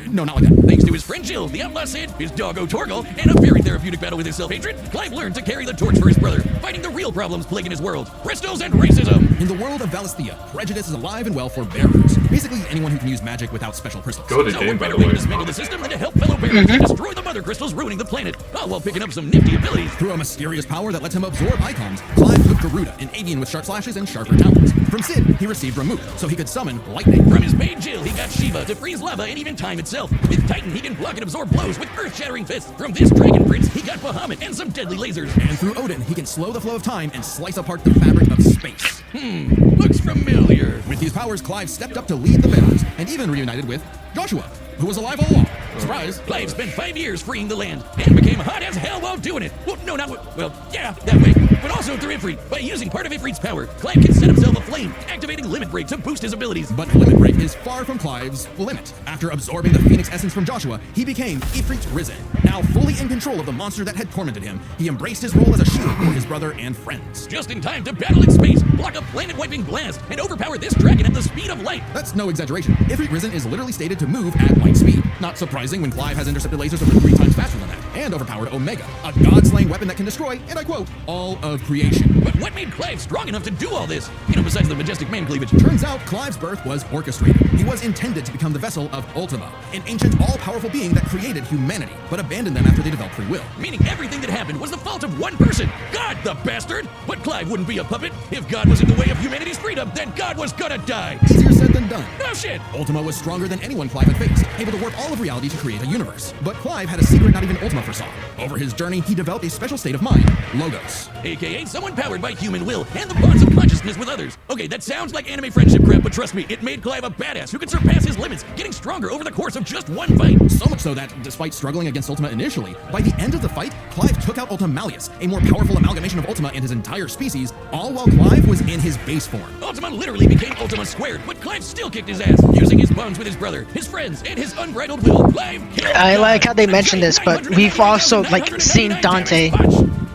No, not like that. Thanks to his friend Jill, the outlaw Sid, his doggo Torgal, and a very therapeutic battle with his self-hatred, Clive learned to carry the torch for his brother, fighting the real problems plaguing his world, Restos and racism. In the world of Valisthea, prejudice is alive and well for bearers. Basically, anyone who can use magic without special crystals. Go to So game, what by better the way way. to dismantle the system than to help fellow bearers and destroy the mother crystals ruining the planet, all while picking up some nifty abilities. Through a mysterious power that lets him absorb icons, Clive took Garuda, an avian with sharp slashes and sharper talons. From Sid, he received Remove, so he could summon lightning. From his maid Jill, he got Shiva to freeze lava and even time itself. With Titan, he can block and absorb blows with earth-shattering fists. From this Dragon Prince, he got Bahamut and some deadly lasers. And through Odin, he can slow the flow of time and slice apart the fabric of space. Looks familiar. With these powers, Clive stepped up to lead the bearers, and even reunited with Joshua, who was alive all along. Surprise! Clive spent 5 years freeing the land and became hot as hell while doing it. Well, no, not well, yeah, that way. But also through Ifrit. By using part of Ifrit's power, Clive can set himself aflame, activating Limit Break to boost his abilities. But Limit Break is far from Clive's limit. After absorbing the Phoenix essence from Joshua, he became Ifrit Risen. Now fully in control of the monster that had tormented him, he embraced his role as a shield for his brother and friends. Just in time to battle in space, block a planet-wiping blast, and overpower this dragon at the speed of light. That's no exaggeration. Ifrit Risen is literally stated to move at light speed. Not surprising when Clive has intercepted lasers over 3 times faster than that, and overpowered Omega, a god-slaying weapon that can destroy, and I quote, all of creation. But what made Clive strong enough to do all this? You know, besides the majestic man cleavage. Turns out Clive's birth was orchestrated. He was intended to become the vessel of Ultima, an ancient, all-powerful being that created humanity, but abandoned them after they developed free will. Meaning everything that happened was the fault of one person, God the bastard! But Clive wouldn't be a puppet. If God was in the way of humanity's freedom, then God was gonna die. Easier said than done. Oh shit! Ultima was stronger than anyone Clive had faced, able to warp all of reality to create a universe. But Clive had a secret not even Ultima foresaw. Over his journey, he developed a special state of mind, Logos. AKA someone powered by human will and the bonds of consciousness with others. Okay, that sounds like anime friendship crap, but trust me, it made Clive a badass who could surpass his limits, getting stronger over the course of just one fight. So much so that, despite struggling against Ultima initially, by the end of the fight, Clive took out Ultimalius, a more powerful amalgamation of Ultima and his entire species, all while Clive was in his base form. Ultima literally became Ultima squared, but Clive still kicked his ass, using his bonds with his brother, his friends, and his unbridled will. Clive killed I like how they a mentioned this, but we've also like seen Dante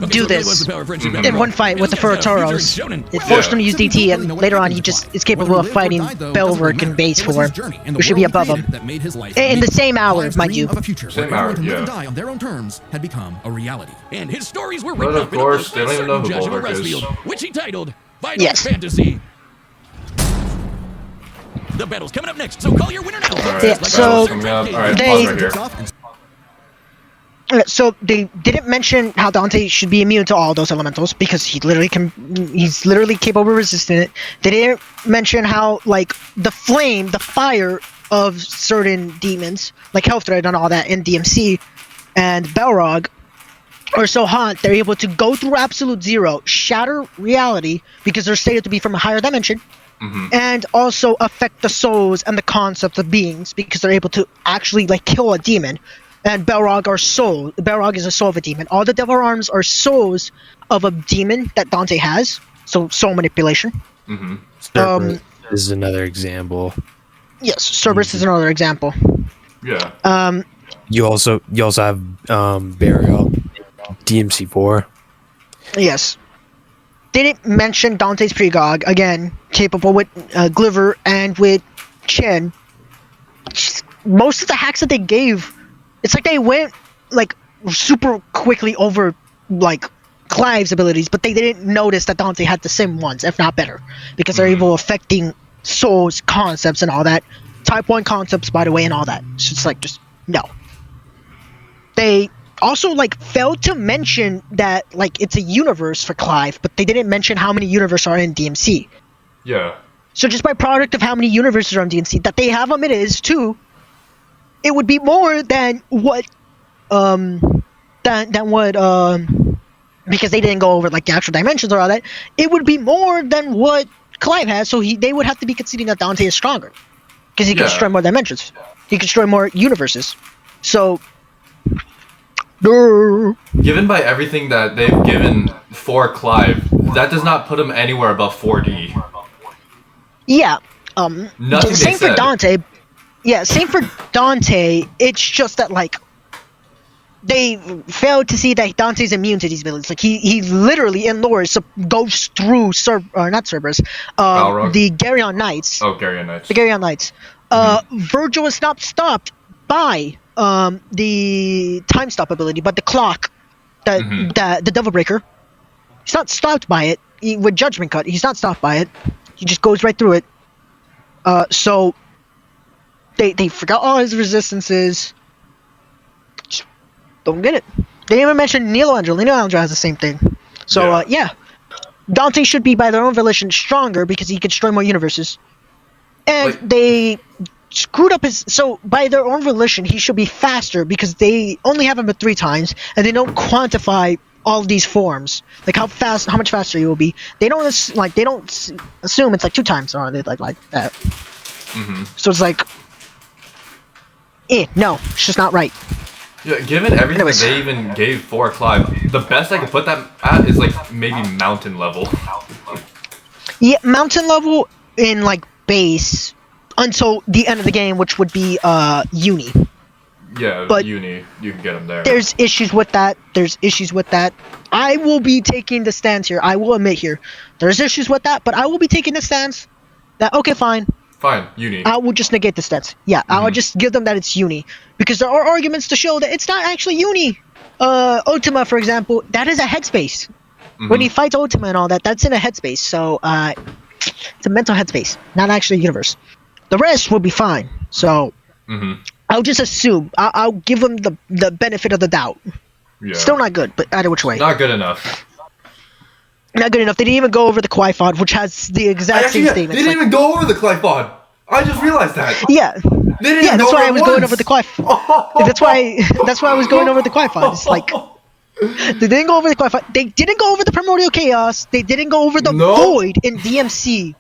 do this in one fight with the Furutoros. It forced him to use DT, and later on he just is capable of fighting Belwork in base form, which should be above him. In the same hour, mind you. Same hour, to live yeah. and die on their own terms had become a reality. And his stories were But written of up in a course, book they by don't even know certain who Joshua Bulwark is. Rusfield, which he titled Final Yes. Fantasy. The battle's coming up next, so call your winner now. Alright, Yeah, battle's so coming up. Alright, they- pause right here. So they didn't mention how Dante should be immune to all those elementals because he's literally capable of resisting it. They didn't mention how like the flame, the fire of certain demons, like Health Thread and all that in DMC and Balrog, are so hot they're able to go through absolute zero, shatter reality because they're stated to be from a higher dimension. And also affect the souls and the concept of beings because they're able to actually like kill a demon. And Balrog are soul. Balrog is a soul of a demon. All the devil arms are souls of a demon that Dante has. So soul manipulation. Cerberus is another example. Yes, Cerberus is another example. Yeah. You also have Burial, DMC4. Yes. They didn't mention Dante's Pregog, again, capable with Gliver and with Chen. Most of the hacks that they gave, it's like they went like super quickly over like Clive's abilities, but they didn't notice that Dante had the same ones, if not better, because they're able affecting souls, concepts, and all that. Type 1 concepts, by the way, and all that. So it's like, just, no. They also, like, failed to mention that, like, it's a universe for Clive, but they didn't mention how many universes are in DMC. Yeah. So just by product of how many universes are on DMC, that they have them, it is, too, it would be more than what, because they didn't go over, like, the actual dimensions or all that, it would be more than what Clive has, so they would have to be conceding that Dante is stronger. Because he can destroy more dimensions. He can destroy more universes. So... Given by everything that they've given for Clive, that does not put him anywhere above 4D. Yeah. Nothing same they for said. Dante. Yeah, same for Dante. It's just that, like, they failed to see that Dante's immune to these abilities. Like he literally in lore goes through not Cerberus, Balrog? the Garyon Knights. Oh, Gary Knights. The Garyon Knights. Virgil is not stopped by the time stop ability, but the clock, the Devil Breaker. He's not stopped by it with Judgment Cut. He's not stopped by it. He just goes right through it. So they forgot all his resistances. Just don't get it. They didn't even mention Nilo Angel. Nilo Angel has the same thing. So yeah, Dante should be by their own volition stronger because he can destroy more universes. And they screwed up his. So by their own volition, he should be faster because they only have him at 3 times, and they don't quantify all of these forms, like how much faster he will be. They don't assume it's like 2 times or they like that. So it's like, no, it's just not right. Yeah, given everything that they even gave for Clive, the best I could put that at is like maybe mountain level. Yeah, mountain level in like base until the end of the game, which would be uni. Yeah, but uni, you can get him there. There's issues with that. I will be taking the stance here. I will admit here, there's issues with that, but I will be taking the stance that okay, fine, uni. I will just negate the stance. Yeah, I'll just give them that it's uni because there are arguments to show that it's not actually uni. Ultima, for example, that is a headspace. When he fights Ultima and all that, that's in a headspace. So it's a mental headspace, not actually a universe. The rest will be fine. So I'll just assume. I'll give them the benefit of the doubt. Yeah. Still not good, but either which way. Not good enough. Not good enough. They didn't even go over the Clive font, which has the exact same statements. They didn't even go over the Clive pod. I just realized that. Yeah. They didn't even that's go why over I was going over the Clive. That's why I was going over the Clive font. It's like they didn't go over the Clive font. They didn't go over the Primordial Chaos. They didn't go over the Void in DMC.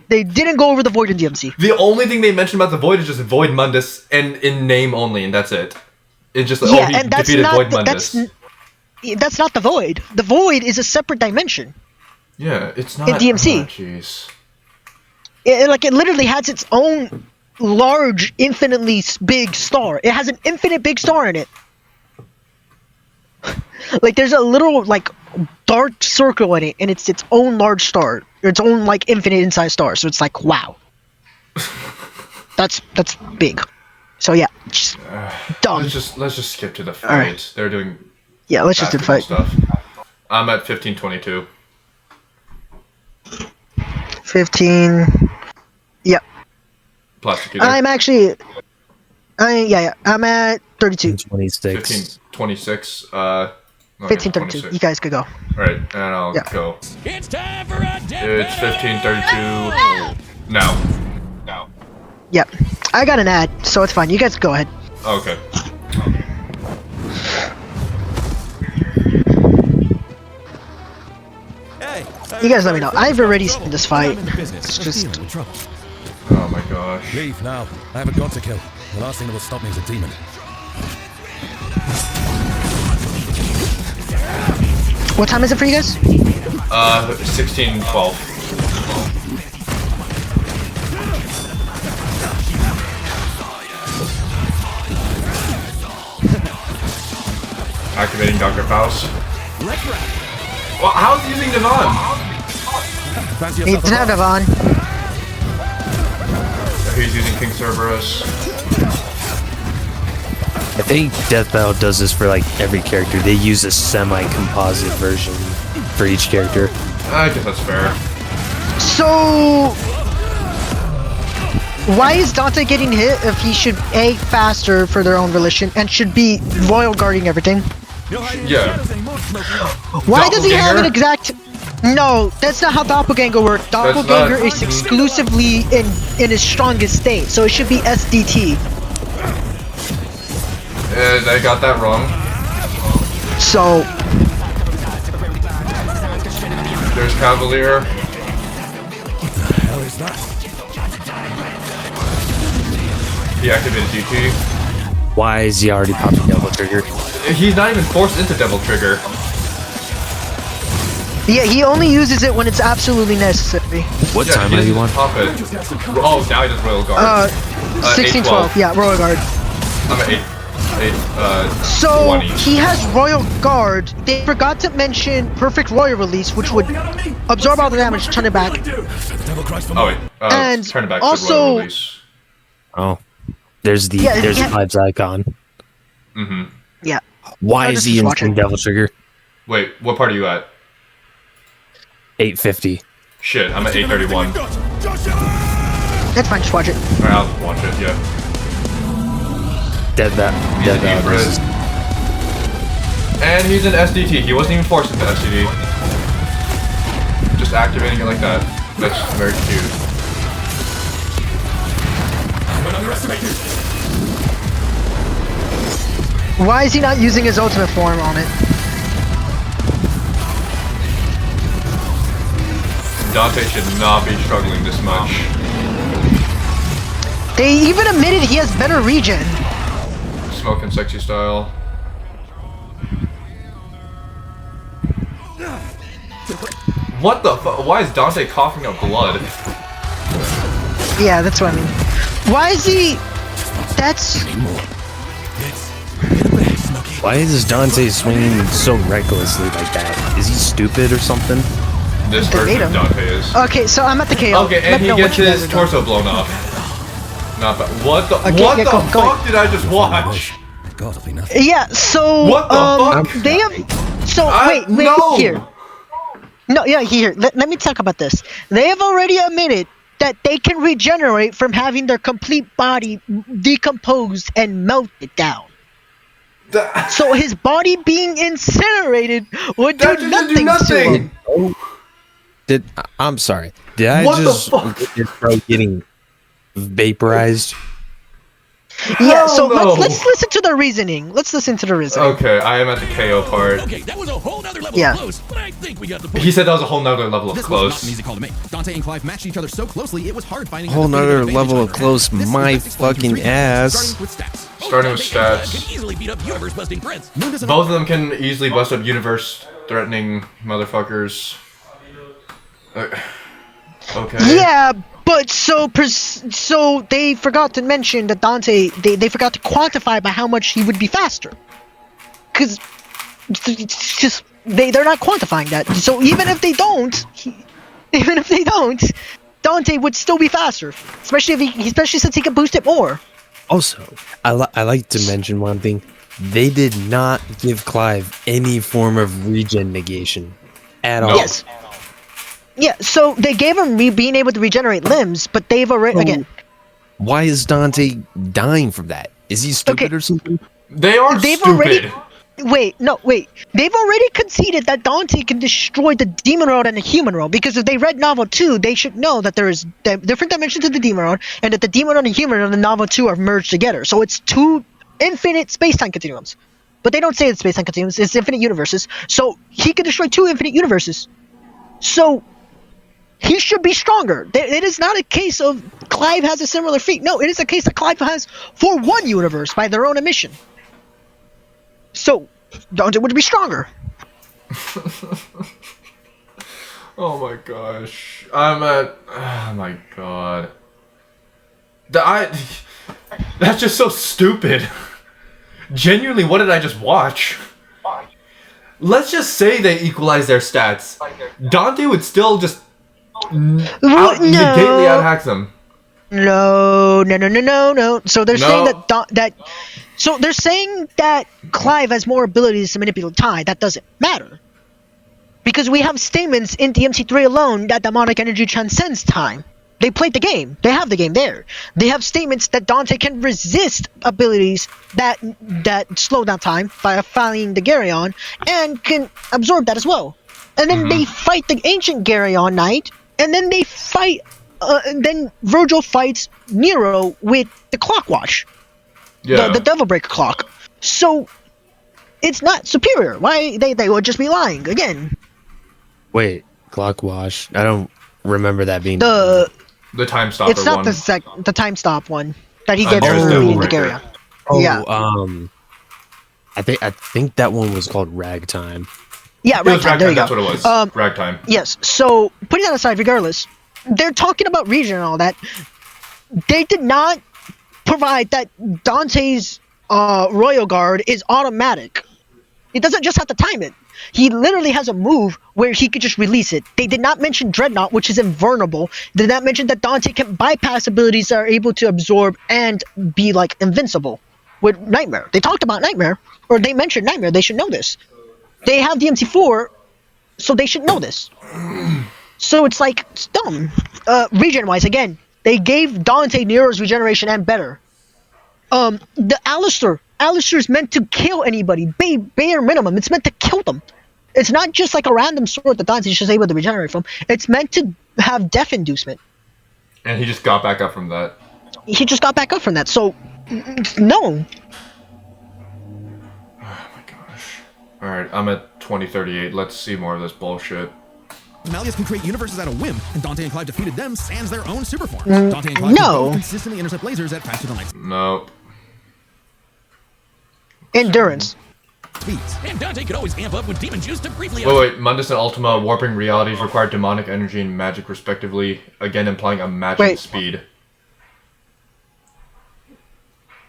They didn't go over the Void in DMC. The only thing they mentioned about the Void is just Void Mundus and in name only, and that's it. It's just he and that's defeated Void Mundus. That's not the Void. The Void is a separate dimension. Yeah, it's not in DMC. Jeez. It literally has its own large, infinitely big star. It has an infinite big star in it. Like there's a little like dark circle in it, and it's its own large star, its own like infinite inside star. So it's like wow, that's big. So yeah, just dumb. Let's just skip to the fight. Right. They're doing let's just do the fight. Stuff. I'm at 1522. 15. Yep. Plastic eater. I'm actually. I'm at 32. 26. 1526. 1532. You guys could go. Alright, and I'll go. It's time for a It's 1532. Now. Yep. I got an ad, so it's fine. You guys go ahead. Okay. You guys let me know. I've already seen this fight. It's just. Oh my gosh. Leave now. I have a god to kill. The last thing that will stop me is a demon. What time is it for you guys? 1612. Activating Dr. Faust. Well, how's he using Devon? He didn't have Devon. He's using King Cerberus. I think Deathbattle does this for like every character. They use a semi-composite version for each character. I guess that's fair. So, why is Dante getting hit if he should A, faster for their own volition and should be royal guarding everything? Yeah. Why does he have an exact... No, that's not how Doppelganger works. Doppelganger is exclusively in his strongest state, so it should be SDT. They got that wrong. So... There's Cavalier. What the hell is that? He activated DT. Why is he already popping Devil Trigger? He's not even forced into Devil Trigger. Yeah, he only uses it when it's absolutely necessary. What time are you on? Pop it. Oh, now he does Royal Guard. 1612, yeah, royal guard. I'm at 8. So 20. he has Royal Guard. They forgot to mention Perfect Royal Release, which would absorb all the damage, turn it back. The devil cries for Oh more. wait, And turn it back also- to Royal Release. Oh, there's the Yeah, there's yeah. Clive's icon. Mm-hmm. Yeah. Why No, is just he watch in it. Devil Trigger? Wait, what part are you at? 850. Shit, I'm at 831. That's fine, just watch it. Alright, I'll watch it, yeah. Deathbattle versus. And he's an SDT. He wasn't even forced into SDT. Just activating it like that. That's very cute. Why is he not using his ultimate form on it? Dante should not be struggling this much. They even admitted he has better regen. Smoking sexy style. What the fu- Why is Dante coughing up blood? Yeah, that's what I mean. Why is he... That's... Why is Dante swinging so recklessly like that? Is he stupid or something? This They made version of him. Dante is. Okay, so I'm at the KO. Okay, Let and me he know gets what you guys his are doing. torso blown off. Not bad. What the Okay, what yeah, the go fuck did I just watch? God, it'll be nothing. Yeah, so... What the fuck? They have... So, wait, no! here. No, yeah, here. Let me talk about this. They have already admitted that they can regenerate from having their complete body decomposed and melted down. So his body being incinerated would do That doesn't nothing, do to him. I'm sorry. Did I What the just fuck? witness bro getting vaporized? Yeah, so Hell no. let's listen to the reasoning. Let's listen to the reasoning. Okay, I am at the KO part. Okay, that was a whole nother level Yeah. of close, but I think we got the point. He said that was a whole nother level of This was not close. an easy call to make. Dante and Clive matched each other so closely, it was hard finding Whole a definitive nother advantage level of either had. close, This is my best explained through fucking three ass. Starting with stats. Starting with Both Dante and stats. Clive can easily beat up universe-busting threats. Moon doesn't Both of them can easily bust up universe-threatening motherfuckers. Okay. Yeah, but so they forgot to mention that Dante, they forgot to quantify by how much he would be faster. Because it's just they're not quantifying that. So even if they don't, Dante would still be faster. Especially since he can boost it more. Also, I like to mention one thing. They did not give Clive any form of regen negation at all. Yes. Yeah, so they gave him being able to regenerate limbs, but they've already again. Why is Dante dying from that? Is he stupid Okay. or something? They are They've stupid. already wait. They've already conceded that Dante can destroy the demon world and the human world because if they read novel 2, they should know that there is different dimensions of the demon world and that the demon world and the human world in novel 2 are merged together. So it's 2 infinite space-time continuums. But they don't say it's space-time continuums, it's infinite universes. So he can destroy 2 infinite universes. So he should be stronger. It is not a case of Clive has a similar feat. No, it is a case that Clive has for one universe by their own admission. So, Dante would be stronger. Oh my gosh. I'm at. Oh my god. That's just so stupid. Genuinely, what did I just watch? Let's just say they equalize their stats. Dante would still just negately outhack them. No. So they're saying No. So they're saying that Clive has more abilities to manipulate time. That doesn't matter. Because we have statements in DMC3 alone that demonic energy transcends time. They played the game. They have the game there. They have statements that Dante can resist abilities that slow down time by filing the Garyon and can absorb that as well. And then they fight the ancient Garyon Knight, and then they fight. And then Virgil fights Nero with the clock watch. Yeah. The Devil Breaker clock. So it's not superior. Why they would just be lying again. Wait, clock wash. I don't remember that being The time stopper it's not one. the time stop one that he Oh, gets there's for Devil beating the Breaker. Garyon. Oh, Yeah. I think that one was called Ragtime. Yeah, It was right. There you Ragtime, go. that's what it was. Ragtime. Yes. So putting that aside, regardless, they're talking about region and all that. They did not provide that Dante's Royal Guard is automatic. He doesn't just have to time it. He literally has a move where he could just release it. They did not mention Dreadnought, which is invulnerable. They did not mention that Dante can bypass abilities that are able to absorb and be like invincible with Nightmare. They talked about Nightmare, or they mentioned Nightmare. They should know this. They have DMC4, so they should know this. So it's like, it's dumb. Regen-wise, again, they gave Dante Nero's regeneration and better. The Alistair's meant to kill anybody, bare minimum. It's meant to kill them. It's not just like a random sword that Dante's just able to regenerate from. It's meant to have death inducement. And he just got back up from that. He just got back up from that, so no. Oh my gosh. Alright, I'm at 2038. Let's see more of this bullshit. Malleus can create universes at a whim, and Dante and Clive defeated them sans their own super forms. Dante and Clive can both consistently intercept lasers at faster than light Nope. Endurance. speeds. And Dante could always amp up with demon juice to briefly. Wait, Mundus and Ultima warping realities require demonic energy and magic respectively, again implying a matching speed.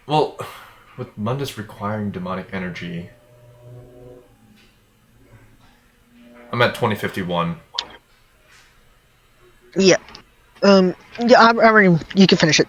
Well, with Mundus requiring demonic energy... I'm at 2051. Yeah. Yeah, I already. You can finish it.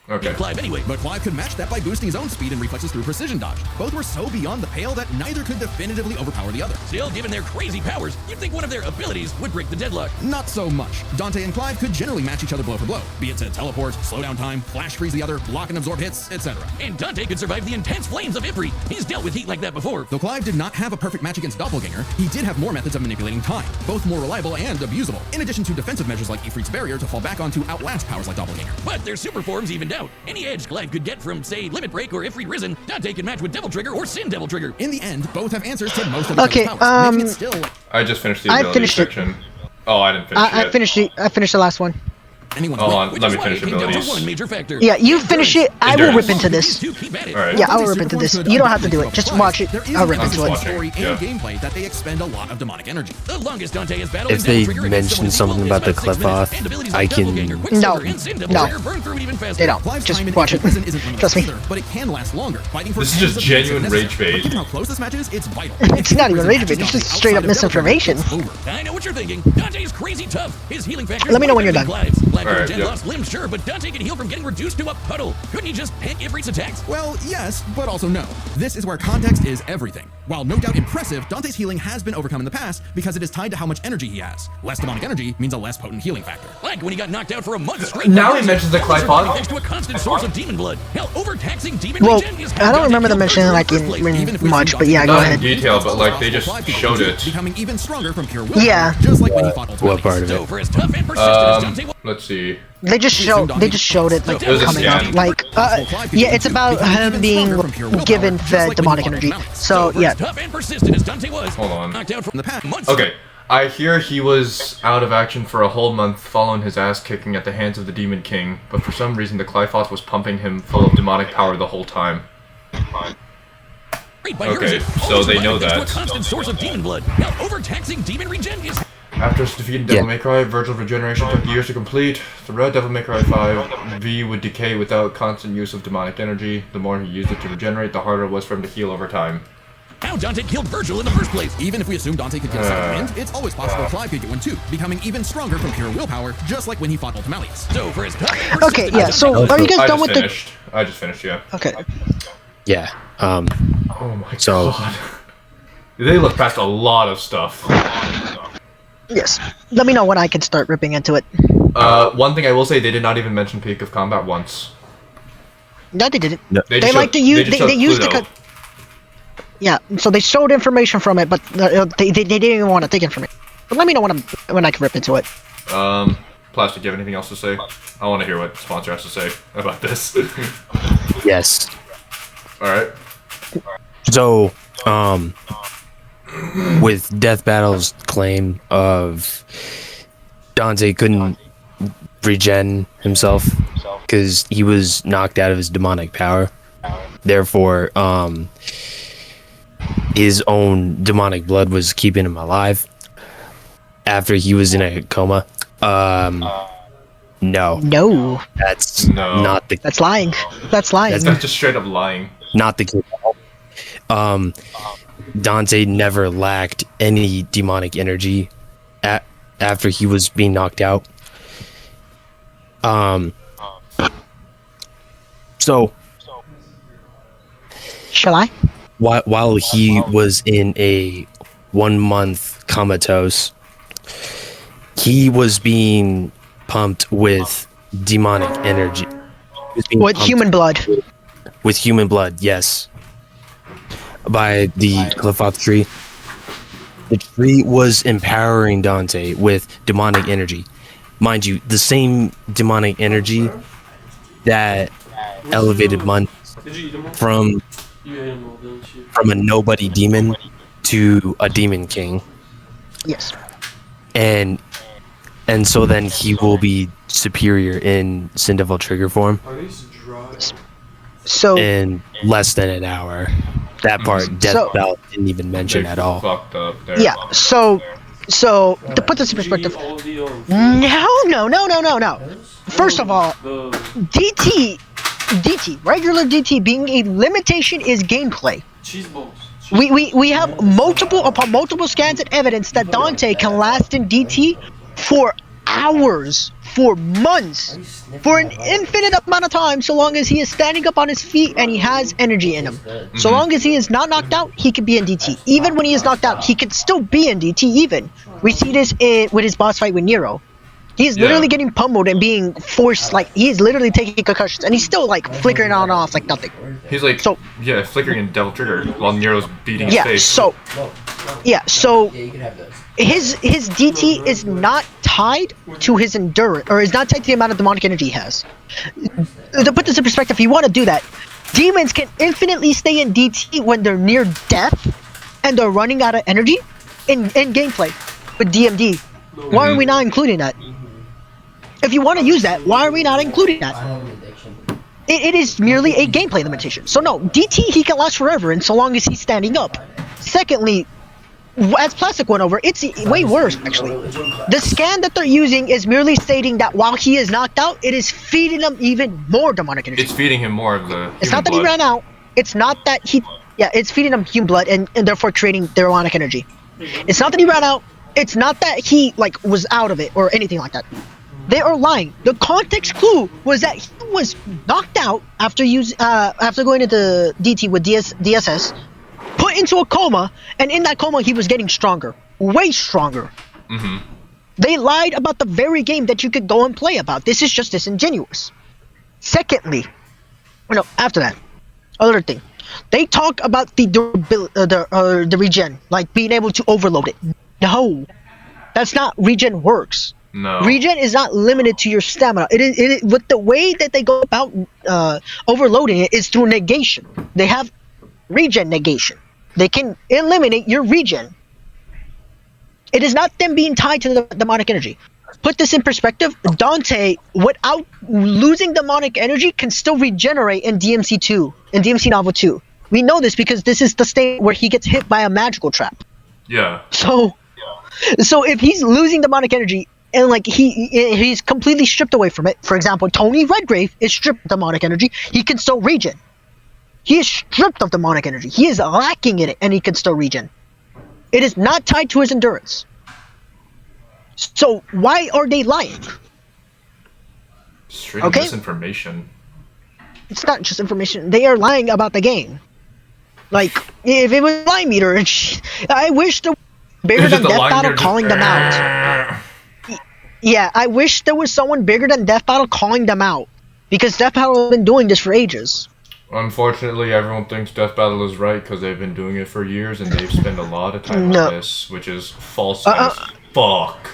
Okay. Clive anyway. But Clive could match that by boosting his own speed and reflexes through precision dodge. Both were so beyond the pale that neither could definitively overpower the other. Still, given their crazy powers, you'd think one of their abilities would break the deadlock. Not so much. Dante and Clive could generally match each other blow for blow, be it to teleport, slow down time, flash freeze the other, block and absorb hits, etc. And Dante could survive the intense flames of Ivry. He's dealt with heat like that before. Though Clive did not have a perfect match against Doppelganger, he did have more methods of manipulating time, both more reliable and abusable, in addition to defensive measures like Ifrit's barrier to fall back on to outlast powers like Doppelganger. But their super forms evened out. Any edge Clive could get from, say, Limit Break or Ifrit Risen, Dante can match with Devil Trigger or Sin Devil Trigger. In the end, both have answers to most of the powers, making it still... I just finished the ability section. Oh, I didn't finish it. I finished the last one. Anyone's Hold on, Which let is me why finish it came down to abilities. one major factor. Yeah, you finish it. I will rip into These this. two keep at it. Alright. Yeah, I will rip into this. You don't have to do it. Just watch it. There is I'll rip a into it. story and Yeah. gameplay that they expend a lot of demonic energy. The longest Dante has battled If in Devil they Trigger against mention someone something equal about is the 6 minutes, Cliff-Off, and abilities I like can- Doppelganger, Quicksilver, No. and Sin Devil No. Trigger burn through it even faster. They don't. Clive's Just time in watch Ifrit it. Prison isn't limitless Trust me. either, but it can last longer. Fighting for This is tens just of minutes if genuine necessary. rage bait. But given how close this match is, it's vital. It's not even rage bait, it's just straight up misinformation. I know what you're thinking. Dante's crazy tough. His healing factor. Let me know when you're done. Clive Alright, Jen yep. lost limbs, sure, but Dante can heal from getting reduced to a puddle. Couldn't he just tank Ifrit's attacks? Well, yes, but also no. This is where context is everything. While no doubt impressive, Dante's healing has been overcome in the past because it is tied to how much energy he has. Less demonic energy means a less potent healing factor. Like when he got knocked out for a month straight. Now he mentions the Clive Pod. Thanks to a constant source of demon blood. Hell, overtaxing demon Well, regen is I don't remember them mentioning like in much, but yeah, go Not in ahead. detail, but like they just showed it. Becoming even stronger from pure will. Yeah. Just like when he fought Ultimate. What part of So it? for as tough and persistent as Dante was, Let's see. They just showed it like It was a coming scan. up. Like yeah, it's about him being given the demonic energy. So for yeah. as tough and persistent as Dante was, Hold on. knocked out from In the past, months. Okay. I hear he was out of action for a whole month following his ass kicking at the hands of the Demon King, but for some reason the Clifoth was pumping him full of demonic power the whole time. Okay, so they know that. To a constant source of demon blood. Now overtaxing demon regen is After defeating Devil May Cry, Virgil's regeneration took years to complete. The red Devil May Cry 5 V would decay without constant use of demonic energy. The more he used it to regenerate, the harder it was for him to heal over time. how Dante killed Virgil in the first place. even if we assume Dante could get a second wind, it's always possible Clive could get one too, becoming even stronger from pure willpower, just like when he fought Ultimalius. So for his tough and Okay, persistent yeah. as So Dante are you guys I done just with the? finished. I just finished, yeah. Okay. Yeah. Oh my So- god. They look past a lot of stuff. Yes. Let me know when I can start ripping into it. One thing I will say, they did not even mention Peak of Combat once. No, they didn't. No. They just like to showed- use. just They showed used the. Pluto. Yeah. So they showed information from it, but they didn't even want to take information. But let me know when I can rip into it. Plastic, do you have anything else to say? I want to hear what the sponsor has to say about this. Yes. Alright. So, with Deathbattle's claim of Dante couldn't regen himself because he was knocked out of his demonic power, therefore, his own demonic blood was keeping him alive after he was in a coma. No, No, that's No. not the. that's lying. That's lying. That's just straight up lying. not the king. Dante never lacked any demonic energy after he was being knocked out. So Shall I? while he was in a 1 month comatose, he was being pumped with demonic energy. He was being With pumped human blood. with human blood, yes. By the Qliphoth tree. The tree was empowering Dante with demonic energy. Mind you, the same demonic energy that elevated Mun from a nobody demon to a demon king. Yes. And so then he will be superior in Sin Devil trigger form So in less than an hour. That part, Deathbattle didn't even mention They at all. fucked up there. yeah, so to put this in perspective, no. First of all, DT, regular DT being a limitation is gameplay. We have multiple upon multiple scans and evidence that Dante can last in DT for hours, for months, for an infinite amount of time, so long as he is standing up on his feet and he has energy in him. So long as he is not knocked out, he can be in DT. Even when he is knocked out, he can still be in DT even. We see this with his boss fight with Nero. He's literally getting pummeled and being forced, like, he's literally taking concussions, and he's still, like, flickering on and off like nothing. He's like, flickering in Devil Trigger while Nero's beating his face. So his DT is not tied to his endurance, or is not tied to the amount of demonic energy he has. To put this in perspective, if you want to do that, demons can infinitely stay in DT when they're near death and they're running out of energy in gameplay with DMD. Why are we not including that? If you want to use that, why are we not including that? It is merely a gameplay limitation. So no, DT he can last forever, and so long as he's standing up. Secondly, as Plastic went over, it's way worse actually. The scan that they're using is merely stating that while he is knocked out, it is feeding him even more demonic energy. It's feeding him more of the. It's not that he ran out. It's not that he. Yeah, it's feeding him human blood and therefore creating demonic energy. It's not that he ran out. It's not that he was out of it or anything like that. They are lying. The context clue was that he was knocked out after going into DT with DSS, put into a coma, and in that coma he was getting stronger, way stronger. Mm-hmm. They lied about the very game that you could go and play about. This is just disingenuous. Secondly, after that, other thing, they talk about the durability, the regen, like being able to overload it. No, that's not regen works. No. Regen is not limited to your stamina. It is with the way that they go about overloading it is through negation. They have regen negation. They can eliminate your regen. It is not them being tied to the demonic energy. Put this in perspective, Dante, without losing demonic energy, can still regenerate in DMC2, in DMC Novel 2. We know this because this is the state where he gets hit by a magical trap. Yeah. So if he's losing demonic energy, and he's completely stripped away from it. For example, Tony Redgrave is stripped of demonic energy. He can still regen. He is stripped of demonic energy. He is lacking in it, and he can still regen. It is not tied to his endurance. So why are they lying? Straight up misinformation. It's not just information. They are lying about the game. Like, if it was Lie Meter, I wish there was bigger than Deathbattle calling them out. Yeah, I wish there was someone bigger than Deathbattle calling them out. Because Deathbattle has been doing this for ages. Unfortunately, everyone thinks Deathbattle is right because they've been doing it for years and they've spent a lot of time on this, which is false as fuck.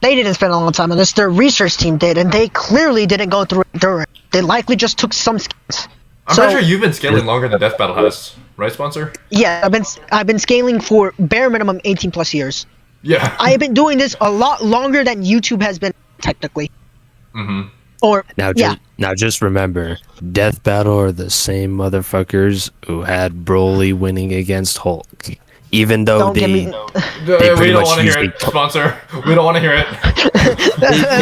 They didn't spend a long time on this. Their research team did, and they clearly didn't go through it. They likely just took some scans. I'm pretty sure you've been scaling longer than Deathbattle has, right, sponsor? Yeah, I've been scaling for bare minimum 18 plus years. Yeah. I have been doing this a lot longer than YouTube has been, technically. Mm-hmm. Now just remember, Deathbattle are the same motherfuckers who had Broly winning against Hulk. Even though we don't want to hear it, sponsor. We don't want to hear it.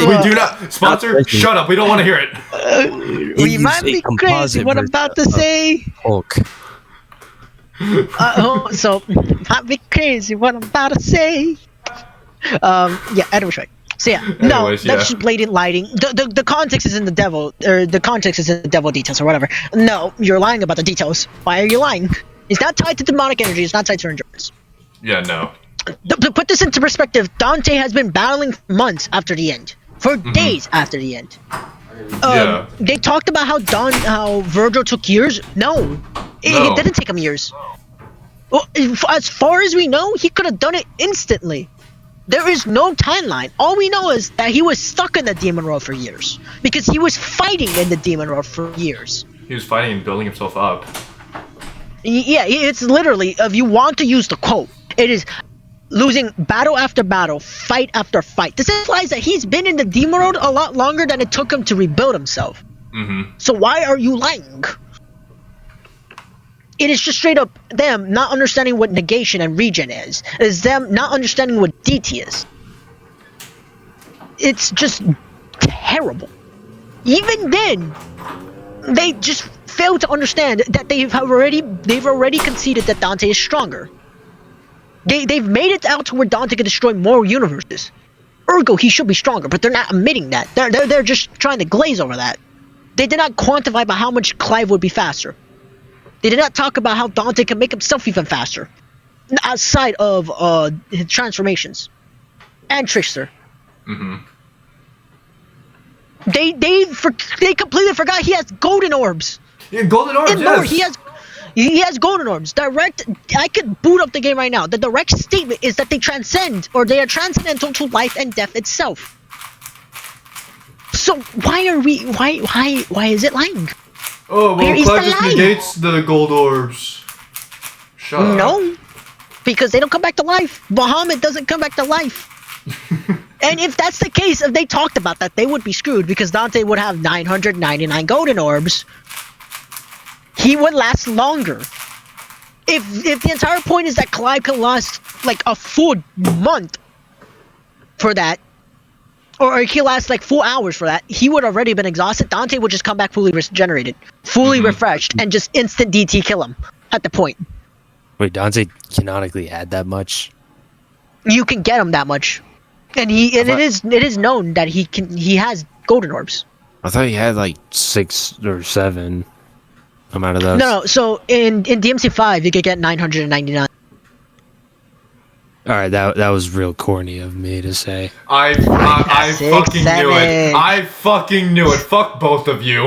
We do not. Sponsor, shut up. We don't want to hear it. We might be crazy. What I'm about to say. Hulk. So might be crazy. What I'm about to say. Yeah. Anyway. So yeah, no, Anyways, that's just blatant lighting. The context is in the devil, or the context is in the devil details or whatever. No, you're lying about the details. Why are you lying? It's not tied to demonic energy. It's not tied to endurance. Yeah, no. To put this into perspective, Dante has been battling for months after the end, for days after the end. Yeah. They talked about how Virgil took years. No, it didn't take him years. Well, as far as we know, he could have done it instantly. There is no timeline. All we know is that he was stuck in the demon world for years because he was fighting in the demon world for years. He was fighting and building himself up. Yeah, it's literally, if you want to use the quote, it is losing battle after battle, fight after fight. This implies that he's been in the demon world a lot longer than it took him to rebuild himself. So why are you lying? It is just straight up them not understanding what negation and regen is. It is them not understanding what DT is. It's just terrible. Even then, they just fail to understand that they've already conceded that Dante is stronger. They've made it out to where Dante can destroy more universes. Ergo, he should be stronger, but they're not admitting that. They're just trying to glaze over that. They did not quantify by how much Clive would be faster. They did not talk about how Dante can make himself even faster, outside of his transformations and Trickster. They completely forgot he has golden orbs. Yeah, golden orbs. In lore, he has golden orbs. Direct. I could boot up the game right now. The direct statement is that they transcend, or they are transcendental to life and death itself. So why is it lying? Oh, Where well, is Clive the just lie? negates the gold orbs. Shut up. No, because they don't come back to life. Bahamut doesn't come back to life. And if that's the case, if they talked about that, they would be screwed because Dante would have 999 golden orbs. He would last longer. If the entire point is that Clive can last like a full month for that, or he lasts like 4 hours for that, he would already been exhausted. Dante would just come back fully regenerated, fully refreshed, and just instant DT kill him at the point. Wait, Dante canonically had that much? You can get him that much, and it is known that he has golden orbs. I thought he had like 6 or 7 amount of those. No. So in DMC5 you could get 999. All right, that was real corny of me to say. I fucking knew it. I fucking knew it. Fuck both of you.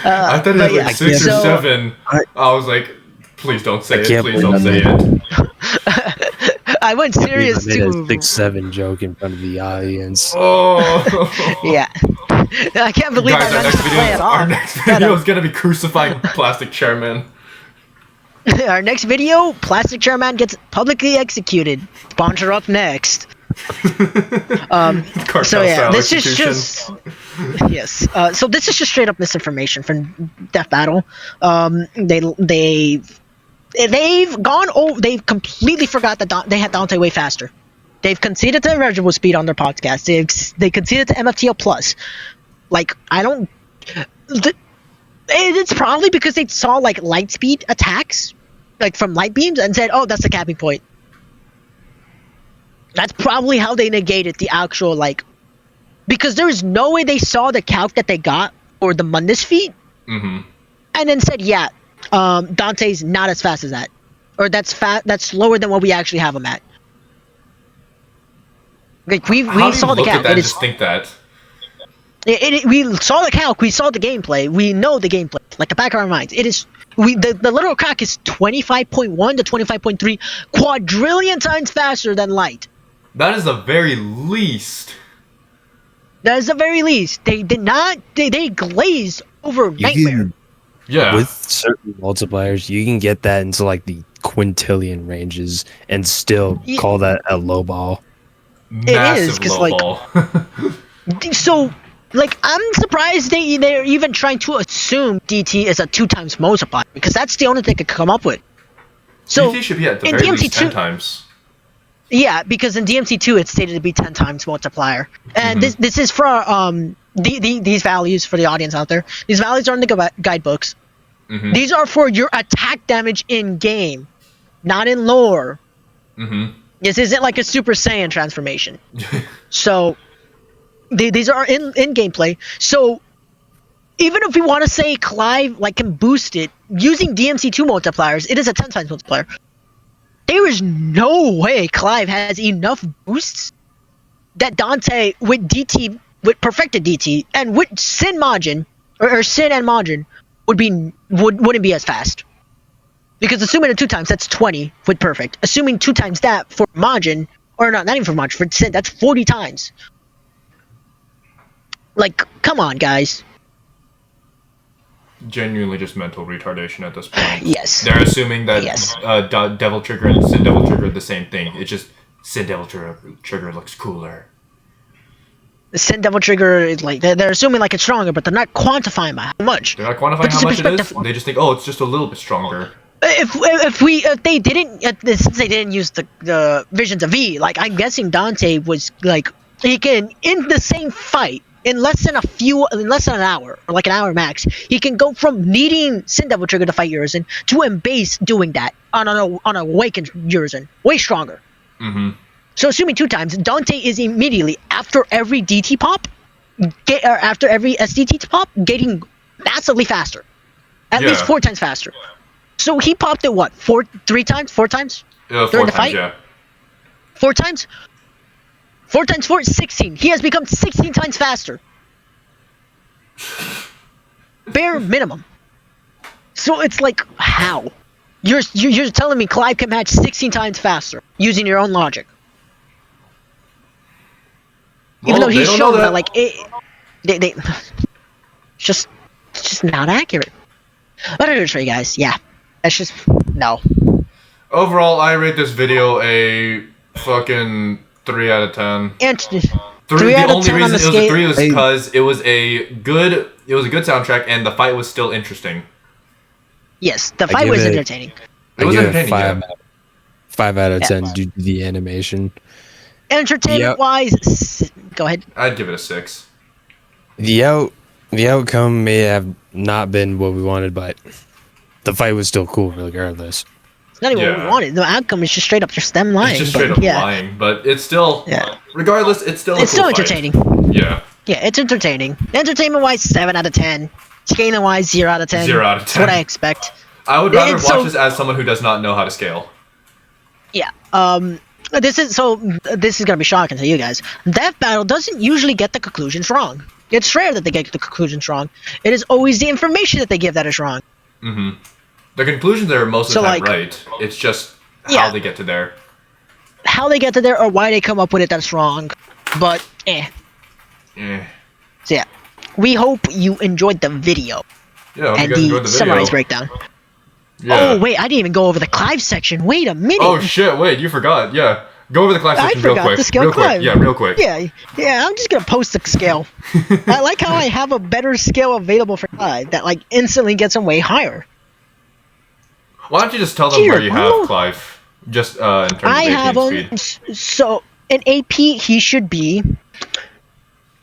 I thought it was like 6 or 7. I was like, please don't say it. Please don't say it. I went serious I made too. a 6-7 joke in front of the audience. Oh. Yeah. I can't believe Guys, I managed to play it off. our next video is gonna be crucifying Plastic Chairman. Our next video, Plastic Chairman gets publicly executed. Sponsor up next. So yeah, this is just yes. So this is just straight up misinformation from Deathbattle. They've completely forgot that they had Dante way faster. They've conceded to irregular speed on their podcast. They conceded to MFTL plus. Like it's probably because they saw like light speed attacks, like from light beams, and said, "Oh, that's the capping point." That's probably how they negated the actual because there is no way they saw the calc that they got or the Mundus feat, and then said, "Yeah, Dante's not as fast as that, or that's slower than what we actually have him at." Like we saw the calc. And just think that. We saw the calc, we saw the gameplay, we know the gameplay, like the back of our minds. It is the literal calc is 25.1 to 25.3 quadrillion times faster than light. That is the very least. That is the very least. They did not. They glazed over Nightmare. Yeah. With certain multipliers, you can get that into like the quintillion ranges and still call that a low ball. Massive low ball. So. I'm surprised they're even trying to assume DT is a 2 times multiplier, because that's the only thing they could come up with. So DT should be at the very least 10 times. Yeah, because in DMC2 it's stated to be 10 times multiplier. And this is for these values for the audience out there. These values are in the guidebooks. Mm-hmm. These are for your attack damage in game, not in lore. Mm-hmm. This isn't like a Super Saiyan transformation. So these are in gameplay. So even if we want to say Clive like can boost it using DMC2 multipliers, it is a 10 times multiplier. There is no way Clive has enough boosts that Dante with DT, with perfected DT, and with Sin Majin or Sin and Majin wouldn't be as fast. Because assuming a 2 times, that's 20 with perfect. Assuming 2 times that for Majin, or not even for Majin, for Sin, that's 40 times. Like, come on, guys. Genuinely just mental retardation at this point. Yes. They're assuming that Yes. Devil Trigger and Sin Devil Trigger are the same thing. It's just Sin Devil Trigger looks cooler. The Sin Devil Trigger is like, they're assuming like it's stronger, but they're not quantifying by how much. They're not quantifying Put this how in much it is. perspective. They just think, oh, it's just a little bit stronger. If they didn't since they didn't use the visions of V, like I'm guessing Dante was like he can in the same fight in less than an hour or like an hour max, he can go from needing Sin Devil Trigger to fight Urizen to Embase doing that on an awakened Urizen, way stronger. Mm-hmm. So assuming 2 times, Dante is immediately after every DT pop, after every SDT pop, getting massively faster, at least 4 times faster. So he popped it what? 4 times? Yeah, 4 during the times, fight? yeah. 4 times? 4 times 4 is 16. He has become 16 times faster. Bare minimum. So it's like, how? You're telling me Clive can match 16 times faster using your own logic. Even though he's shown that like they just not accurate. But anyway, for you guys, yeah. That's just no. Overall, I rate this video a fucking 3 out of 10. And 3 3 the out of only 10 on reason the it was a scale. 3 was because it was a good soundtrack and the fight was still interesting. Yes, the fight was entertaining. It was I give entertaining. it 5 out of 10 Yeah. due to the animation. Entertainment wise, go ahead. I'd give it a 6. The outcome may have not been what we wanted, but the fight was still cool regardless. It's not even what we wanted. The outcome is just straight up just them lying. It's just but straight up yeah. lying, but it's still, Yeah. regardless, it's still a It's cool still fight. entertaining. Yeah. Yeah, it's entertaining. Entertainment wise, 7 out of 10. Scaling wise, 0 out of 10. 0 out of That's 10. what I expect. I would rather It's watch so- this as someone who does not know how to scale. Yeah. This is gonna be shocking to you guys. Deathbattle doesn't usually get the conclusions wrong. It's rare that they get the conclusions wrong. It is always the information that they give that is wrong. Mm-hmm. The conclusions are most of So, the time like- right. It's just how Yeah. they get to there. How they get to there or why they come up with it that's wrong. But Yeah. So yeah. We hope you enjoyed the video Yeah, I hope you and guys enjoyed the the summarized video. breakdown. Yeah. Oh wait, I didn't even go over the Clive section. Wait a minute. Oh shit, wait, you forgot. Yeah. Go over the class I section real forgot quick. the scale Real quick. Clive. Yeah, real quick. Yeah, I'm just gonna post the scale. I like how I have a better scale available for Clive that like instantly gets him way higher. Why don't you just tell them Here, where you have oh. Clive? Just in terms of I AP have and him. speed. So in AP, he should be.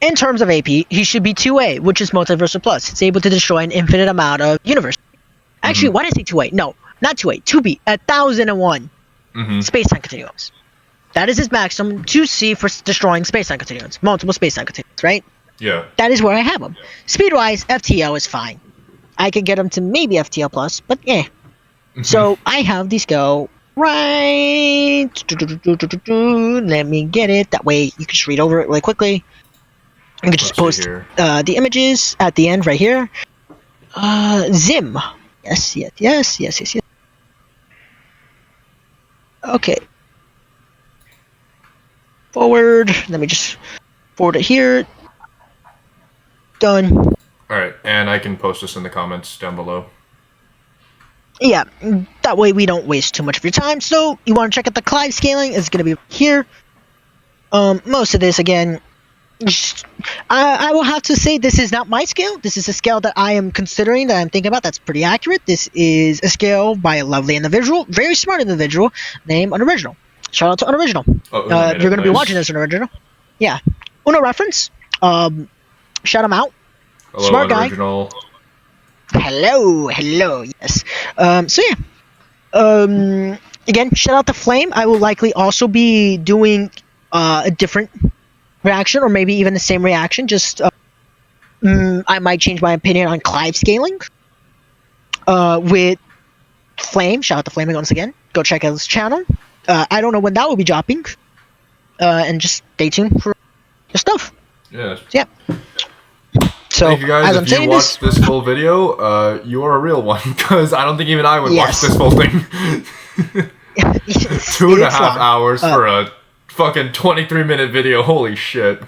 In terms of AP, he should be 2A, which is Multiversal Plus. It's able to destroy an infinite amount of universe. Actually, why did I say 2A? No, not 2A. 2B. 1001 Mm-hmm. space-time continuums. That is his maximum. 2C for destroying space-time continuums. Multiple space-time continuums, right? Yeah. That is where I have him. Speed-wise, FTL is fine. I could get him to maybe FTL plus, but eh. So I have these go right. Let me get it. That way you can just read over it really quickly. You can just Let's see post here. the images at the end right here. Zim. Yes. Okay. Forward. Let me just forward it here. Done. Alright, and I can post this in the comments down below. Yeah, that way we don't waste too much of your time. So you want to check out the Clive scaling? It's going to be here. Most of this again, I will have to say this is not my scale. This is a scale that I am considering, that I'm thinking about. That's pretty accurate. This is a scale by a lovely individual, very smart individual named Unoriginal. Shout out to Unoriginal. Oh, Una made You're it going to be nice. watching this, Unoriginal. Yeah, Una reference. shout him out. Hello, Smart guy. Unoriginal. Hello, yes. So yeah. Again, shout out to Flame. I will likely also be doing a different reaction, or maybe even the same reaction. Just I might change my opinion on Clive scaling. With Flame, shout out to Flame once again. Go check out his channel. I don't know when that will be dropping. And just stay tuned for the stuff. Yes. Yeah. So, Thank you guys. as I'm If you saying watched this full video, you are a real one, because I don't think even I would Yes. watch this full thing. this, 2.5 it's long. hours for a fucking 23-minute video. Holy shit.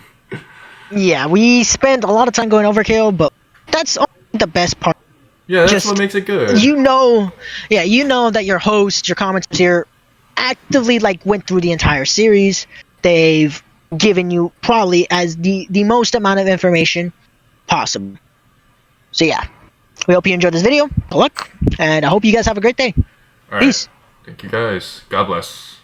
Yeah, we spend a lot of time going overkill, but that's the best part. Yeah, that's Just- what makes it good. You know that your host, your commenters here, actively went through the entire series. They've given you probably as the most amount of information possible. So yeah, we hope you enjoyed this video. Good luck, and I hope you guys have a great day. All right. Peace. Thank you guys. God bless.